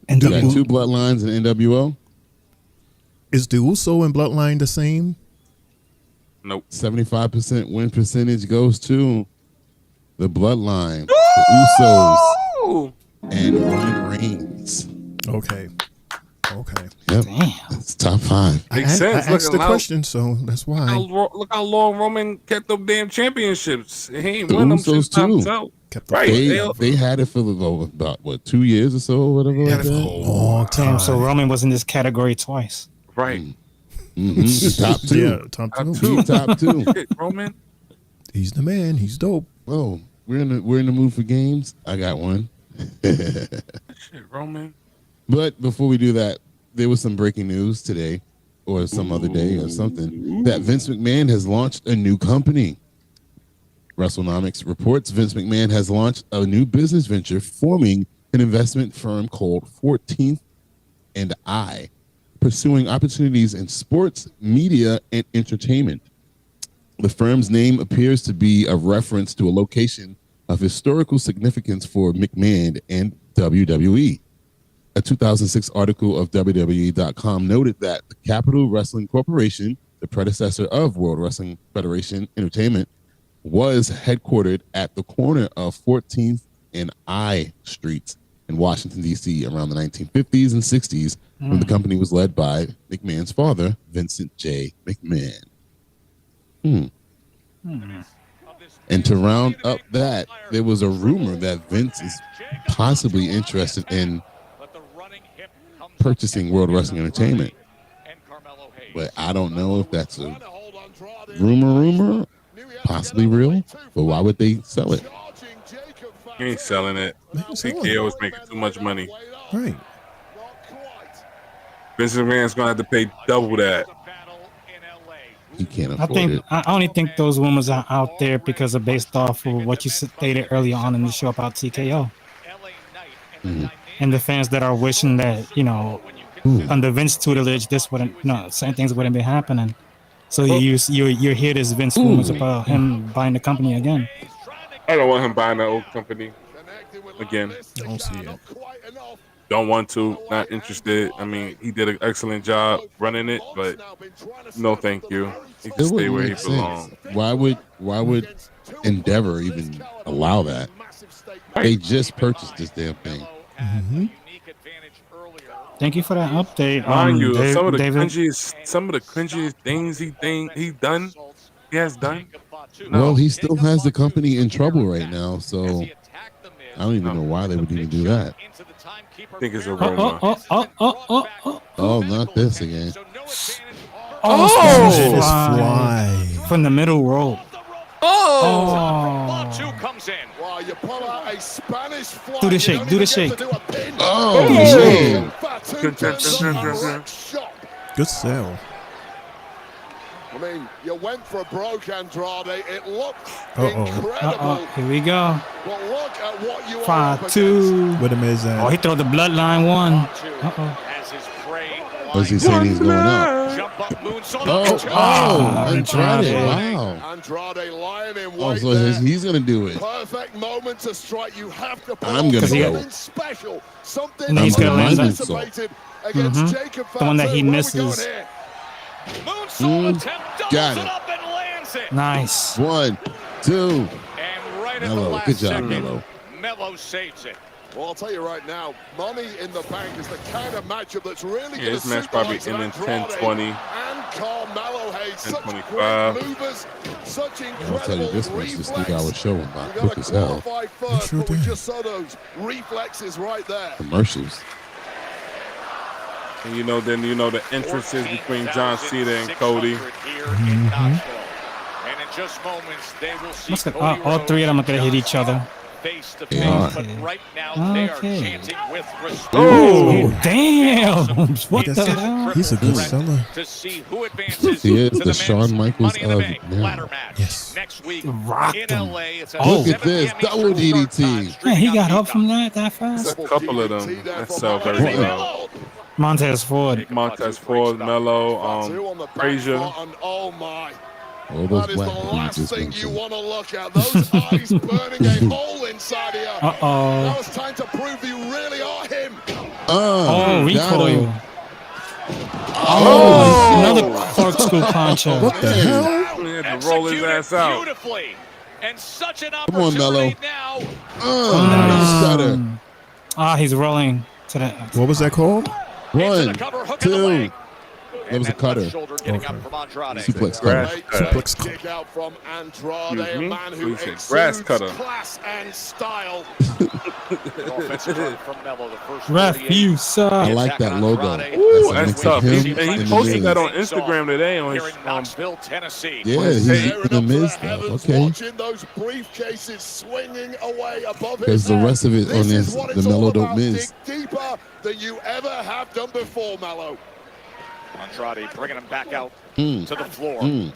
You got 2 Bloodlines in NWO. Is the Uso and Bloodline the same? Nope. 75% win percentage goes to the Bloodline, the Usos, and Roman Reigns. Okay. Okay. Yep. Damn. It's top 5. Makes sense. I asked the question, so that's why. Look how long Roman kept them damn championships. He ain't won them since Usos too. himself. Kept Right. They had it for about what 2 years or so, or whatever like that. Long time. Damn, so Roman was in this category twice. Right. Top 2. Yeah, top 2. Top 2. Shit, Roman. He's the man. He's dope. Oh, we're in the mood for games. I got one. Shit, Roman. But before we do that, there was some breaking news today, or some other day, or something, that Vince McMahon has launched a new company. WrestleNomics reports Vince McMahon has launched a new business venture, forming an investment firm called 14th and I, pursuing opportunities in sports, media, and entertainment. The firm's name appears to be a reference to a location of historical significance for McMahon and WWE. A 2006 article of WWE.com noted that the Capital Wrestling Corporation, the predecessor of World Wrestling Federation Entertainment, was headquartered at the corner of 14th and I Streets in Washington, D.C. around the 1950s and 60s, when the company was led by McMahon's father, Vincent J. McMahon. And to round up that, there was a rumor that Vince is possibly interested in purchasing World Wrestling Entertainment. But I don't know if that's a rumor, possibly real, but why would they sell it? He ain't selling it. TKO is making too much money. Right. Vince McMahon's gonna have to pay double that. He can't afford it. I only think those rumors are out there because of based off of what you stated earlier on in the show about TKO. And the fans that are wishing that, under Vince tutelage, this wouldn't, certain things wouldn't be happening. So you hear this Vince rumors about him buying the company again. I don't want him buying that old company again. Don't see it. Don't want to. Not interested. I mean, he did an excellent job running it, but no, thank you. He can stay where he belongs. Why would Endeavor even allow that? They just purchased this damn thing. Thank you for that update. Mind you, Dave, some of the David. cringiest things he has done. Well, he still has the company in trouble right now, so I don't even know why they would even do that. I think it's a rumor. Oh, not this again. Fly from the middle rope. Two comes in. Wow, you pull out a Spanish fly. Do the shake. Do the shake. Oh, man. Good sell. I mean, you went for a broke Andrade. It looked incredible. Here we go. But look at what you 5-2. Where the man's at? Oh, he throw the bloodline one. Was he saying he's going up? Andrade. Wow. Andrade lying in Oh, wait so there. he's going to do it. Perfect moment to strike. You have to put I'm gonna go. something special. Something And he's gonna land that. anticipated against Jacob The one that he Fatu. Where we misses. going here? Got it. Nice. 1, 2. And right at the Mello. last Good job, second, Mello. Mello saves it. Well, I'll tell you right now, Money in the Bank is the kind of matchup that's really Yeah, going this to match suit probably the likes of ending Andrade 10-20. and Carmelo Hayes. Such 10-25. great movers, such I'll tell incredible you, this was just reflex. 3-hour show and about We quick got as to hell. qualify first, but we just saw those reflexes right there. Commercials. And the entrances between John Cena and Cody. And in just moments, they will see Must have, Cody all three of them are gonna hit each other. face to Yeah. face, but right now they are chanting with respect. Oh, damn! What the That's it. hell? He's a good seller. To see who advances He is to the the Shawn men's Michaels Money in the of Bank now. ladder match Yes. next week Rocked in him. LA. It's a Look at 7 this. p.m. Double Eastern DDT. Start time, Yeah, he got streaming up from that There's fast. a couple of them that sell very well. Montez Ford. Montez Ford, Mello, Two on the back Frazier. foot, and oh my. All That those is the black dudes last just thing you mentioned. want to look at. Those eyes burning a hole inside of you. Uh-oh. Now it's time to prove you really are him. Oh, got recoil. him. Oh, another corkscrew puncher. What the hell? He had to roll his ass out. beautifully. And such an Come on, Mello. opportunity now. Nice cutter. He's rolling to the. What was that called? 1, cover, hook 2. That was a And cutter. left shoulder getting up from Andrade. Suplex Grass cutter. cutter. Suplex cutter. Kick out from Andrade, a Excuse me? man who He said grass exudes cutter. class and style. Offensive run from Mello, the first 48. Refuse. I like that logo. Ooh, That's that's tough. him And he and posted The that Miz. on Instagram today on his Here in Knoxville, Tennessee. Yeah, his he's page. the Miz stuff. Heavens, Okay. watching those briefcases swinging away above his Because the head. rest of it on This this, is what the it's all Mellow Dope about. Miz. Dig deeper than you ever have done before, Mallow. Andrade bringing him back out Mm. to the floor. Mm.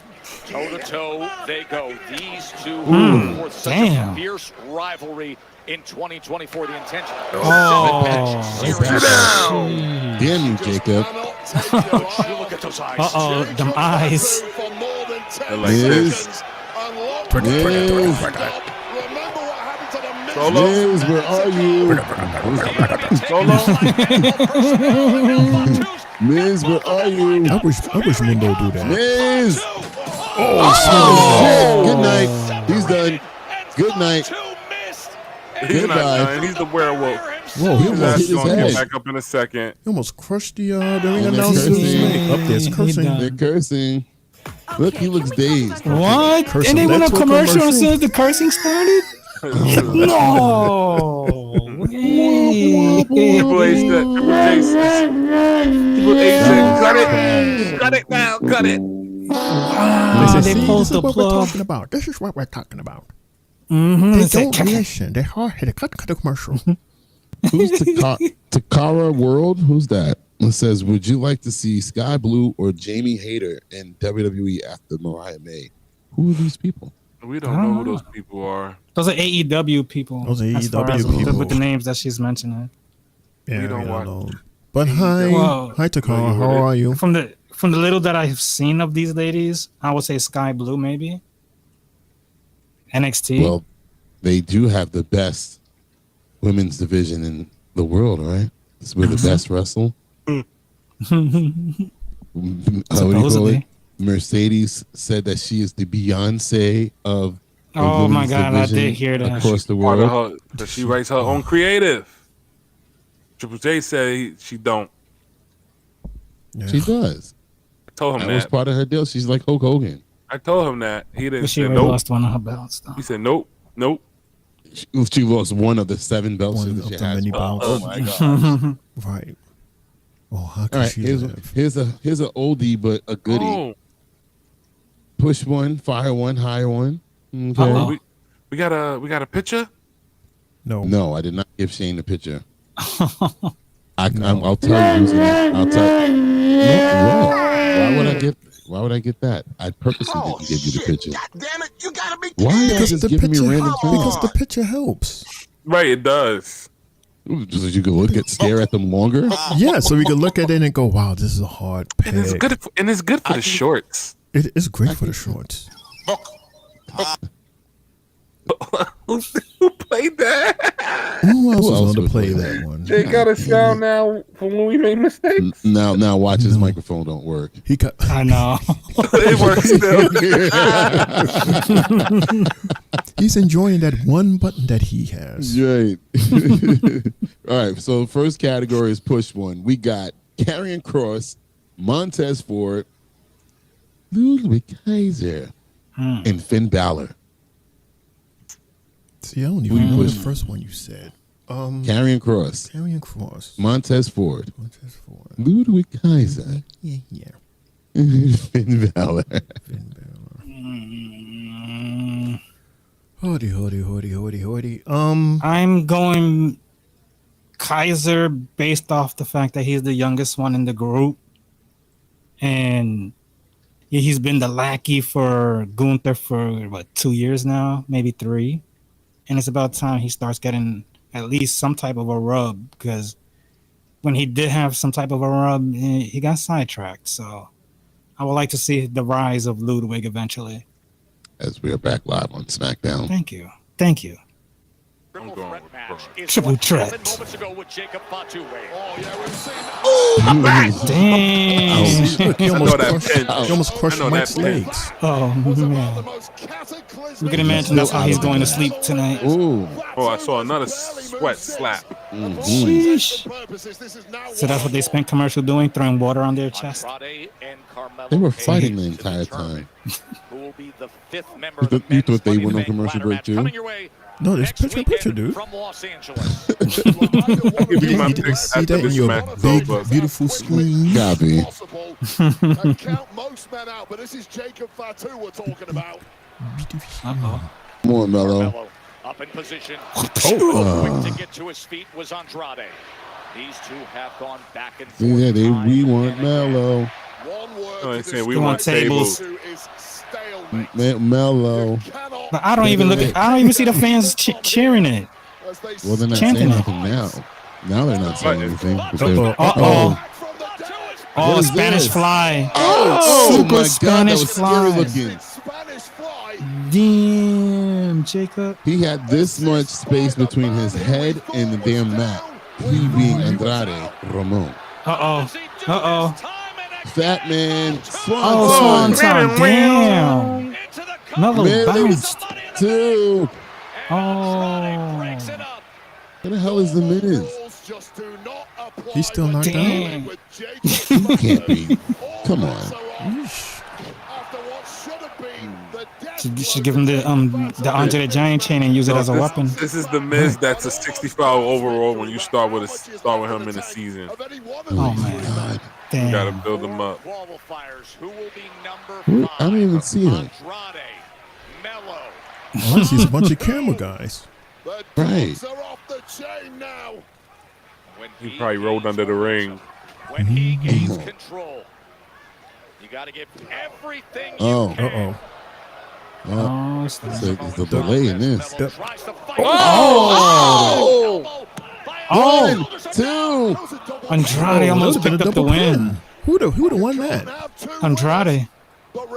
Toe to toe, they go. These two Mm, forth such damn. a fierce rivalry in 2024. The intention. Oh. Series. Damn you, Jacob. Look at those eyes. Uh-oh, them eyes. They're like Miz. this. Miz. Solo. Miz, where are you? Miz, where are you? I wish Mundo do that. Miz. Oh, shit. Good night. He's done. Good night. He's not Goodbye. done. He's the werewolf. Whoa, he His almost ass hit is his gonna get head. back up in a second. He almost crushed the ring they're announcers. cursing. Up there's cursing. They're cursing. Look, he looks dazed. What? Cursing. And they went That's on what commercial as commercial. soon as the cursing started? No. Triple H said, Triple H said, cut it. Cut it now. Cut it. Wow, They they say, "See, pulled this is the what we're plug. talking about. This is what we're talking about. Mm-hmm. They It's like, don't listen. They're hard-headed. Cut the commercial. Who's Takara World? Who's that? It says, would you like to see Sky Blue or Jamie Hayter in WWE after Mariah May? Who are these people? We don't know who those people are. Those are AEW people. Those are as far AEW as people. with the names that she's mentioning. Yeah, We don't we want- know. But hi, Well, hi Takara. How are you? From the little that I've seen of these ladies, I would say Sky Blue maybe. NXT. Well, they do have the best women's division in the world, right? It's where the best wrestle. What do you call it? Supposedly. Mercedes said that she is the Beyonce of the Oh my women's God, I division did hear that. across the Part of world. her, that she writes her own creative. Triple J said she don't. She does. I told him That was that. part of her deal. She's like Hulk Hogan. I told him that. He didn't But she say already nope. lost one of her belts though. He said nope, nope. She lost one of the 7 belts One that of she the has. many belts. Oh my god! Right. Oh, how All could right, she here's live? here's an oldie but a goodie. Oh, Push one, fire one, hire one. Okay. Uh-oh. we got a picture. No. No, I did not give Shane the picture. I'll tell you. Who's in it. I'll tell. No, what? Why would I get that? I purposely didn't give you the picture. Damn it, you gotta be Why are you Because just the giving me picture, random because the things? picture helps. Right, it does. So you can look at, stare at them longer. Yeah, so we can look at it and go, "Wow, this is a hard pick." And it's good for the shorts. It is great for the shorts. Who played that? Who else Who is else going to would play play that one? They got a sound now from when we made mistakes. Now watch his microphone don't work. He got. I know. It works still. He's enjoying that one button that he has. Right. All right. So first category is push one. We got Karrion Kross, Montez Ford, Ludwig Kaiser, and Finn Balor. See, I don't even know the first one you said. Karrion Kross, Karrion Kross, Montez Ford, Montez Ford, Ludwig Kaiser, yeah. Finn Balor. Hoody. I'm going Kaiser based off the fact that he's the youngest one in the group. And he's been the lackey for Gunther for 2 years now, maybe 3. And it's about time he starts getting at least some type of a rub, because when he did have some type of a rub, he got sidetracked. So I would like to see the rise of Ludwig eventually. As we are back live on SmackDown. Thank you. I'm going with Triple threat. Moments ago with Jacob Fatu. Damn. He I almost crushed know Mike's that pin. legs. Oh, man. You can imagine that's how he's going to sleep tonight. Ooh. Oh, I saw another sweat slap. Sheesh. So that's what they spent commercial doing, throwing water on their chest. They were fighting the entire time. Who will be the fifth member of the You thought they Money in went the on Bank commercial ladder break match too? coming your way No, there's next picture, weekend dude. from Los Angeles. I'll give you my You pick see after that in this your match is big, over. beautiful screen? Copy. And count most men out, but this is Jacob Fatu we're talking about. Uh-oh. Come on, Mello. Carmelo up in position. Quick to get to his feet was Andrade. These two have gone back and forth. Yeah, we want Mello. No, they saying we They want want tables. tables. Mello. But I don't even see the fans cheering it. Well, they're not Chanting saying it. nothing now. Now they're not saying anything. Oh, Spanish Fly. Oh Super my God, that Spanish was scary Fly. looking. Damn, Jacob. He had this much space between his head and the damn mat. He being Andrade Ramon. Uh-oh. Fat man. Oh, Swanton. Damn. Mello bounced. Two. Oh. What the hell is the Miz? He's still knocked Damn. out. He can't be. Come on. Should give him the Andre the Giant chain and use it as a weapon. This is the Miz that's a 65 overall when you start with him in the season. Oh man. God. Damn. You gotta build him up. I don't even see him. Honestly, it's a bunch of camera guys. Right. He probably rolled under the ring. When he gains control, you got to give everything you can. Oh, it's the delay in this. Oh! 1, 2. Andrade almost picked up the win. Who'd have won that? Andrade.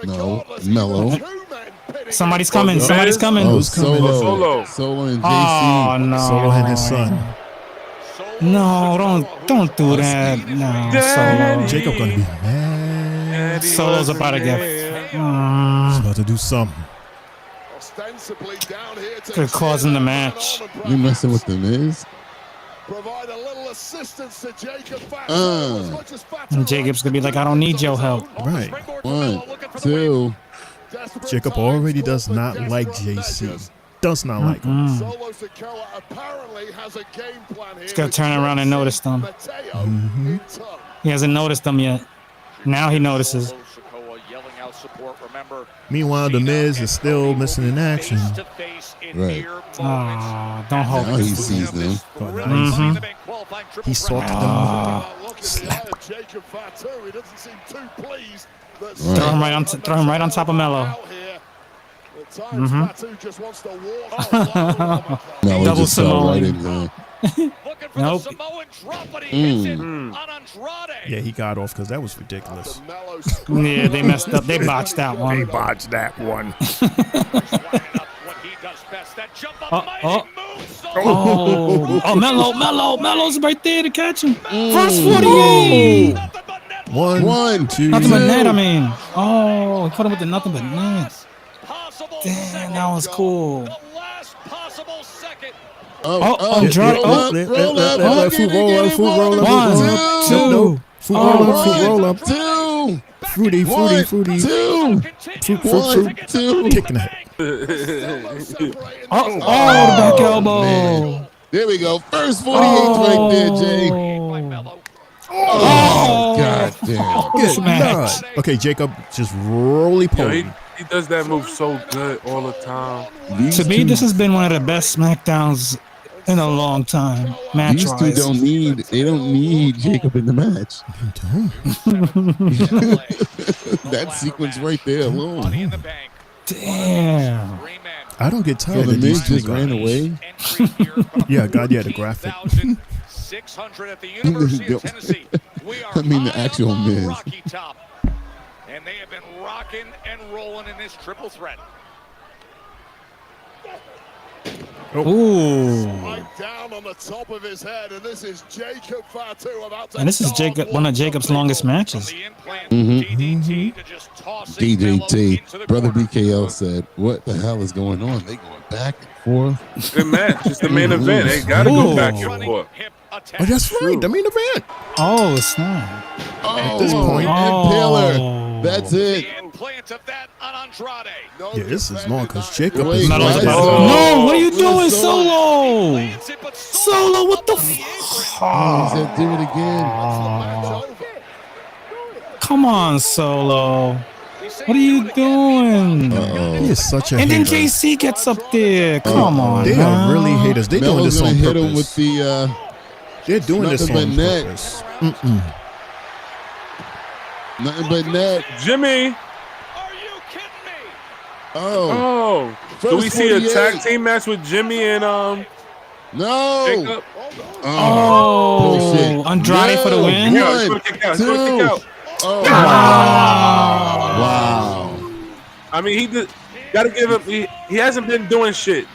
No, Mello. Somebody's coming. Somebody's coming. Oh, Who's coming? Solo and JC. Oh no. Solo and his son. No, don't do that. No, Solo. Jacob gonna be mad. Solo's about to get. He's about to do something. Could cause him the match. You messing with the Miz? Provide a little assistance to Jacob Fatu. And Jacob's gonna be like, I don't need your help. Right. 1, 2. Jacob already does not like JC. Does not like him. He's gonna turn around and notice them. He hasn't noticed them yet. Now he notices. Meanwhile, the Miz is still missing in action. Right. Oh, don't hold Now he sees them. He saw them. Jacob Fatu, he doesn't seem too pleased. Throw him right on top of Mello. Double Samoan. Nope. Yeah, he got off because that was ridiculous. Yeah, they messed up. They botched that one. They botched that one. Mello's right there to catch him. First 48. 1, 2. Nothing but net, I mean. Oh, he put him with the nothing but net. Damn, that was cool. Andrade. Foot roll up. 1, 2. Foot roll up. 2. Fruity. 2. Fruit. Kicking it. The back elbow. Man. There we go. First 48 right there, Jay. Oh, God damn. Good match. Okay, Jacob, just roly-poly. He does that move so good all the time. To me, this has been one of the best SmackDowns in a long time. These two don't need Jacob in the match. That sequence right there alone. Damn. I don't get tired So the of these Miz two just ran guys. away. Yeah, God, yeah, the graphic. 600 at the University of Tennessee. We are I mean the actual Miz. Rocky Top. And they have been rocking and rolling in this triple threat. Ooh. Down on the top of his head, and this is Jacob Fatu about to And this is one of Jacob's longest matches. DJT, brother BKL said, "What the hell is going on? They going back and forth." Good match. It's the main event. They gotta go back and forth. Oh, that's right. The main event. Oh, it's not. At this point, Impaler. That's it. Yeah, this is long because Jacob Wait, is what? No, what are you doing, Solo? Solo, what the fuck? Oh, he said, "Do it again." Come on, Solo. What are you doing? He is such a And then hater. JC gets up there. Come on, They man. are really haters. They doing Melo's this gonna on hit him purpose. with the. They're doing this nothing on but net. purpose. Nothing but net. Jimmy. Oh. Do we First see a 48. tag team match with Jimmy and No. Jacob? Oh, Andrade for the win. Yeah, he's gonna kick out. He's gonna kick out. Oh. Wow. I mean, he gotta give him. He hasn't been doing shit.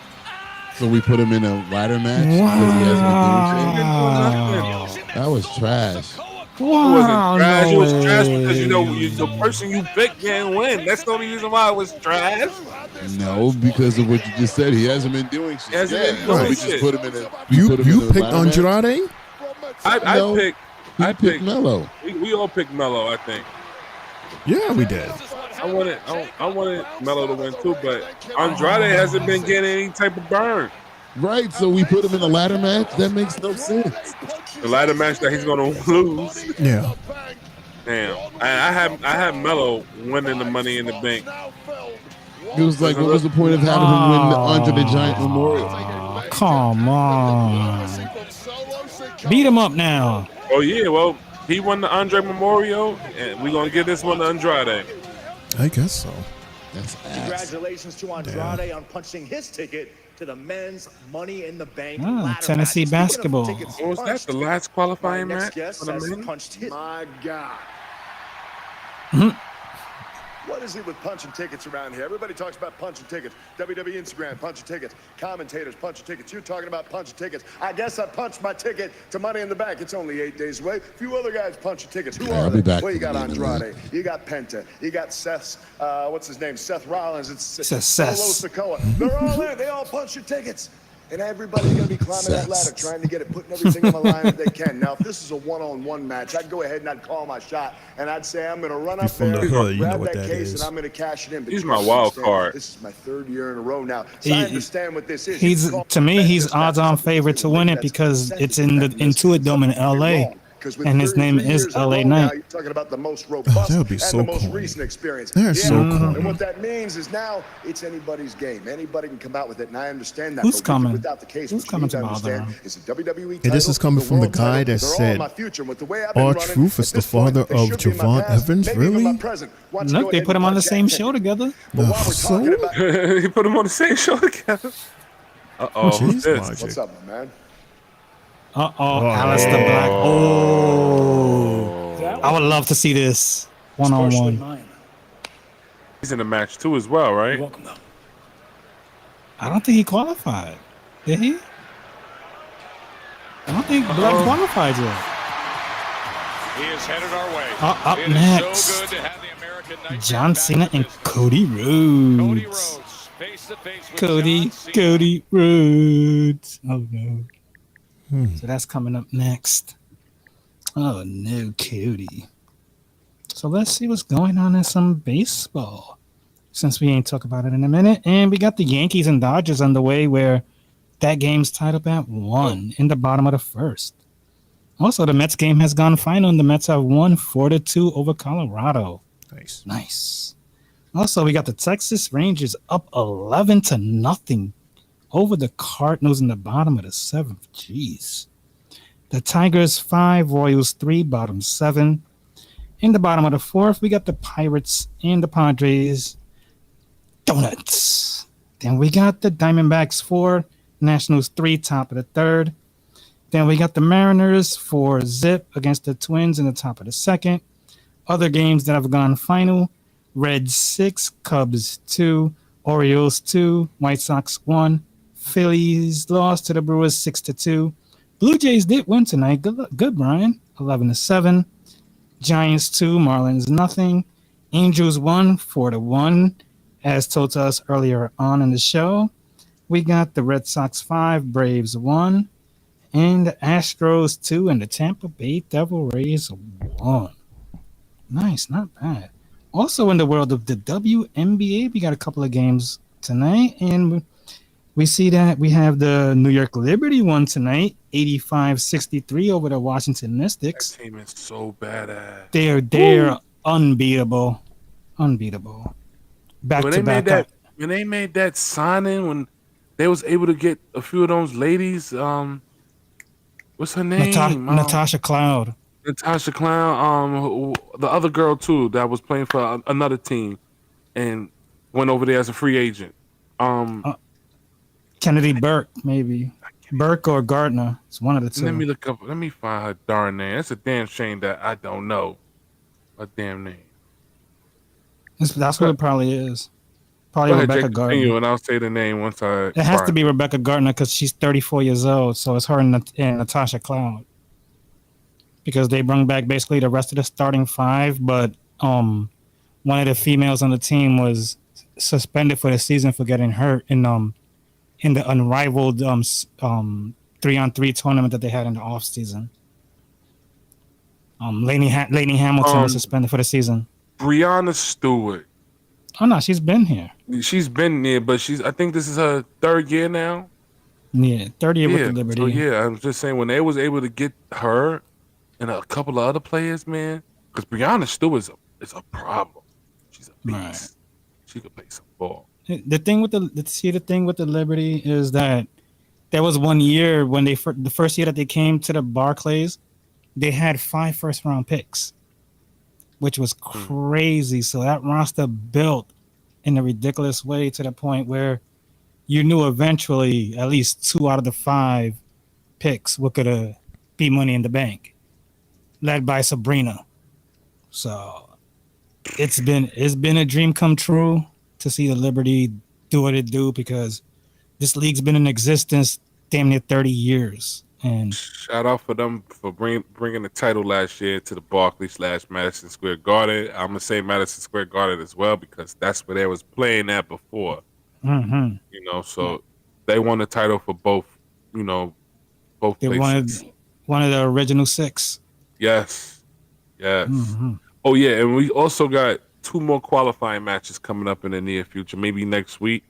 So we put him in a ladder match because he hasn't been doing shit. That was trash. It wasn't trash. It was trash because the person you pick can't win. That's the only reason why it was trash. No, because of what you just said. He hasn't been doing shit. He hasn't been So doing we shit. just put him in a. You put him in a picked ladder match? Andrade? I picked Melo. We all picked Melo, I think. Yeah, we did. I wanted Melo to win too, but Andrade hasn't been getting any type of burn. Right, so we put him in a ladder match. That makes no sense. The ladder match that he's gonna lose. Yeah. Damn, I have Melo winning the Money in the Bank. It was like, what was the point of having him win the Andre the Giant Memorial? Come on. Beat him up now. Oh yeah, well he won the Andre Memorial, and we're gonna give this one to Andrade. I guess so. That's Congratulations to Andrade on punching his ticket to the men's Money in the Bank ladder Tennessee match. basketball. Speaking of tickets Was that punched, the last qualifying my next match guest for the has men? punched his. My God. What is it with punching tickets around here? Everybody talks about punching tickets. WWE Instagram, punching tickets. Commentators, punching tickets. You're talking about punching tickets. I guess I punched my ticket to Money in the Bank. It's only 8 days away. A few other guys punching tickets. Who are I'll be they? back Well, you for got the end of the Andrade. You got Penta. You got Seth, what's his name? Seth Rollins. It's Seth. Solo Sikoa. They're all in. They all punch your tickets. And everybody's going to be climbing that ladder, trying to get it, putting everything on the line that they can. Now, if this is a one-on-one match, I'd go ahead and I'd call my shot. And I'd say, I'm going to run up from there, the hood, you know grab what that that case, is. and I'm going to cash it in. But He's you my gotta wild understand, card. This is my 3rd year in a row now. So I understand what this is. He's to me, he's odds-on favorite to win it because it's in the Intuit Dome in LA. And his name is LA Knight. You're talking about the most robust that would be and so the most corny. recent experience. They're so corny. And what that means is now it's anybody's game. Anybody can come out with it, and I understand that. Who's but coming? Without the case, Who's what you coming need to to bother understand him? is the WWE And this title, is coming the from the world guy title, that they're all said my future. And with the way I've been running, R-Truth is at the this point, father they of should be my Javon past, Evans. maybe even my Really? present. Why don't you Look, go they ahead put and him on the punch same that show ticket? together. But while we're talking about He put him on the same show together. Uh-oh, who's this? what's up, my man? Alistair Black. Oh, I would love to see this one-on-one. He's in the match too as well, right? I don't think he qualified. Did he? I don't think Black qualified yet. He is headed our way. Up It next, is so good to have the American Nightmare John back Cena in and business. Cody Rhodes. Face to face with Cody John Cena. Rhodes. Oh no. So that's coming up next. Oh no, Cody. So let's see what's going on in some baseball. Since we ain't talk about it in a minute. And we got the Yankees and Dodgers underway where that game's tied up at 1 in the bottom of the first. Also, the Mets game has gone final and the Mets have won 4-2 over Colorado. Nice. Also, we got the Texas Rangers up 11-0 over the Cardinals in the bottom of the 7th. Jeez. The Tigers 5, Royals 3, bottom 7. In the bottom of the 4th, we got the Pirates and the Padres. Donuts. Then we got the Diamondbacks 4, Nationals 3, top of the 3rd. Then we got the Mariners 4, zip against the Twins in the top of the 2nd. Other games that have gone final: Reds 6, Cubs 2, Orioles 2, White Sox 1, Phillies lost to the Brewers 6-2. Blue Jays did win tonight. Good, Brian. 11-7. Giants 2, Marlins nothing. Angels 1, 4-1, as told to us earlier on in the show. We got the Red Sox 5, Braves 1, and the Astros 2, and the Tampa Bay Devil Rays 1. Nice, not bad. Also in the world of the WNBA, we got a couple of games tonight, and we see that we have the New York Liberty one tonight, 85-63 over the Washington Mystics. That team is so badass. They're unbeatable. Back to back. When they made that signing, when they was able to get a few of those ladies, what's her name? Natasha Cloud. Natasha Clown, the other girl too that was playing for another team and went over there as a free agent. Kennedy Burke, maybe. Burke or Gardner. It's one of the two. Let me look up. Let me find her darn name. It's a damn shame that I don't know a damn name. That's what it probably is. Probably Rebecca Gardner. And I'll say the name once I. It has to be Rebecca Gardner because she's 34 years old. So it's her and Natasha Cloud. Because they brought back basically the rest of the starting five, but one of the females on the team was suspended for the season for getting hurt in the unrivaled 3-on-3 tournament that they had in the off season. Lainey Hamilton was suspended for the season. Breanna Stewart. Oh no, she's been here. She's been there, but I think this is her third year now. Yeah, third year with the Liberty. So yeah, I'm just saying when they was able to get her and a couple of other players, man, because Breanna Stewart is a problem. She's a beast. Right. She could play some ball. The thing with the Liberty is that there was one year when the first year that they came to the Barclays, they had 5 first-round picks, which was crazy. So that roster built in a ridiculous way to the point where you knew eventually at least 2 out of the 5 picks were gonna be Money in the Bank, led by Sabrina. So it's been a dream come true to see the Liberty do what it do, because this league's been in existence damn near 30 years. And shout out for them for bringing the title last year to the Barclays / Madison Square Garden. I'm gonna say Madison Square Garden as well because that's where they was playing at before. Mm-hmm. So they won the title for both. Both they places. One of the original 6. Yes. Mm-hmm. Oh yeah, and we also got 2 more qualifying matches coming up in the near future, maybe next week.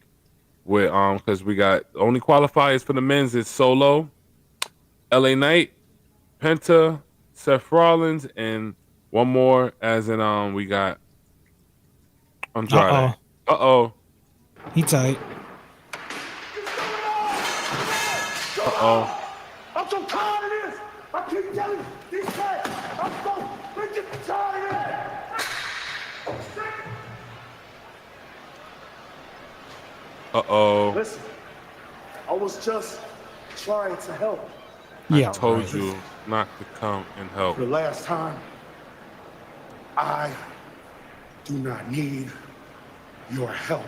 Where because we got only qualifiers for the men's is Solo, LA Knight, Penta, Seth Rollins, and one more as in we got Andrade. He tight. I'm so tired of this. I keep telling these guys, I'm so freaking tired of it. Listen, I was just trying to help. I told you not to come and help. For the last time, I do not need your help.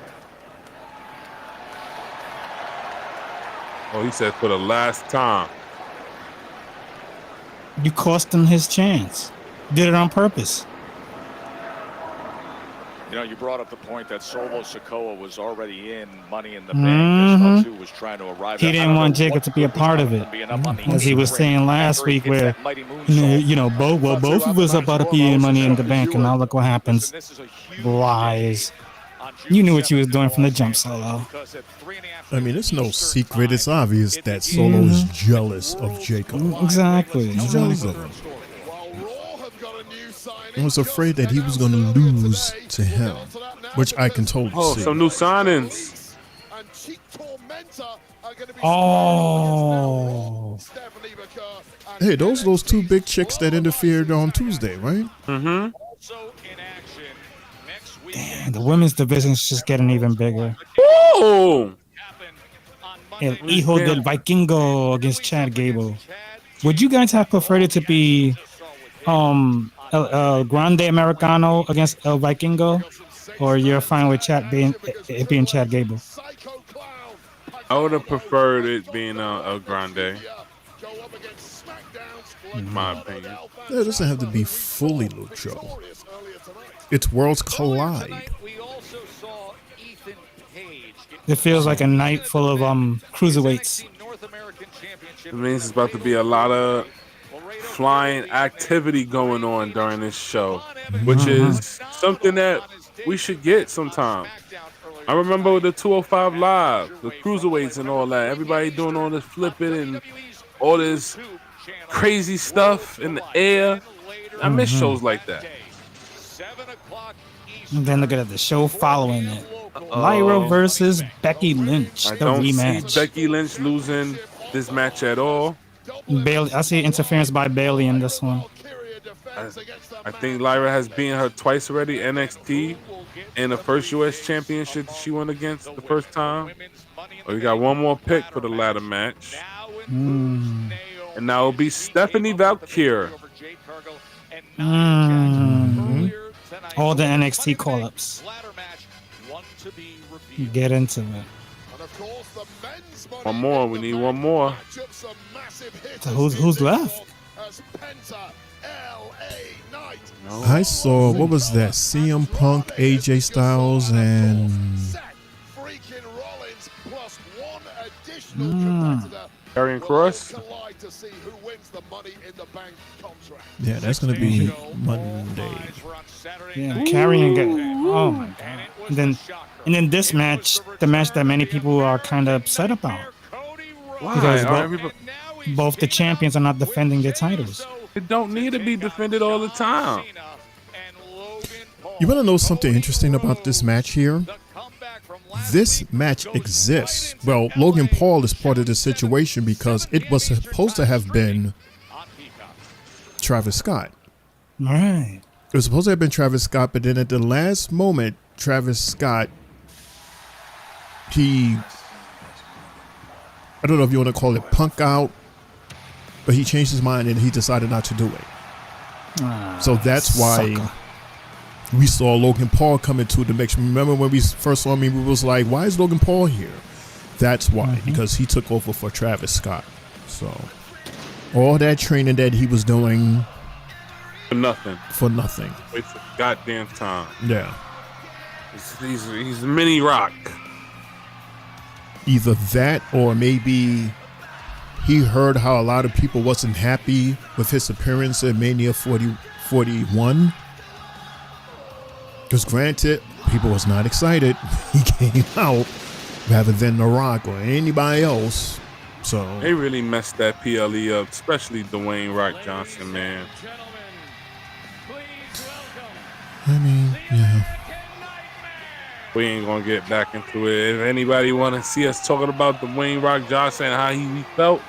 Oh, he said for the last time. You cost him his chance. Did it on purpose. You brought up the point that Solo Sikoa was already in Money in the Bank. Who was trying to arrive. He didn't want Jacob to be a part of it, as he was saying last week, where both of us are about to be in Money in the Bank, and now look what happens. Lies. You knew what you was doing from the jump, Solo. I mean, it's no secret. It's obvious that Solo's jealous of Jacob. Exactly. He's jealous of him. I was afraid that he was going to lose to him, which I can totally see. Some new signings. Oh. Hey, those 2 big chicks that interfered on Tuesday, right? Mm-hmm. Damn, the women's division is just getting even bigger. Oh! El Hijo del Vikingo against Chad Gable. Would you guys have preferred it to be Grande Americano against El Vikingo, or you're fine with Chad being Chad Gable? I would have preferred it being El Grande. In my opinion. It doesn't have to be fully Lucho. It's Worlds Collide. It feels like a night full of cruiserweights. It means it's about to be a lot of flying activity going on during this show, which is something that we should get sometime. I remember with the 205 Live, the cruiserweights and all that, everybody doing all this flipping and all this crazy stuff in the air. I miss shows like that. And then look at the show following it. Lyra versus Becky Lynch, I the don't rematch. see Becky Lynch losing this match at all. Bailey, I see interference by Bailey in this one. I think Lyra has beaten her twice already, NXT, and the first U.S. championship she went against the first time. Oh, you got one more pick for the ladder match. And now it'll be Stephanie Valkyrie. All the NXT call-ups. Get into it. One more. We need one more. So who's left? I saw, what was that? CM Punk, AJ Styles, and Karrion Kross. Yeah, that's gonna be Monday. Yeah, oh my god! And then this match, the match that many people are kind of upset about, because both the champions are not defending their titles. It don't need to be defended all the time. You want to know something interesting about this match here? This match exists. Well, Logan Paul is part of the situation because it was supposed to have been Travis Scott. Right. It was supposed to have been Travis Scott, but then at the last moment, Travis Scott, I don't know if you want to call it punk out, but he changed his mind and he decided not to do it. So that's why we saw Logan Paul come into the mix. Remember when we first saw him, we was like, why is Logan Paul here? That's why, because he took over for Travis Scott. So all that training that he was doing for nothing. Waste of goddamn time. Yeah. He's mini Rock. Either that or maybe he heard how a lot of people wasn't happy with his appearance at Mania 41. Because granted, people was not excited. He came out rather than The Rock or anybody else. So they really messed that PLE up, especially Dwayne Rock Johnson, man. I mean, yeah. We ain't gonna get back into it. If anybody want to see us talking about Dwayne Rock Johnson and how he felt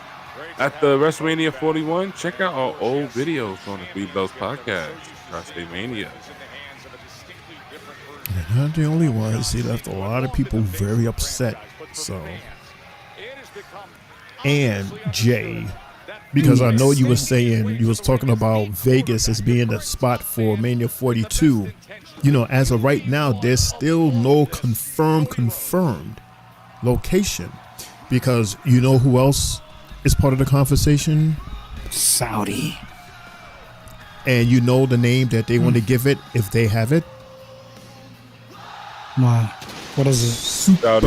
at the WrestleMania 41, check out our old videos on the Three Bells podcast, Prostate Mania. Not the only ones. He left a lot of people very upset. So, and Jay, because I know you were saying, you was talking about Vegas as being the spot for Mania 42. You know, as of right now, there's still no confirmed location, because you know who else is part of the conversation? Saudi. And you know the name that they want to give it if they have it? Wow. What is it? Super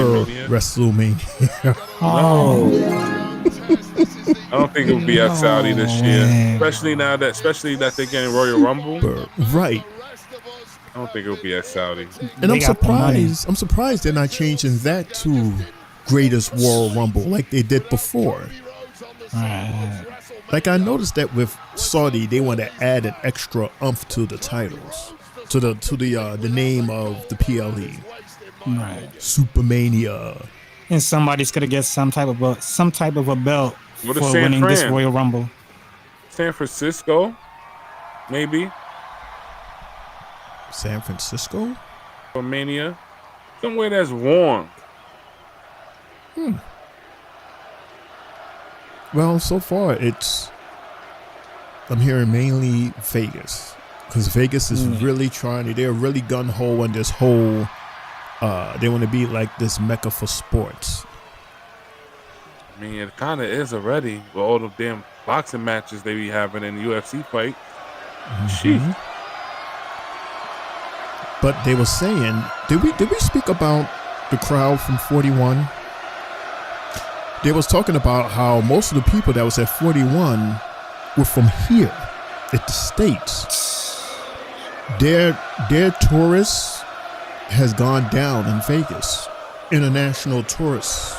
WrestleMania. I don't think it would be at Saudi this year, especially that they're getting Royal Rumble. Right. I don't think it would be at Saudi. And I'm surprised they're not changing that to Greatest Royal Rumble like they did before. Like I noticed that with Saudi, they want to add an extra umph to the titles, to the name of the PLE. Right. Supermania. And somebody's gonna get some type of a belt What for is San winning this Fran? Royal Rumble. San Francisco, maybe. San Francisco? For Mania. Somewhere that's warm. Well, so far I'm hearing mainly Vegas, because Vegas is really they're really gun-ho on this whole, they want to be like this mecca for sports. I mean, it kind of is already with all the damn boxing matches they be having in the UFC fight. Sheesh. But they were saying, did we speak about the crowd from 41? They was talking about how most of the people that was at 41 were from here, at the States. Their tourists has gone down in Vegas. International tourist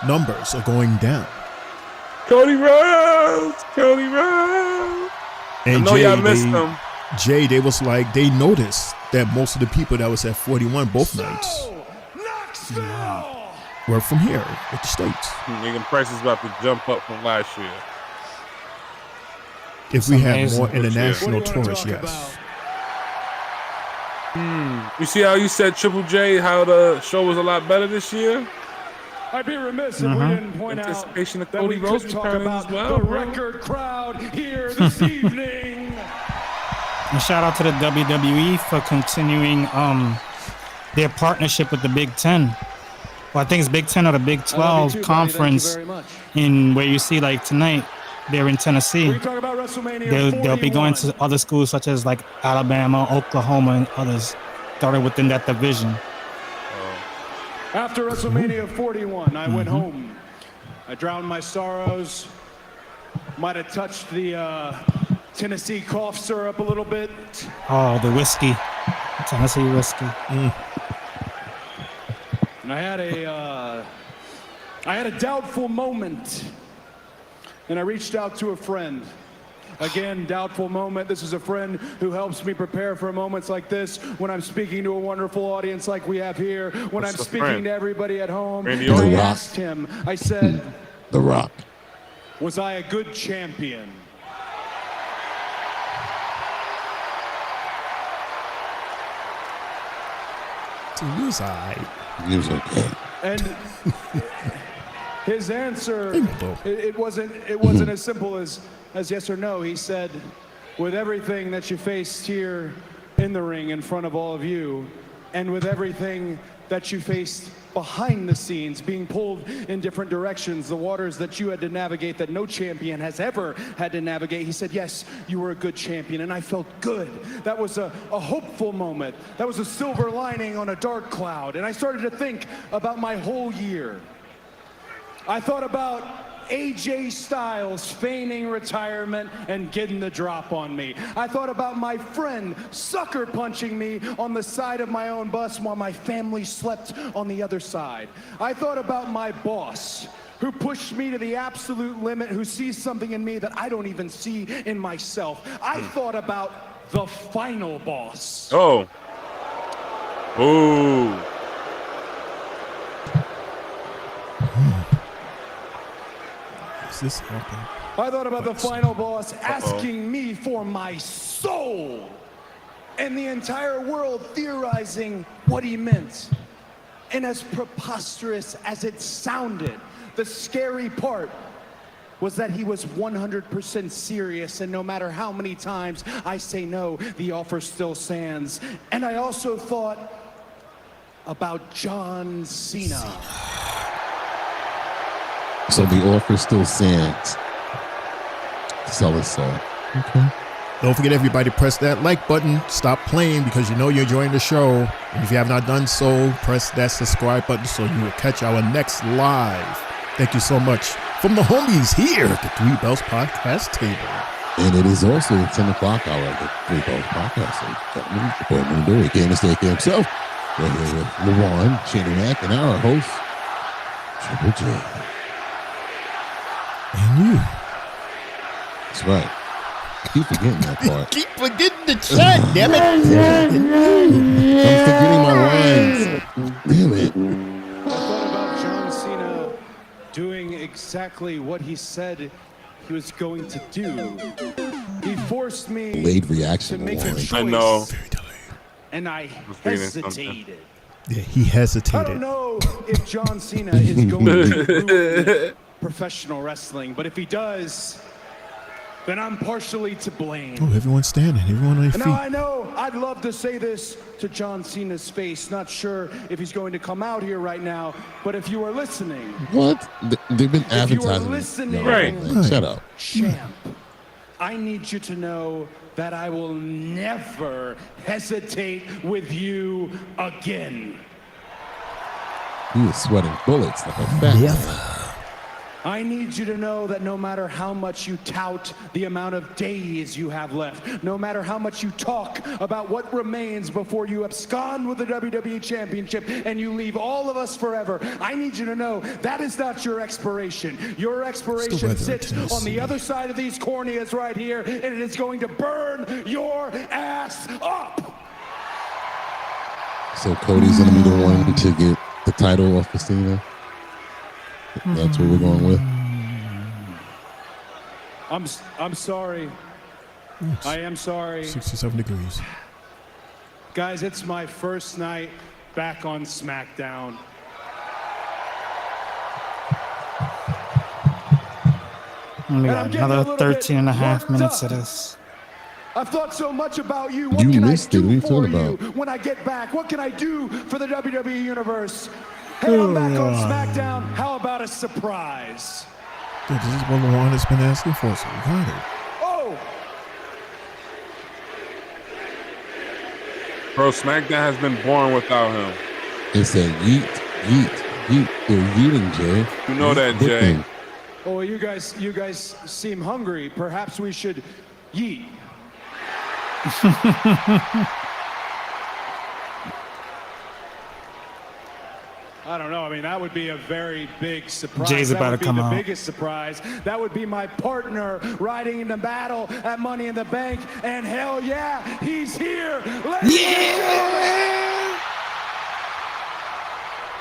numbers are going down. Cody Rhodes. And I know y'all missed them. Jay, they was like, they noticed that most of the people that was at 41 both nights were from here, at the States. Nigga, price is about to jump up from last year. If we have more international tourists, yes. You see how you said Triple J, how the show was a lot better this year? I'd be remiss if we didn't point out Anticipation of that Cody we Rhodes could talk returning about as well, the bro. record crowd here this evening. And shout out to the WWE for continuing their partnership with the Big Ten. Well, I think it's Big 10 or the Big 12 conference in where you see like tonight, they're in Tennessee. They'll be going to other schools such as like Alabama, Oklahoma, and others that are within that division. After WrestleMania 41, I went home. I drowned my sorrows. Might have touched the Tennessee cough syrup a little bit. Oh, the whiskey. Tennessee whiskey. And I had a doubtful moment. And I reached out to a friend. Again, doubtful moment. This is a friend who helps me prepare for moments like this when I'm speaking to a wonderful audience like we have here, when I'm speaking to everybody at home. And I asked him, I said, The Rock. Was I a good champion? He was all right. He was okay. And his answer, it wasn't as simple as yes or no. He said, with everything that you faced here in the ring in front of all of you, and with everything that you faced behind the scenes, being pulled in different directions, the waters that you had to navigate that no champion has ever had to navigate. He said, yes, you were a good champion, and I felt good. That was a hopeful moment. That was a silver lining on a dark cloud. And I started to think about my whole year. I thought about AJ Styles feigning retirement and getting the drop on me. I thought about my friend sucker punching me on the side of my own bus while my family slept on the other side. I thought about my boss who pushed me to the absolute limit, who sees something in me that I don't even see in myself. I thought about the final boss. Oh. Ooh. This happened? I thought about the final boss asking me for my soul, and the entire world theorizing what he meant. And as preposterous as it sounded, the scary part was that he was 100% serious, and no matter how many times I say no, the offer still stands. And I also thought about John Cena. So the offer still stands. Sell his soul. Okay. Don't forget, everybody, press that like button. Stop playing because you know you're enjoying the show. And if you have not done so, press that subscribe button so you will catch our next live. Thank you so much from the homies here at the Three Bells Podcast table. And it is also the 10 o'clock hour of the Three Bells Podcast. So, boy, Mundo, he can't mistake himself. We're here with LeVon, Cena Mack, and our host, Triple J. And you. That's right. Keep forgetting that part. Keep forgetting the chat, damn it. I'm forgetting my lines. Damn it. I thought about John Cena doing exactly what he said he was going to do. He forced me Delayed reaction to make a choice. I know. And I hesitated. Yeah, he hesitated. I don't know if John Cena is going to ruin professional wrestling, but if he does, then I'm partially to blame. Oh, everyone's standing. Everyone on their feet. Now, I know I'd love to say this to John Cena's face. Not sure if he's going to come out here right now, but if you are listening. What? They've been If you are advertising. listening, Man, shut up. champ, I need you to know that I will never hesitate with you again. He is sweating bullets like a fat man. I need you to know that no matter how much you tout the amount of days you have left, no matter how much you talk about what remains before you abscond with the WWE Championship and you leave all of us forever, I need you to know that is not your expiration. Your expiration sits on the other side of these corneas right here, and it is going to burn your ass up. So Cody's gonna be the one to get the title off of Cena. That's what we're going with. I'm sorry. I am sorry. 67 degrees. Guys, it's my first night back on SmackDown. We got another 13 and a half minutes of this. I've thought so much about you. What You can I missed it. What are do you for talking you about? when I get back? What can I do for the WWE Universe? Hey, I'm back on SmackDown. How about a surprise? Dude, this is what LeJuan has been asking for, so we got it. Oh! Bro, SmackDown has been born without him. It said yeet, yeet, yeet. They're yeeting, Jay. You know that, Jay. Oh, you guys seem hungry. Perhaps we should yeet. I don't know. I mean, that would be a very big surprise. Jay's about to come That would out. be the biggest surprise. That would be my partner riding into battle at Money in the Bank. And hell yeah, he's here. Ladies and gentlemen,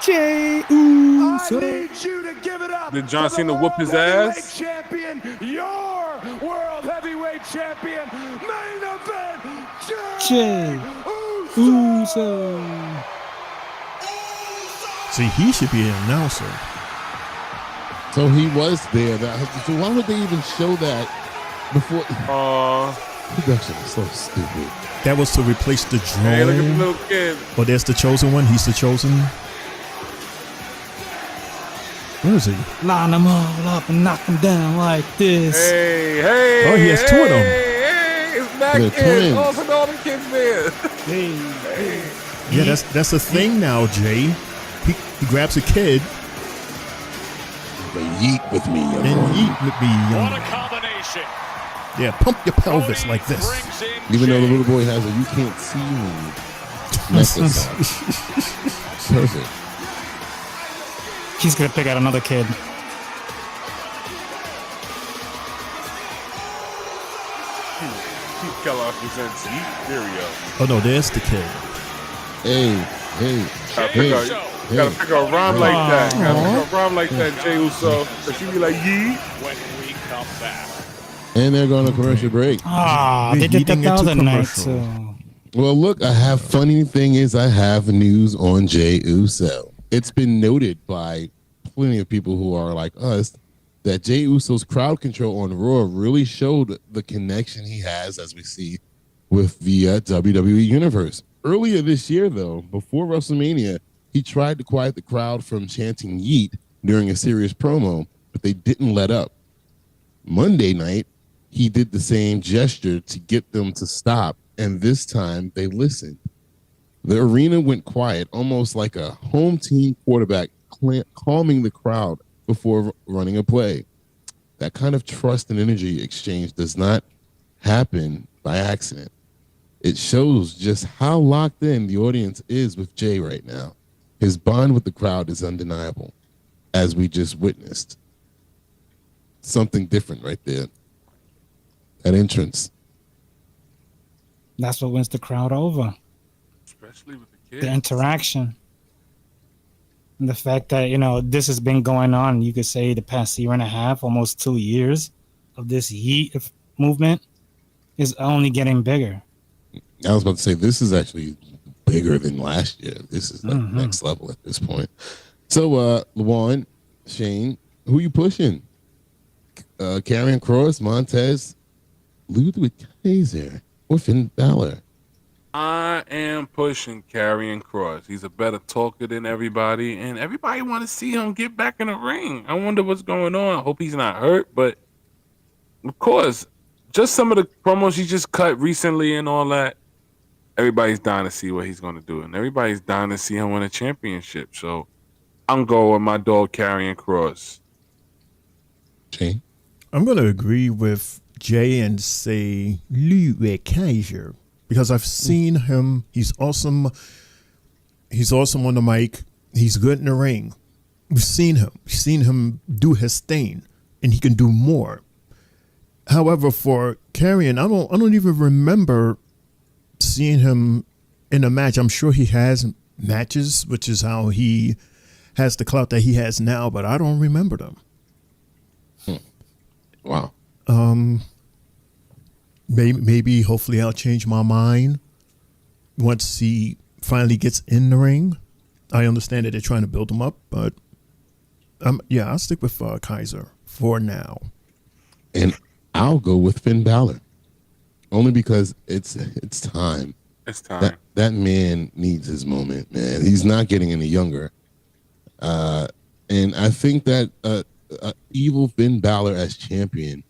Jay I need you to give it up. Did John for the Cena whoop his World Heavyweight ass? Champion, your World Heavyweight Champion, main event, Jay Uso. See, he should be an announcer. So he was there. So why would they even show that before? That shit is so stupid. That was to replace the drone. Hey, look at the little kid. Oh, there's the chosen one. He's the chosen. Where is he? Line them all up and knock them down like this. Hey. Oh, he has two of them. Hey, it's back They're in. twins. Oh, for all the kids there. Hey. Yeah, that's a thing now, Jay. He grabs a kid. But yeet with me, young and boy. yeet with me, young. What a combination. Yeah, pump your pelvis like this. Even though the little boy has a "you can't see me" necklace on. Perfect. He's gonna pick out another kid. Keith Kellogg presents Yeet Stereo. Oh no, there's the kid. Hey. Gotta pick a rhyme like that. Gotta pick a rhyme like that, Jay Uso. So she be like, yeet. When we come back. And they're going to commercial break. They did that the other night. So. Well, look, funny thing is I have news on Jay Uso. It's been noted by plenty of people who are like us that Jay Uso's crowd control on Raw really showed the connection he has, as we see, with the WWE Universe. Earlier this year, though, before WrestleMania, he tried to quiet the crowd from chanting yeet during a serious promo, but they didn't let up. Monday night, he did the same gesture to get them to stop, and this time they listened. The arena went quiet, almost like a home team quarterback calming the crowd before running a play. That kind of trust and energy exchange does not happen by accident. It shows just how locked in the audience is with Jay right now. His bond with the crowd is undeniable, as we just witnessed. Something different right there. That entrance. That's what wins the crowd over. Especially with the kids. The interaction. And the fact that, this has been going on, you could say, the past year and a half, almost 2 years of this yeet movement is only getting bigger. I was about to say, this is actually bigger than last year. This is like next level at this point. So, LeJuan, Shane, who you pushing? Karrion Kross, Montez, Ludwig Kaiser or Finn Balor? I am pushing Karrion Kross. He's a better talker than everybody, and everybody want to see him get back in the ring. I wonder what's going on. I hope he's not hurt, but of course, just some of the promos he just cut recently and all that, everybody's dying to see what he's going to do, and everybody's dying to see him win a championship. So I'm going with my dog Karrion Kross. Jay? I'm going to agree with Jay and say Ludwig Kaiser because I've seen him. He's awesome. He's awesome on the mic. He's good in the ring. We've seen him. We've seen him do his thing, and he can do more. However, for Karrion, I don't even remember seeing him in a match. I'm sure he has matches, which is how he has the clout that he has now, but I don't remember them. Wow. Maybe hopefully I'll change my mind once he finally gets in the ring. I understand that they're trying to build him up, but I'll stick with Kaiser for now. And I'll go with Finn Balor, only because it's time. It's time. That man needs his moment, man. He's not getting any younger. And I think that evil Finn Balor as champion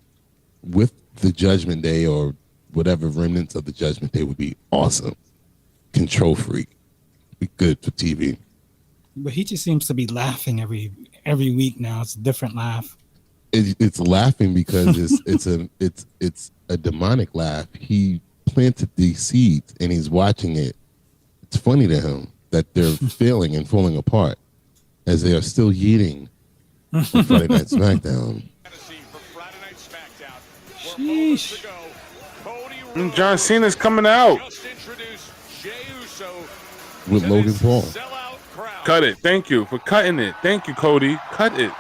with the Judgment Day or whatever remnants of the Judgment Day would be awesome. Control freak. Be good for TV. But he just seems to be laughing every week now. It's a different laugh. It's laughing because it's a demonic laugh. He planted these seeds and he's watching it. It's funny to him that they're failing and falling apart as they are still yeeting on Friday Night SmackDown. Sheesh. John Cena's coming out with Logan Paul. Cut it. Thank you for cutting it. Thank you, Cody. Cut it.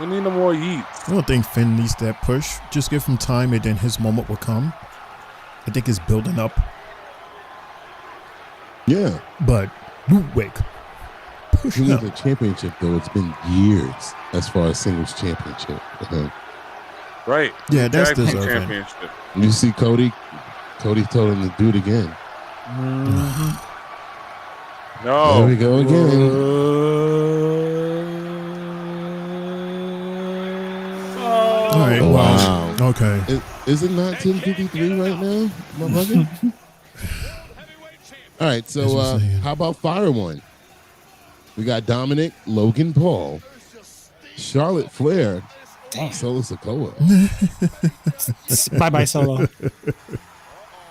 We need no more yeets. I don't think Finn needs that push. Just give him time and then his moment will come. I think it's building up. Yeah. But Ludwig. He needs a championship, though. It's been years as far as singles championship. Right. Yeah, that's Tag team deserving. championship. You see Cody told him to do it again. No. There we go again. All right. Wow. Okay. Is it not 10:53 right now? Am I bugging? All right. So how about Fire One? We got Dominic, Logan Paul, Charlotte Flair, Solo Sikoa. Bye-bye, Solo.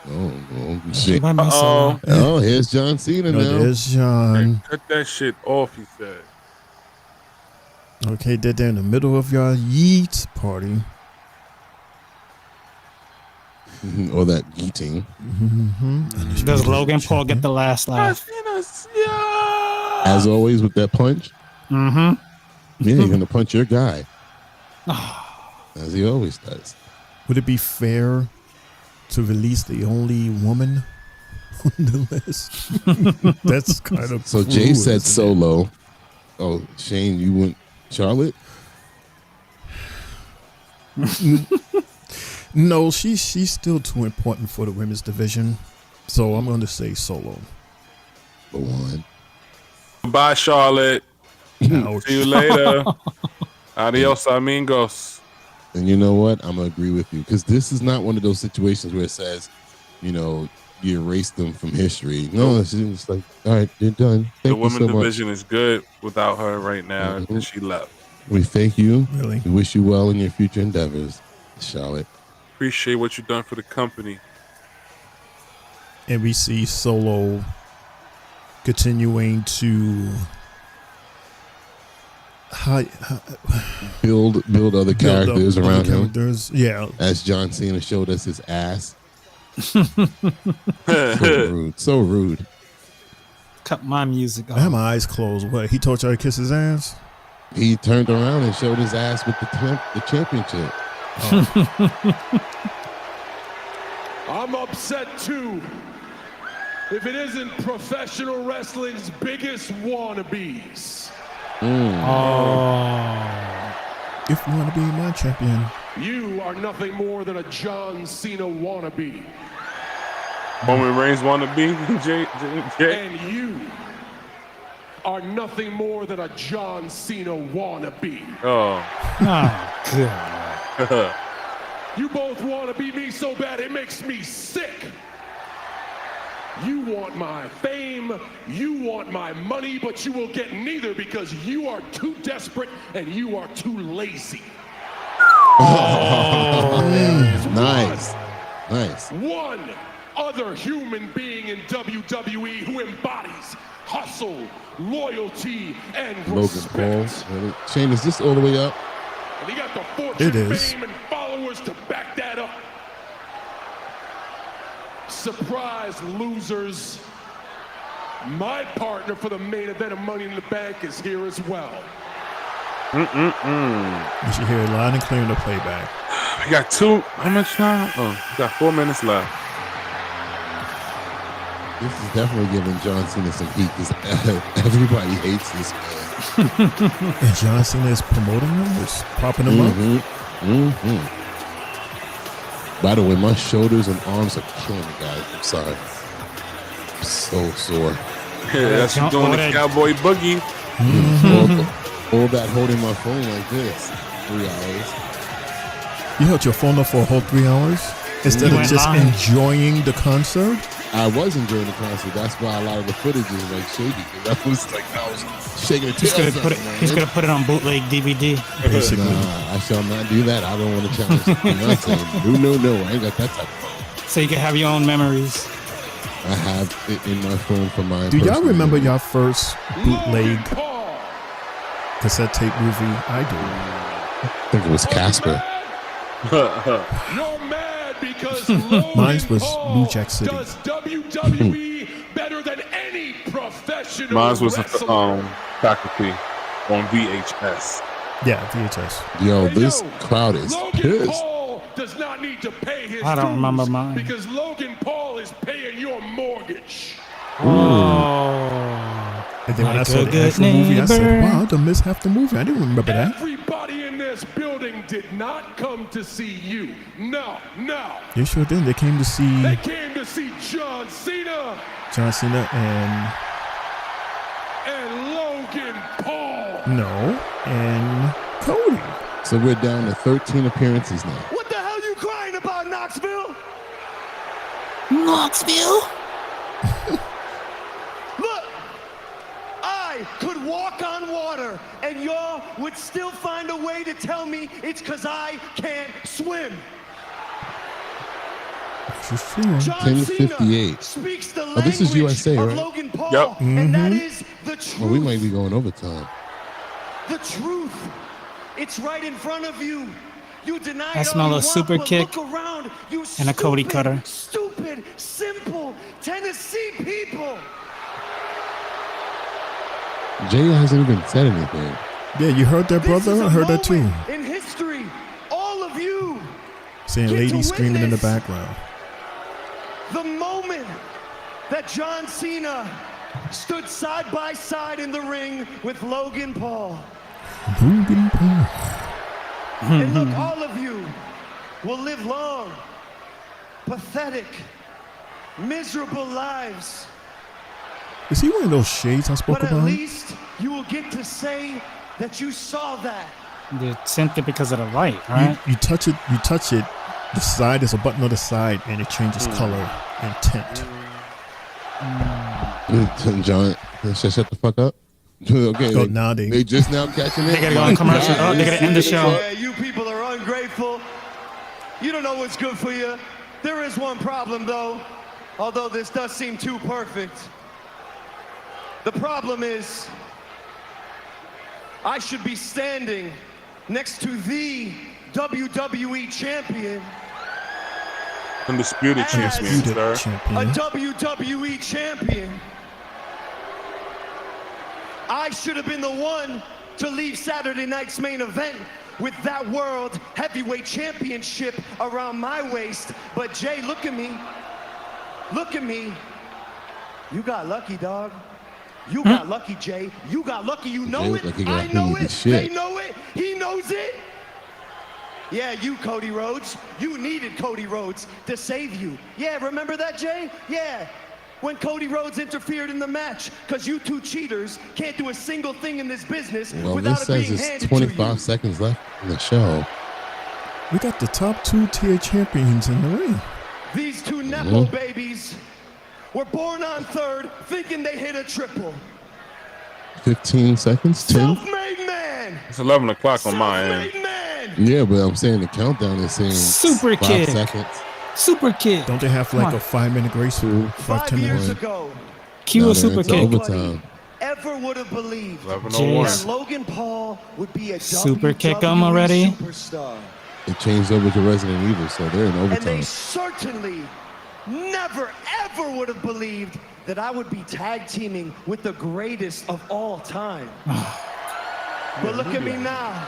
Oh, shit. Bye-bye, Solo. Oh, here's John Cena now. There's John. Cut that shit off, he said. Okay, they're in the middle of your yeet party. Or that yeeting. Does Logan Paul get the last laugh? As always with that punch. Mm-hmm. Yeah, you're going to punch your guy. As he always does. Would it be fair to release the only woman on the list? That's kind of So Jay said Solo. Oh, Shane, you went Charlotte? No, she's still too important for the women's division. So I'm going to say Solo. The one. Bye, Charlotte. Ouch. See you later. Adios, amigos. And you know what? I'm going to agree with you. Because this is not one of those situations where it says, you erase them from history. No, it's just like, all right, they're done. Thank The you women's so much. division is good without her right now because she left. We thank you. Really? We wish you well in your future endeavors, Charlotte. Appreciate what you've done for the company. And we see Solo continuing to build other characters around him. Yeah. As John Cena showed us his ass. So rude. Cut my music off. I have my eyes closed. What? He told y'all to kiss his ass? He turned around and showed his ass with the championship. I'm upset too. If it isn't professional wrestling's biggest wannabes. If you want to be my champion. You are nothing more than a John Cena wannabe. Roman Reigns wannabe, Jay. And you are nothing more than a John Cena wannabe. Oh. God. You both want to be me so bad it makes me sick. You want my fame, you want my money, but you will get neither because you are too desperate and you are too lazy. Nice. One other human being in WWE who embodies hustle, loyalty, and Logan Paul. respect. Shane, is this all the way up? And he got the fortune, It is. fame, and followers to back that up. Surprise, losers. My partner for the main event of Money in the Bank is here as well. You should hear it loud and clear in the playback. We got how much now? Oh, we got 4 minutes left. This is definitely giving John Cena some heat because everybody hates this man. And John Cena is promoting him, is propping him up. By the way, my shoulders and arms are killing me, guys. I'm sorry. I'm so sore. Yeah, that's you doing the cowboy boogie. All that holding my phone like this. 3 hours. You held your phone up for a whole 3 hours instead of just enjoying the concert? I was enjoying the concert. That's why a lot of the footage is like shaky. I was shaking the tail. He's gonna put it on bootleg DVD. Basically. Nah, I shall not do that. I don't want to challenge Beyonce. No, I ain't got that type of phone. So you can have your own memories. I have it in my phone for mine. Do y'all remember your first bootleg cassette tape movie? I do. I think it was Casper. You're mad because Mine was New Jack City. does WWE better than any professional Mine was wrestler. faculty on VHS. Yeah, VHS. Yo, this crowd is Logan pissed. Paul does not need to pay his I don't dues remember mine. because Logan Paul is paying your mortgage. And then when I saw the actual movie, I said, wow, I done missed half the movie. I didn't remember that. Everybody in this building did not come to see you. No. They sure did. They came to see They came to see John Cena John Cena and Logan Paul. and Cody. So we're down to 13 appearances now. What the hell you crying about, Knoxville? Knoxville? Look, I could walk on water and y'all would still find a way to tell me it's because I can't swim. John 10:58. Speaks the language this is USA, of right? Logan Paul, Yep. and that is the truth. Well, we might be going overtime. The truth. It's right in front of you. You deny I it smell all you a want, super but kick look around, you and a Cody stupid, cutter. Stupid, simple Tennessee people. Jay hasn't even said anything. Yeah, you heard that, brother? I heard that too. In history, all of you Saying get to ladies screaming in the witness background. the moment that John Cena stood side by side in the ring with Logan Paul. Logan Paul. And look, all of you will live long, pathetic, miserable lives. Is he wearing those shades I spoke But at about? least you will get to say that you saw that. They sent it because of the light, right? You touch it, the side, there's a button on the side, and it changes color and tint. John, shut the fuck up. Okay, So now they just now catching it. They gotta go on commercial. Oh, they gotta end the show. Yeah, you people are ungrateful. You don't know what's good for you. There is one problem, though, although this does seem too perfect. The problem is, I should be standing next to the WWE champion, Undisputed champion, sir. a WWE champion. I should have been the one to leave Saturday night's main event with that World Heavyweight Championship around my waist. But Jay, look at me. Look at me. You got lucky, dog. You got lucky, Jay. You got lucky. You know Jay it. look like he got I know hit with it. shit. They know it. He knows it. Yeah, you, Cody Rhodes. You needed Cody Rhodes to save you. Yeah, remember that, Jay? Yeah. When Cody Rhodes interfered in the match, because you two cheaters can't do a single thing in this business Well, without this it being says it's handed to you. 25 seconds left in the show. We got the top 2-tier champions in the ring. These two Nepo babies were born on third thinking they hit a triple. 15 seconds, 10. Self-made man! It's 11 o'clock on my end. Yeah, but I'm saying the countdown is saying Super 5 kick. seconds. Super kick. Don't they have like Come a 5-minute grace rule? 5 years ago, Cue a super kick. Overtime. ever would have believed Jeez. that Logan Paul would be a Super kick 'em WWE already. superstar. It changed over to Resident Evil, so they're in And they overtime. certainly never, ever would have believed that I would be tag teaming with the greatest of all time. But look at me now.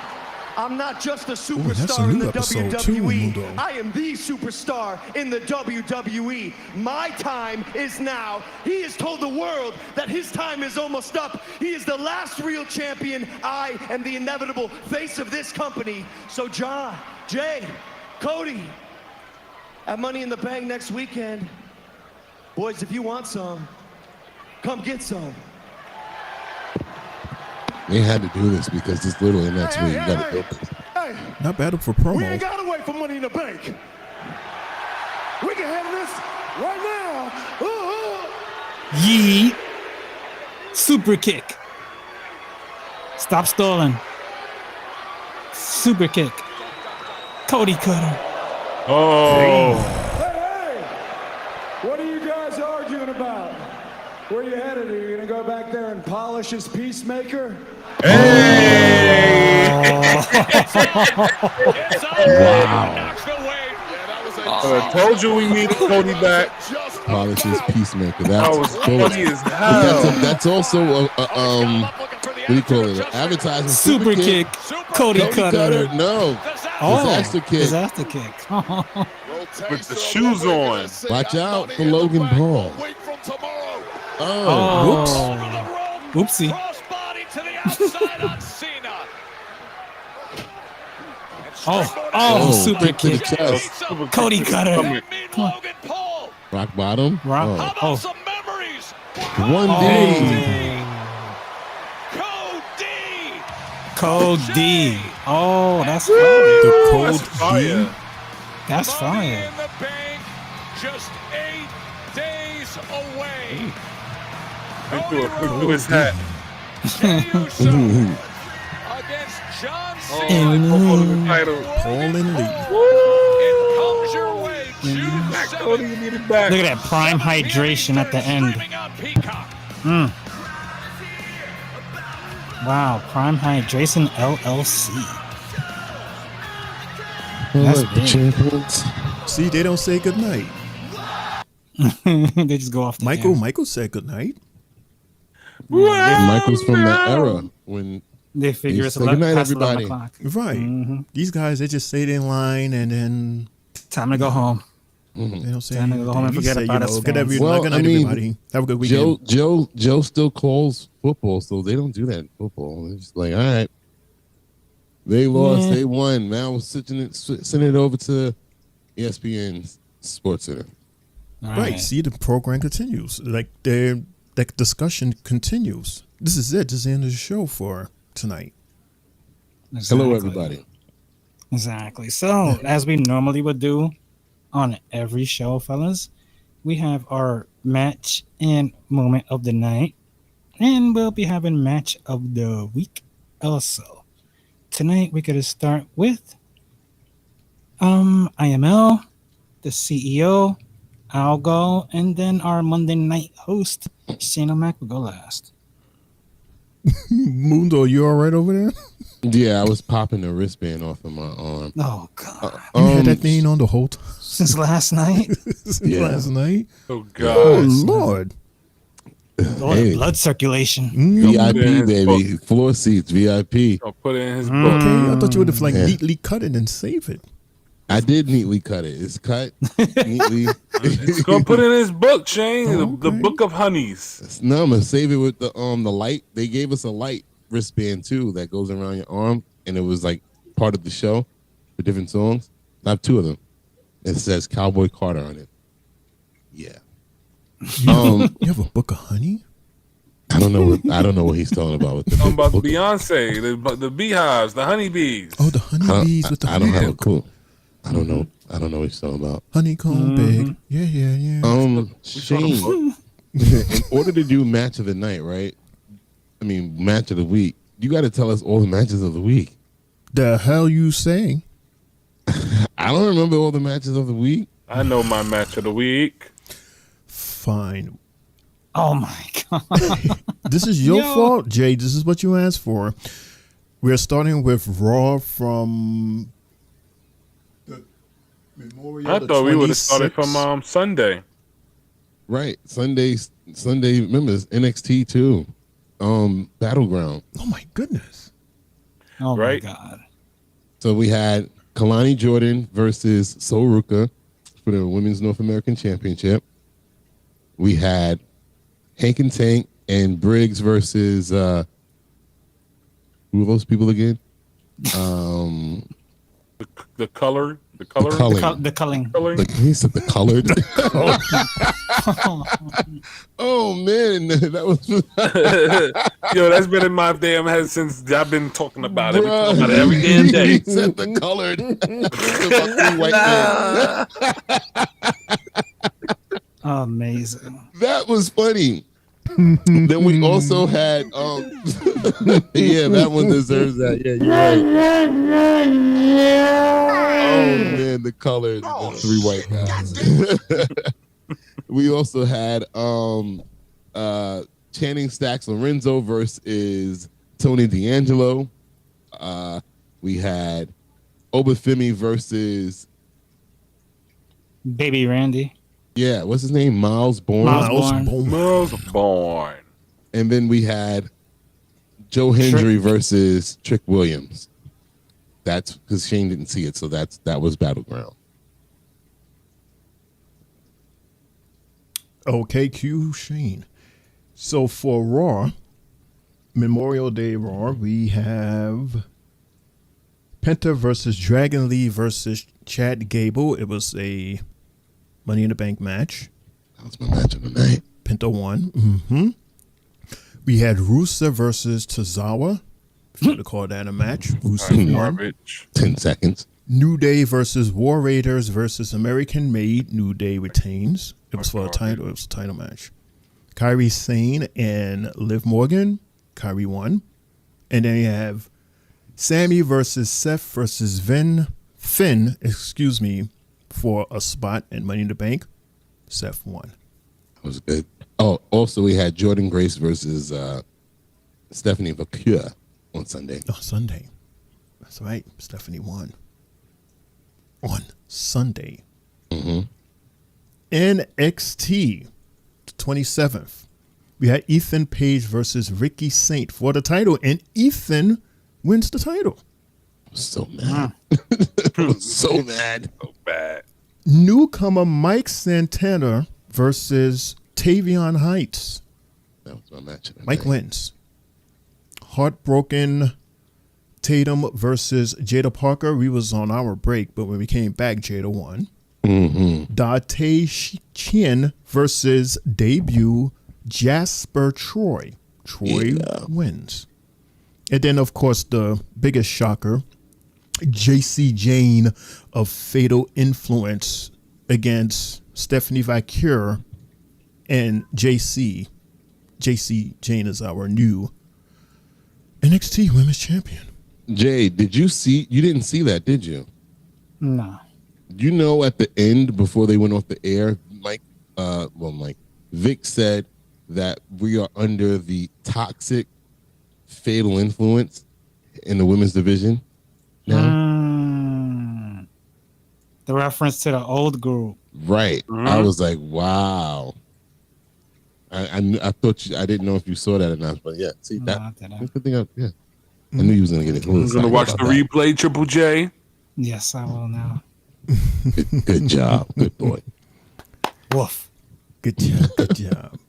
I'm not just a that's a superstar in new the episode too, WWE. Mundo. I am the superstar in the WWE. My time is now. He has told the world that his time is almost up. He is the last real champion. I am the inevitable face of this company. So John, Jay, Cody, at Money in the Bank next weekend. Boys, if you want some, come get some. They had to do this because this little in that's where you got to go. Hey, Not bad for we promo. ain't gotta wait for Money in the Bank. We can handle this right now. Yee. Super kick. Stop stalling. Super kick. Cody cutter. Oh. Hey! What are you guys arguing about? Where you headed? Are you gonna go back there and polish his peacemaker? I told you we need Cody back. Polish his peacemaker. That was funny as hell. That's also what do you call it? An advertising Super kick. Cody cutter. No. Disaster kick. Disaster kick. With the shoes on. Watch out for Logan Paul. Oh. Oopsie. Oh, super to the kick. chest. Cody cutter. Rock bottom. Rock. Oh. 1D. Code D. Oh, that's fire. The code That's fire. D. That's fire. in the bank, just 8 days away. He threw his hat. Against John Cena. And Title. Paul and Lee. It comes your way, June 7th. Cody, you need it back. look at that prime hydration at the end. Streaming on Peacock. Wow, prime hydration LLC. That's Look, the big. champions. See, they don't say goodnight. They just go off the Michael said goodnight. Michael's from that era when They figure it's say goodnight, past 11 everybody. o'clock. Right. These guys, they just stayed in line and then Time to go home. they don't say Time to go anything. home and We forget say, about us good fans. night, Well, good I night, mean, everybody. Have a good weekend. Joe still calls football, so they don't do that in football. It's just like, all right, they lost, they won. Now we're sending it over to ESPN Sports Center. All Right. See, the program continues. Like the discussion continues. This is it. This is the end of the show for tonight. Hello, everybody. Exactly. So, as we normally would do on every show, fellas, we have our match and moment of the night, and we'll be having match of the week also. Tonight, we're going to start with IML, the CEO, I'll go, and then our Monday night host, Cena Mac, will go last. Mundo, you all right over there? Yeah, I was popping the wristband off of my arm. Oh, God. You had that thing on the whole time Since last night? since Yeah. last night? Oh, Oh, God. Lord. Oh, the blood circulation. VIP, baby. Floor seats, VIP. I'll put it in his book. Okay, I thought you would have Yeah. neatly cut it and save it. I did neatly cut it. It's cut neatly. He's gonna put it in his book, Shane. The book of honeys. No, I'm gonna save it with the light. They gave us a light wristband too that goes around your arm, and it was like part of the show. for different songs. I have 2 of them. It says Cowboy Carter on it. Yeah. You have a book of honey? I don't know what he's talking about. With the Talking about Beyonce, the beehives, the honeybees. Oh, the honeybees with the I don't honey have a clue. I don't know what he's talking about. Honeycomb big. Yeah. Shane, in order to do match of the night, right? I mean, match of the week. You got to tell us all the matches of the week. The hell you saying? I don't remember all the matches of the week. I know my match of the week. Fine. Oh my God. This is your fault, Jay. This is what you asked for. We're starting with Raw from the Memorial. I thought we would have started from Sunday. Right. Sunday, remember, it's NXT too. Battleground. Oh my goodness. Oh right? my God. So we had Kalani Jordan versus Sol Ruka for the Women's North American Championship. We had Hank and Tank and Briggs versus who are those people again? The culling. He said the colored. Oh man, that was yo. That's been in my damn head since I've been talking about it. We talk about it every damn day. He said the colored. Amazing. That was funny. Then we also had yeah, that one deserves that. Yeah, you're right. Oh man, the color, the 3 white guys. We also had Channing Stacks Lorenzo versus Tony D'Angelo. We had Obafemi versus Baby Randy. Yeah, what's his name? Miles Bourne. Miles Bourne. And then we had Joe Hendry versus Trick Williams. That's because Shane didn't see it, so that was Battleground. Okay, Q Shane. So for Raw, Memorial Day Raw, we have Penta versus Dragon Lee versus Chad Gable. It was a Money in the Bank match. That was my match of the night. Penta won. Mm-hmm. We had Rusev versus Tozawa. If you want to call that a match. Rusev won. 10 seconds. New Day versus War Raiders versus American Made. New Day retains. It was for a title. It was a title match. Kairi Sane and Liv Morgan. Kairi won. And then you have Sammy versus Seth versus Finn, for a spot in Money in the Bank. Seth won. That was good. Oh, also we had Jordan Grace versus Stephanie Vaquer on Sunday. Oh, Sunday. That's right. Stephanie won. On Sunday. Mm-hmm. NXT, the 27th. We had Ethan Page versus Ricky Saint for the title, and Ethan wins the title. So mad. So mad. So bad. Newcomer Mike Santana versus Tavion Heights. That was my match. Mike wins. Heartbroken Tatum versus Jada Parker. We was on our break, but when we came back, Jada won. Mm-hmm. Date Chin versus debut Jasper Troy. Troy wins. And then, of course, the biggest shocker, JC Jane of Fatal Influence against Stephanie Vaquer and JC. JC Jane is our new NXT Women's Champion. Jay, you didn't see that, did you? No. You know, at the end, before they went off the air, Vic said that we are under the toxic Fatal Influence in the women's division now. The reference to the old group. Right. Mm-hmm. I was like, wow. I thought I didn't know if you saw that or not, but yeah. See, that's the thing. I knew you was going to get it. I'm going to watch the replay, Triple J. Yes, I will now. Good job. Good boy. Woof. Good job. Good job.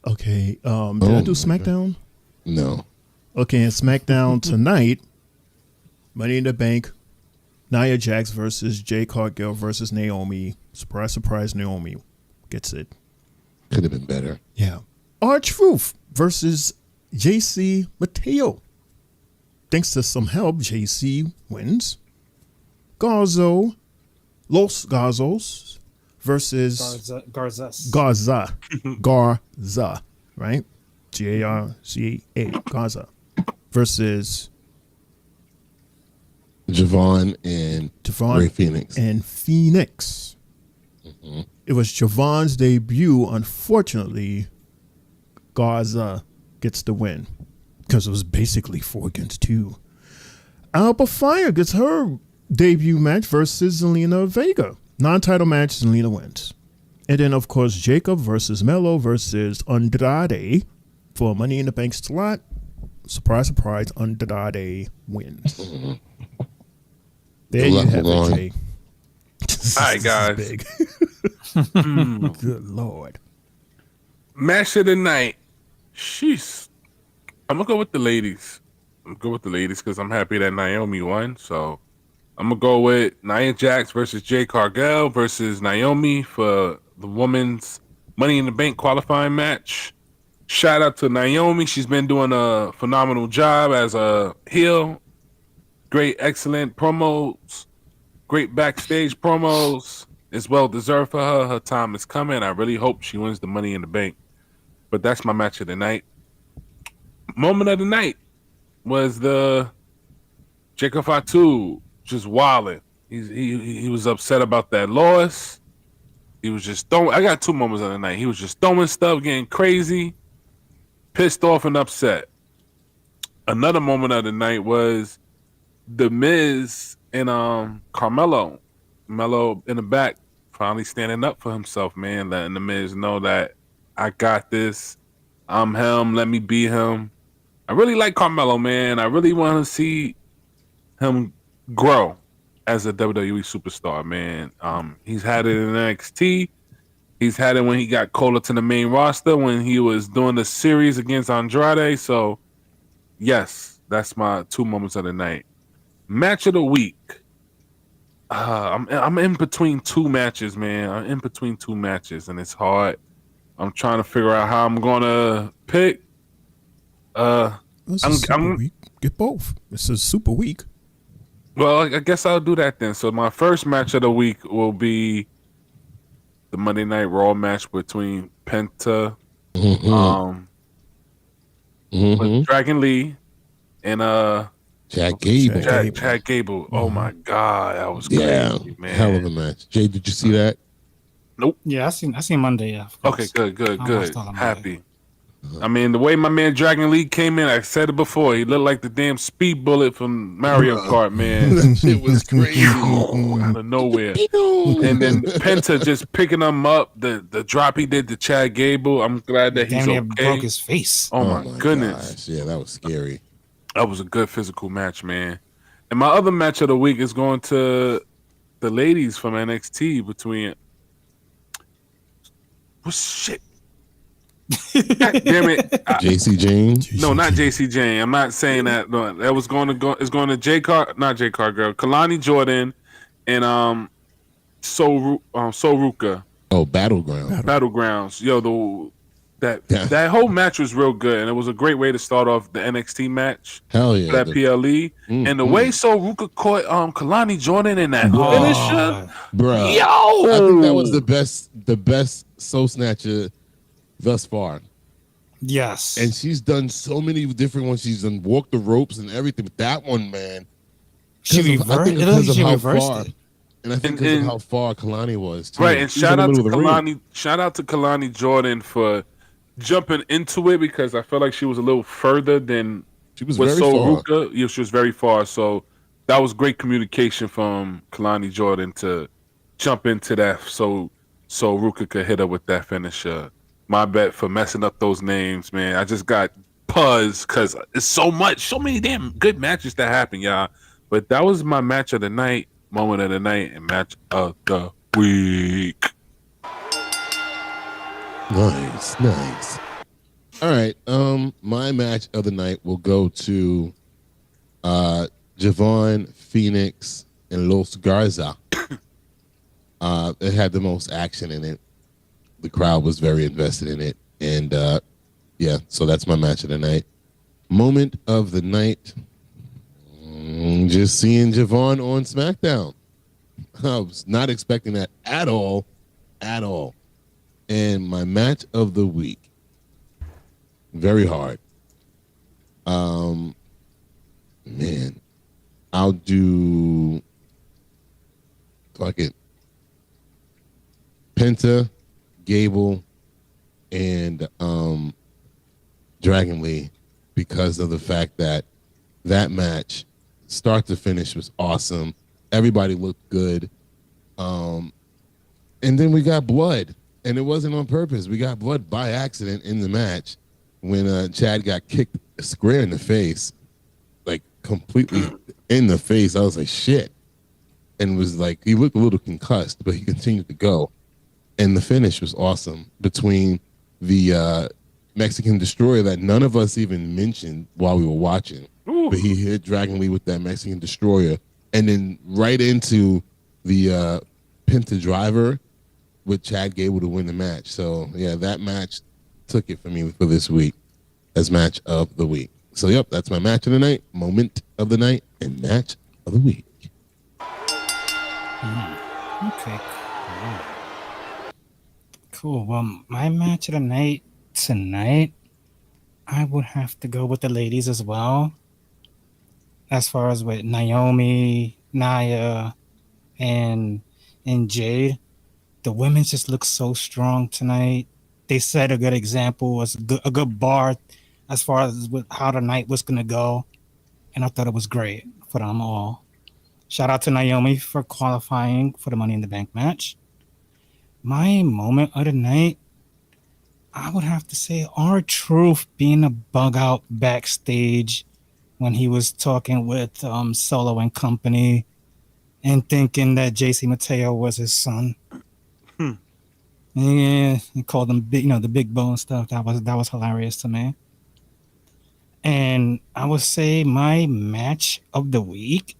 Okay. Did I do SmackDown? No. Okay, and SmackDown tonight, Money in the Bank, Nia Jax versus Jade Cargill versus Naomi. Surprise, surprise, Naomi gets it. Could have been better. Yeah. R-Truth versus JC Mateo. Thanks to some help, JC wins. Los Garzos versus Garza, right? Garza Garza versus Javon and Ray Phoenix. And Phoenix. Mm-hmm. It was Javon's debut. Unfortunately, Garza gets the win because it was basically 4 against 2. Alba Fire gets her debut match versus Zelina Vega. Non-title match, Zelina wins. And then, of course, Jacob versus Melo versus Andrade for Money in the Bank slot. Surprise, surprise, Andrade wins. There you have it, Jay. All right, guys. Big. Good Lord. Match of the night. Sheesh. I'm going to go with the ladies. Because I'm happy that Naomi won. So I'm going to go with Nia Jax versus Jade Cargill versus Naomi for the women's Money in the Bank qualifying match. Shout out to Naomi. She's been doing a phenomenal job as a heel. Great, excellent promos. Great backstage promos. It's well deserved for her. Her time is coming. I really hope she wins the Money in the Bank. But that's my match of the night. Moment of the night was the Jacob Fatu just wilding. He was upset about that loss. He was just throwing. I got 2 moments of the night. He was just throwing stuff, getting crazy, pissed off and upset. Another moment of the night was The Miz and Carmelo. Melo in the back finally standing up for himself, man, letting The Miz know that I got this. I'm him. Let me be him. I really like Carmelo, man. I really want to see him grow as a WWE superstar, man. He's had it in NXT. He's had it when he got called up to the main roster when he was doing the series against Andrade. So, yes, that's my 2 moments of the night. Match of the week. I'm in between 2 matches, man. I'm in between 2 matches, and it's hard. I'm trying to figure out how I'm gonna pick. Super week. Get both. It's a super week. Well, I guess I'll do that then. So my first match of the week will be the Monday Night Raw match between Penta, with Dragon Lee, and Chad Gable. Chad Gable. Oh my God, that was crazy, man. Hell of a match. Jay, did you see that? Nope. Yeah, I seen Monday. Yeah. Okay, good. Happy. I mean, the way my man Dragon Lee came in, I said it before, he looked like the damn speed bullet from Mario Kart, man. That shit was crazy. Out of nowhere. And then Penta just picking him up, the drop he did to Chad Gable. I'm glad that he's okay. Broke his face. Oh my goodness. Gosh. Yeah, that was scary. That was a good physical match, man. And my other match of the week is going to the ladies from NXT between... What shit? God damn it! JC Jane? No, not JC Jane. I'm not saying that. No, that was going to go. It's going to not J Car girl, Kalani Jordan, and Soruka. Oh, Battlegrounds. Yo, that whole match was real good, and it was a great way to start off the NXT match. Hell yeah, that PLE, and the way Soruka caught Kalani Jordan in that finisher, bro. Yo, I think that was the best Soul Snatcher thus far. Yes. And she's done so many different ones. She's done walk the ropes and everything. But that one, man. She reversed it. And I think because of how far Kalani was. Too. Right, and shout out to Kalani Jordan for jumping into it because I felt like she was a little further than she was very far. Yeah, she was very far. So that was great communication from Kalani Jordan to jump into that so Ruka could hit her with that finisher. My bet for messing up those names, man. I just got puzzed because it's so many damn good matches that happen, y'all. But that was my match of the night, moment of the night, and match of the week. Nice. All right. My match of the night will go to Javon, Phoenix, and Los Garza. It had the most action in it. The crowd was very invested in it. And yeah, so that's my match of the night. Moment of the night. Just seeing Javon on SmackDown. I was not expecting that at all. At all. And my match of the week. Very hard. Man. I'll do fucking Penta, Gable, and Dragon Lee, because of the fact that match, start to finish, was awesome. Everybody looked good. And then we got blood, and it wasn't on purpose. We got blood by accident in the match when Chad got kicked square in the face, like completely in the face. I was like, shit. And was like, he looked a little concussed, but he continued to go. And the finish was awesome between the Mexican Destroyer that none of us even mentioned while we were watching. Ooh. But he hit Dragon Lee with that Mexican Destroyer. And then right into the Penta Driver with Chad Gable to win the match. So, yeah, that match took it for me for this week as match of the week. So, yep, that's my match of the night, moment of the night, and match of the week. Okay, cool. Well, my match of the night tonight, I would have to go with the ladies as well. As far as with Naomi, Nia, and Jade, the women just look so strong tonight. They set a good example, a good bar as far as with how the night was gonna go, and I thought it was great for them all. Shout out to Naomi for qualifying for the Money in the Bank match. My moment of the night, I would have to say R-Truth being a bug out backstage when he was talking with Solo and company and thinking that JC Mateo was his son. Yeah, he called him big, the big bone stuff. That was hilarious to me. And I would say my match of the week,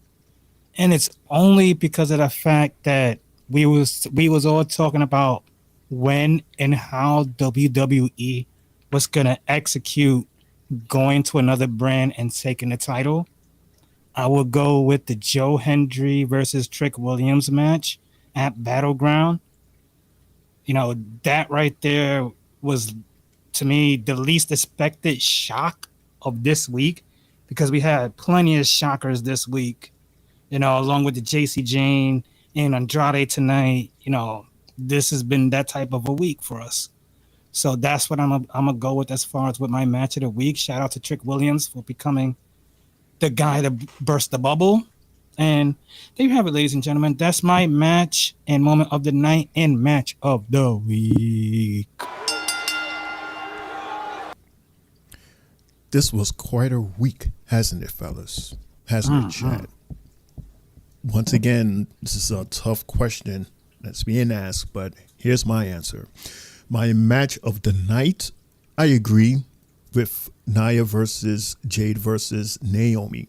and it's only because of the fact that we was all talking about when and how WWE was gonna execute going to another brand and taking the title. I would go with the Joe Hendry versus Trick Williams match at Battleground. That right there was, to me, the least expected shock of this week, because we had plenty of shockers this week, along with the JC Jane and Andrade tonight. This has been that type of a week for us. So that's what I'm gonna go with as far as with my match of the week. Shout out to Trick Williams for becoming the guy that burst the bubble. And there you have it, ladies and gentlemen. That's my match and moment of the night and match of the week. This was quite a week, hasn't it, fellas? Hasn't it, Chad? Once again, this is a tough question that's being asked, but here's my answer. My match of the night, I agree with Nia versus Jade versus Naomi.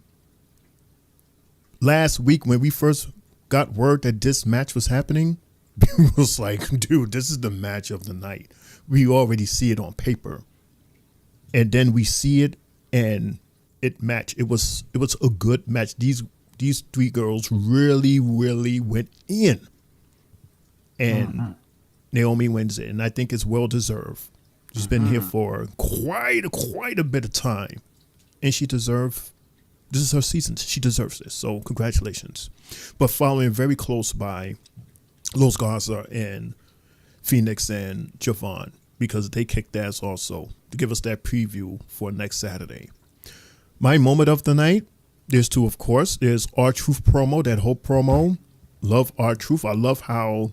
Last week, when we first got word that this match was happening, it was like, dude, this is the match of the night. We already see it on paper. And then we see it, and it matched. It was a good match. These three girls really, really went in. And Naomi wins it, and I think it's well deserved. She's been here for quite a bit of time, and this is her season. She deserves this, so congratulations. But following very close by Los Garza and Phoenix and Javon, because they kicked ass also, to give us that preview for next Saturday. My moment of the night, there's two, of course. There's R-Truth promo, that whole promo. Love R-Truth. I love how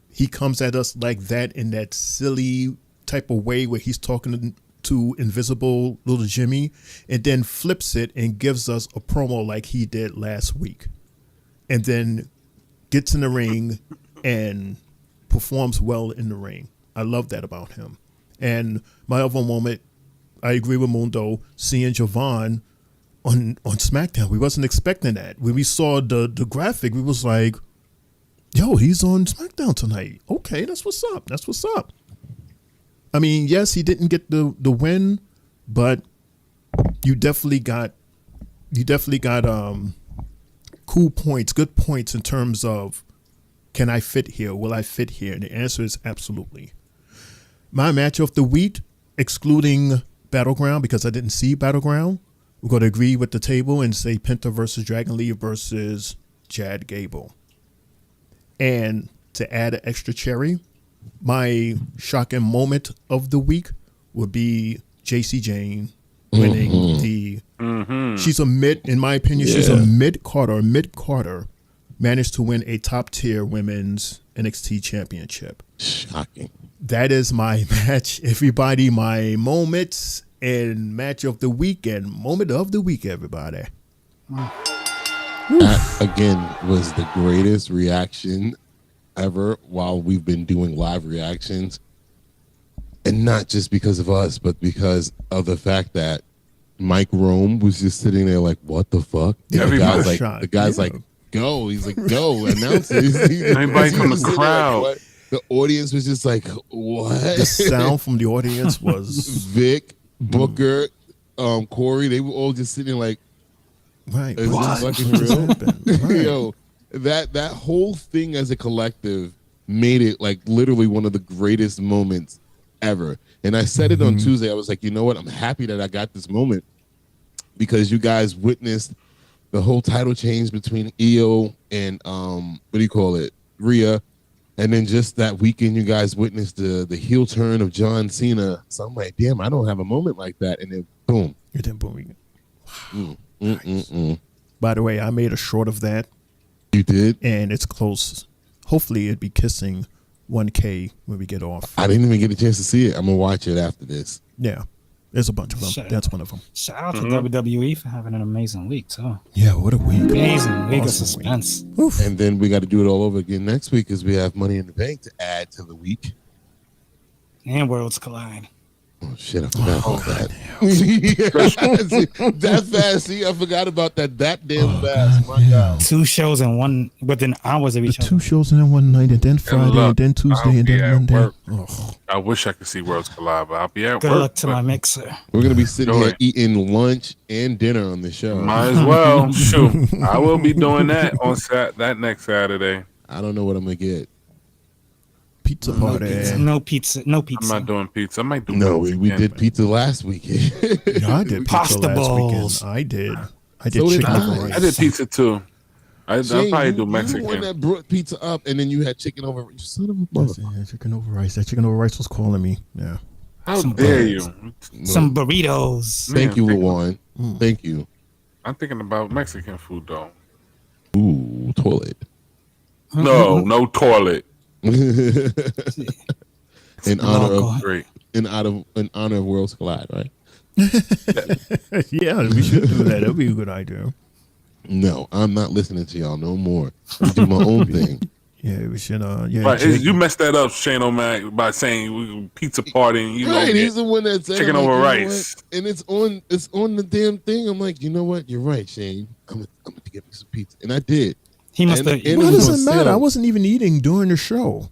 he comes at us like that in that silly type of way where he's talking to Invisible Little Jimmy and then flips it and gives us a promo like he did last week. And then gets in the ring and performs well in the ring. I love that about him. And my other moment, I agree with Mundo, seeing Javon on SmackDown. We wasn't expecting that. When we saw the graphic, we was like, yo, he's on SmackDown tonight. Okay, that's what's up. That's what's up. I mean, yes, he didn't get the win, but you definitely got cool points, good points in terms of, can I fit here? Will I fit here? And the answer is absolutely. My match of the week, excluding Battleground, because I didn't see Battleground, we're going to agree with the table and say Penta versus Dragon Lee versus Chad Gable. And to add an extra cherry, my shocking moment of the week would be JC Jane winning the. She's a in my opinion, she's a mid-Carter managed to win a top-tier women's NXT championship. Shocking. That is my match, everybody. My moments and match of the week and moment of the week, everybody. That, again, was the greatest reaction ever while we've been doing live reactions. And not just because of us, but because of the fact that Mike Rome was just sitting there like, what the fuck? Yeah, the guy's like, go. He's like, go, announce it. Anybody from the crowd. Like, the audience was just like, what? The sound from the audience was Vic, Booker, Corey, they were all just sitting like, right. Is this fucking real? Right. Yo, that whole thing as a collective made it like literally one of the greatest moments ever. And I said it on Tuesday. I was like, you know what? I'm happy that I got this moment because you guys witnessed the whole title change between Io and Rhea. And then just that weekend, you guys witnessed the heel turn of John Cena. So I'm like, damn, I don't have a moment like that. And then boom. It didn't boom. By the way, I made a short of that. You did? And it's close. Hopefully it'd be kissing 1K when we get off. I didn't even get a chance to see it. I'm going to watch it after this. Yeah. There's a bunch of them. That's one of them. Shout out to WWE for having an amazing week, too. Yeah, what a week. Amazing week of suspense. And then we got to do it all over again next week because we have Money in the Bank to add to the week. And Worlds Collide. Oh, shit, I forgot about that. That fast. See, I forgot about that damn fast. My God. 2 shows in one, within hours of each other. 2 shows in one night, and then Friday, and then Tuesday, and then Monday. I wish I could see Worlds Collide, but I'll be at work. Good luck to my mixer. We're going to be sitting here eating lunch and dinner on the show. Might as well. Shoot. I will be doing that on that next Saturday. I don't know what I'm going to get. Pizza party. No pizza. I'm not doing pizza. I might do we did pizza last weekend. Yeah, I did pizza last weekend. I did chicken over rice. I did pizza too. I'll probably do You Mexican. the one that brought pizza up, and then you had chicken over rice. Son of a mother. Yeah, chicken over rice. That chicken over rice was calling me. Yeah. How dare you? Some burritos. Thank you, Luwan. Thank you. I'm thinking about Mexican food though. Ooh, toilet. No toilet. in honor of Worlds Collide, right? Yeah, we should do that. That'd be a good idea. No, I'm not listening to y'all no more. I do my own thing. Yeah, we should. Yeah, right, you messed that up, Shane O'Mac, by saying we pizza party. And right, he's the one that said chicken over rice, and it's on the damn thing. I'm like, you know what? You're right, Shane. I'm gonna get me some pizza, and I did. He must have. What does it matter? I wasn't even eating during the show.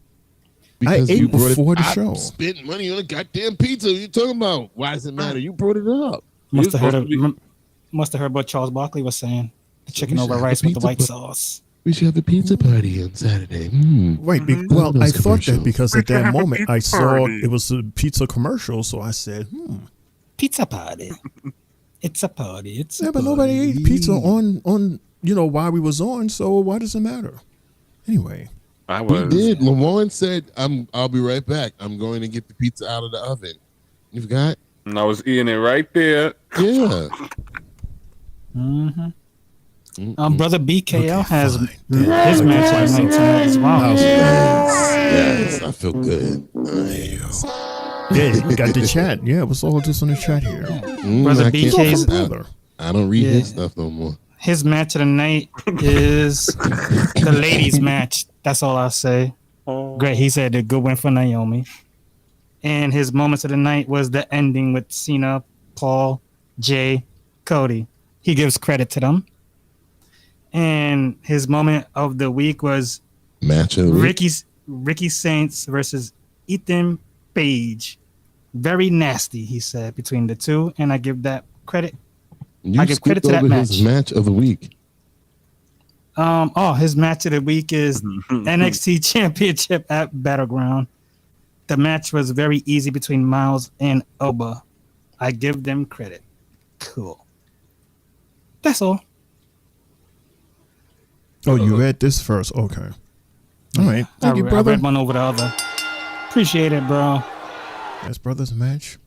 Because I ate before the show. I spent money on a goddamn pizza. What are you talking about? Why does it matter? You brought it up. Must have heard what Charles Barkley was saying. The chicken over rice with the white sauce. We should have a pizza party on Saturday. Right. Well, I thought that because at that moment I saw it was a pizza commercial, so I said, pizza party. It's a party. It's but nobody ate pizza on while we was on, so why does it matter? Anyway. We did. Lamont said, I'll be right back. I'm going to get the pizza out of the oven. You forgot? And I was eating it right there. Yeah. Brother BKL has his match tonight as well. Yes, I feel good. Nice. Yeah, we got the chat. Yeah, it was all just on the chat here. Brother BK's. I don't read his stuff no more. His match of the night is the ladies' match. That's all I'll say. Great. He said a good win for Naomi. And his moments of the night was the ending with Cena, Paul, Jay, Cody. he gives credit to them. And his moment of the week was match of the week. Ricky Saints versus Ethan Page. Very nasty, he said, between the two, and I give that credit. I give credit to that match. His match of the week. His match of the week is NXT Championship at Battleground. The match was very easy between Miles and Oba. I give them credit. Cool. That's all. Oh, you read this first. Okay. All right. Thank you, brother. I read one over the other. Appreciate it, bro. That's brothers match.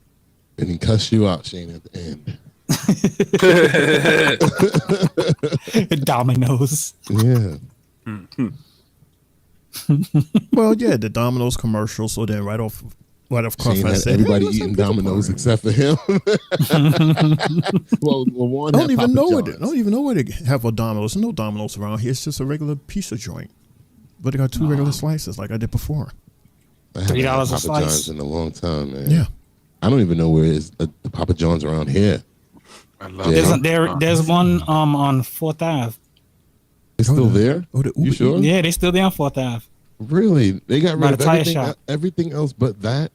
And he cussed you out, Shane, at the end. Dominoes. Yeah. Well, yeah, the Domino's commercial. So then right off course, Shane I had said, everybody eating Domino's except for him. well, one I don't even know John's. it. I don't even know where they have a Domino's. There's no Domino's around here. It's just a regular pizza joint. But they got two regular slices like I did before. I haven't had $3 a Papa slice. John's in a long time, man. Yeah. I don't even know where is the Papa John's around here. I love it. There's one on 4th Ave. It's still there? Oh, you sure? Yeah, they're still there on 4th Ave. Really? They got By rid the of tire everything else but that?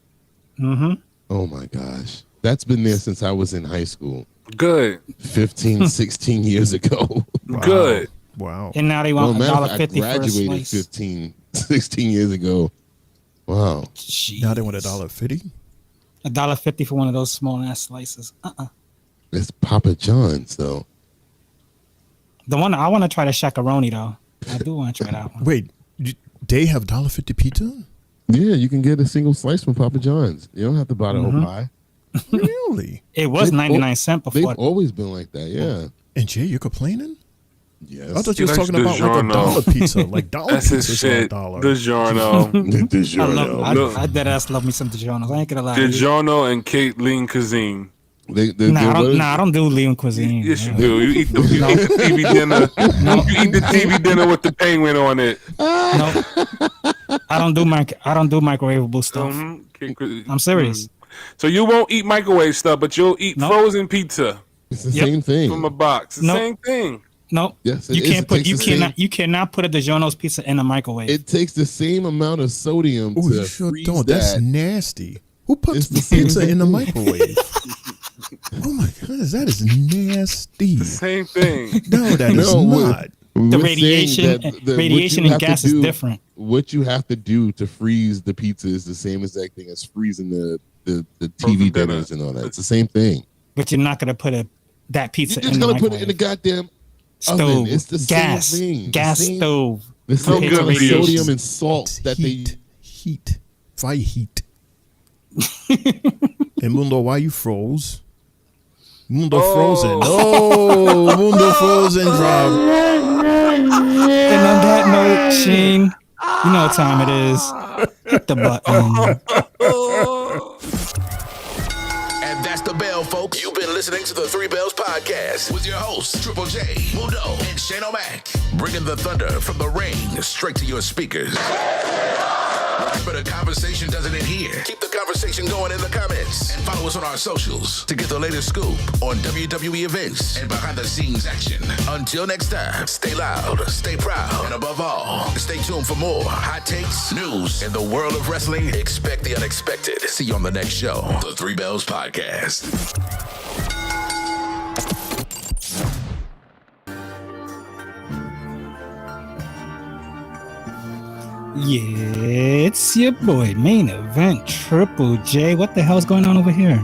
Mm-hmm. Oh, my gosh. That's been there since I was in high school. Good. 15, 16 years ago. Wow. Good. Wow. And now they want $1.50 for a graduated slice. 15, 16 years ago. Wow. Jeez. Now they want $1.50. $1.50 for one of those small ass slices. It's Papa John's, though. The one I want to try the shakaroni though. I do want to try that one. Wait, they have $1.50 pizza? Yeah, you can get a single slice from Papa John's. You don't have to buy the whole pie. Really? It was 99 cents before. They've always been like that, yeah. And Jay, you're complaining? Yes. I thought you was talking about like $1 pizza. Like dollar That's his pizza's shit. $1. DiGiorno. I dead ass love me some DiGiorno. I ain't gonna lie. DiGiorno and Kate Lean Cuisine. I don't do lean cuisine. Yes, you do. You eat the TV dinner. You eat the TV dinner with the penguin on it. No, I don't do microwavable stuff. I'm serious. So you won't eat microwave stuff, but you'll eat frozen pizza. It's the same thing from a box. It's the same thing. Nope. Yes, you cannot put a DiGiorno's pizza in a microwave. It takes the same amount of sodium to freeze that. That's nasty. Who puts the pizza in the microwave? Oh my goodness, that is nasty. The same thing. No, that is not. The radiation and gas is different. What you have to do to freeze the pizza is the same exact thing as freezing the TV dinners and all that. It's the same thing. But you're not gonna put that pizza You're in just the gonna microwave. put it in the goddamn stove. oven. It's the gas, same thing. gas stove. The same Compared to amount of radiation. sodium and salt that Heat. Fire heat. And Mundo, why you froze? Mundo frozen. Oh, Mundo frozen drop. And on that note, Sheen, you know what time it is. Hit the button. And that's the bell, folks. You've been listening to the Three Bells Podcast with your hosts, Triple J, Mundo, and Shane O'Mac. Bringing the thunder from the ring straight to your speakers. But a conversation doesn't end here. Keep the conversation going in the comments. And follow us on our socials to get the latest scoop on WWE events and behind-the-scenes action. Until next time, stay loud, stay proud, and above all, stay tuned for more hot takes, news, in the world of wrestling. Expect the unexpected. See you on the next show, the Three Bells Podcast. Yeah, it's your boy, Main Event Triple J. What the hell's going on over here?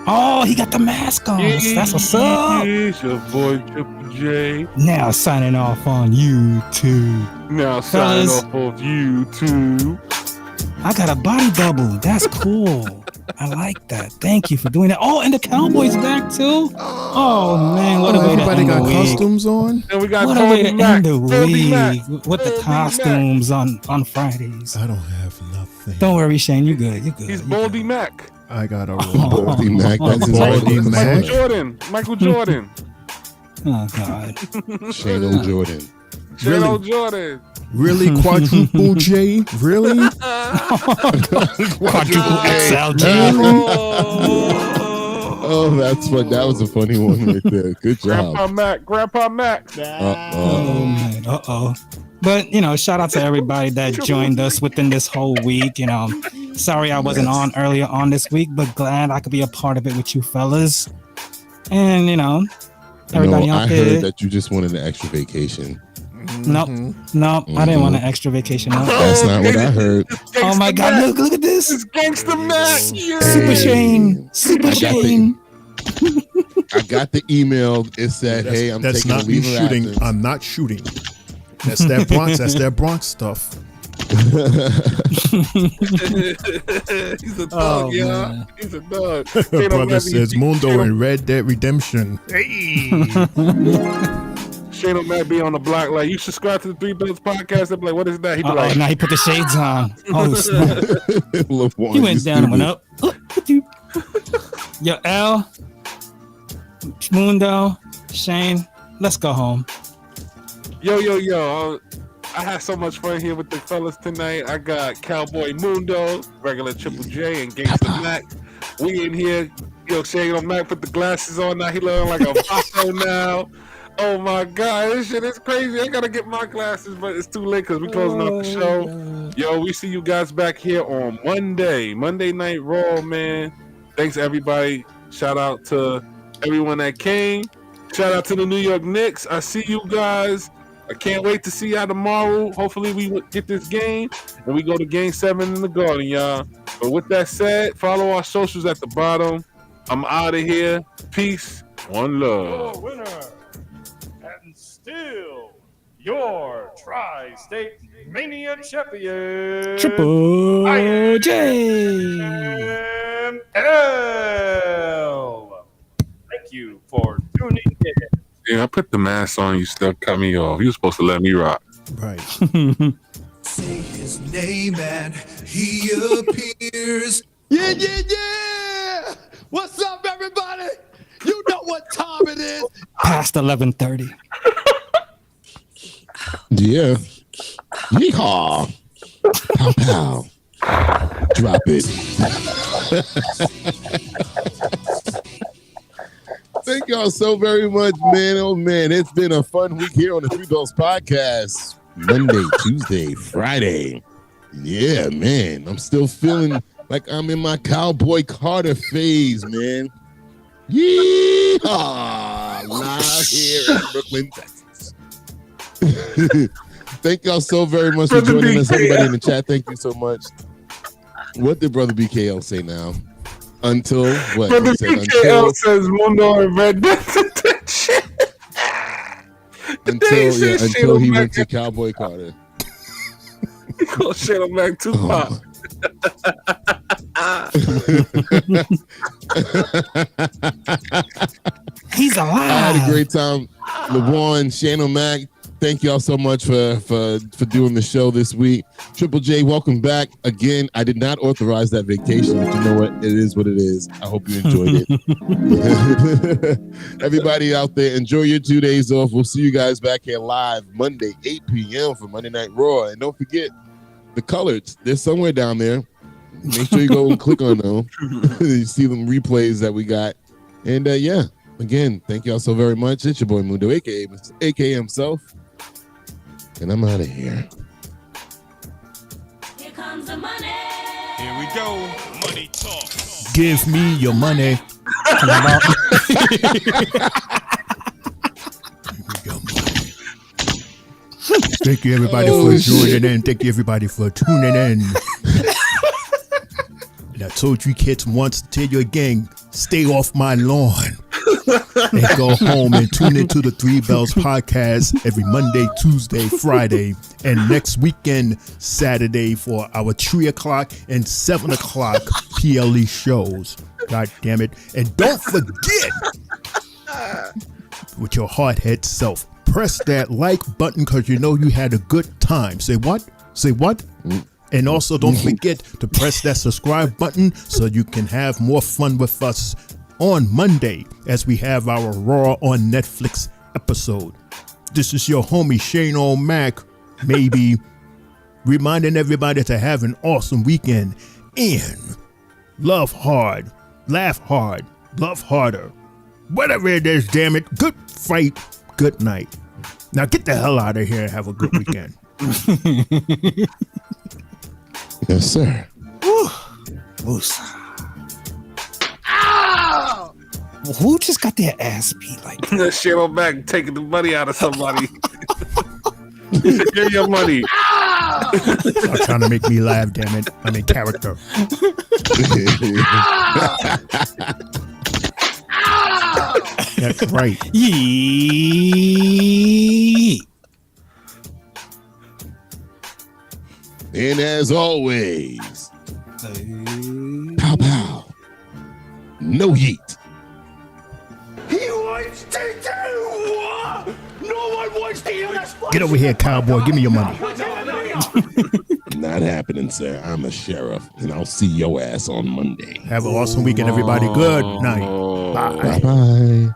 Oh, he got the mask on. That's what's up. It's your boy Triple J. Now signing off on YouTube. Now signing off of YouTube. I got a body double. That's cool. I like that. Thank you for doing that. Oh, and the Cowboys back too. Oh man, what a way to everybody end got the week. costumes on. And we got What a way to end the Toby Mac. week with the costumes on Fridays. I don't have nothing. Don't worry, Shane. You good. You good. He's Baldy Mac. I got a Baldy Mac. That's his Baldy Mac. Michael Jordan. Oh God. Shane O'Jordan. Shane O'Jordan. Really, quadruple J? Really? Quadruple XL J. Oh, that's fun. That was a funny one right there. Good job. Grandpa Mac. Oh man. But shout out to everybody that joined us within this whole week. Sorry I wasn't on earlier on this week, but glad I could be a part of it with you fellas. And everybody out I there. heard that you just wanted an extra vacation. Nope. I didn't want an extra vacation. No. That's not what I heard. Oh my God! Look at this. It's Gangsta Mac. Super Shane. Super Shane. I got the email. It said, "Hey, I'm that's taking not a me leave of shooting. absence." I'm not shooting. That's that Bronx. That's that Bronx stuff. He's a dog, y'all. He's a dog. Brother says Mundo and Red Dead Redemption. Hey. Shane O'Mac be on the block like, you subscribe to the Three Bells podcast. They'll be like, what is that? He be like, now he put the shades on. Oh, snap. He went down and went up. Yo, L, Mundo, Shane, let's go home. Yo. I had so much fun here with the fellas tonight. I got Cowboy Mundo, regular Triple J, and Gangsta Mac. We in here. Yo, Shane O'Mac put the glasses on now. He looking like a vato now. Oh my God, this shit is crazy. I gotta get my glasses, but it's too late because we're closing out the show. Yo, we see you guys back here on Monday Night Raw, man. Thanks everybody. Shout out to everyone that came. Shout out to the New York Knicks. I see you guys. I can't wait to see y'all tomorrow. Hopefully we get this game and we go to Game 7 in the Garden, y'all. But with that said, follow our socials at the bottom. I'm out of here. Peace. One love. Your winner and still your Tri-State Mania champion, Triple J. L. Thank you for tuning in. Yeah, I put the mask on. You still cut me off. You were supposed to let me rock. Right. Say his name and he appears. Yeah. What's up, everybody? You know what time it is. Past 11:30. Yeah. Yeehaw. Pow pow. Drop it. Thank y'all so very much, man. Oh man, it's been a fun week here on the Three Bells podcast. Monday, Tuesday, Friday. Yeah, man. I'm still feeling like I'm in my Cowboy Carter phase, man. Yeehaw! Live here in Brooklyn, Texas. Thank y'all so very much for joining us. Everybody in the chat, thank you so much. What did Brother BKL say now? Until what? Brother BKL says Mundo and Red Dead Redemption. Until he went to Cowboy Carter. Oh, shit, I'm back Tupac. He's alive. I had a great time. LeBron, Shane O'Mac, thank y'all so much for doing the show this week. Triple J, welcome back. Again, I did not authorize that vacation, but you know what? It is what it is. I hope you enjoyed it. Everybody out there, enjoy your 2 days off. We'll see you guys back here live Monday, 8 p.m. for Monday Night Raw. And don't forget, the colors, they're somewhere down there. Make sure you go and click on them. You see them replays that we got. And yeah, again, thank y'all so very much. It's your boy Mundo, aka himself. And I'm out of here. Here comes the money. Here we go. Money talk. Give me your money. Thank you everybody for joining in. Thank you everybody for tuning in. And I told you kids once, tell you again, stay off my lawn. And go home and tune into the Three Bells podcast every Monday, Tuesday, Friday, and next weekend, Saturday, for our 3 o'clock and 7 o'clock PLE shows. God damn it. And don't forget, with your hardhead self, press that like button because you know you had a good time. Say what? Say what? And also don't forget to press that subscribe button so you can have more fun with us on Monday as we have our Raw on Netflix episode. This is your homie Shane O'Mac, maybe reminding everybody to have an awesome weekend and love hard, laugh hard, love harder. Whatever it is, damn it. Good fight, good night. Now get the hell out of here and have a good weekend. Yes, sir. Ow! Who just got their ass beat like that? That shit on back, taking the money out of somebody. Give your money. Stop trying to make me laugh, damn it. I'm in character. That's right. Yee. And as always, pow pow. No yeet. He wants to do what? No one wants to hear that. Get over here, cowboy. Give me your money. Not happening, sir. I'm a sheriff, and I'll see your ass on Monday. Have an awesome weekend, everybody. Good night. Bye. Bye-bye.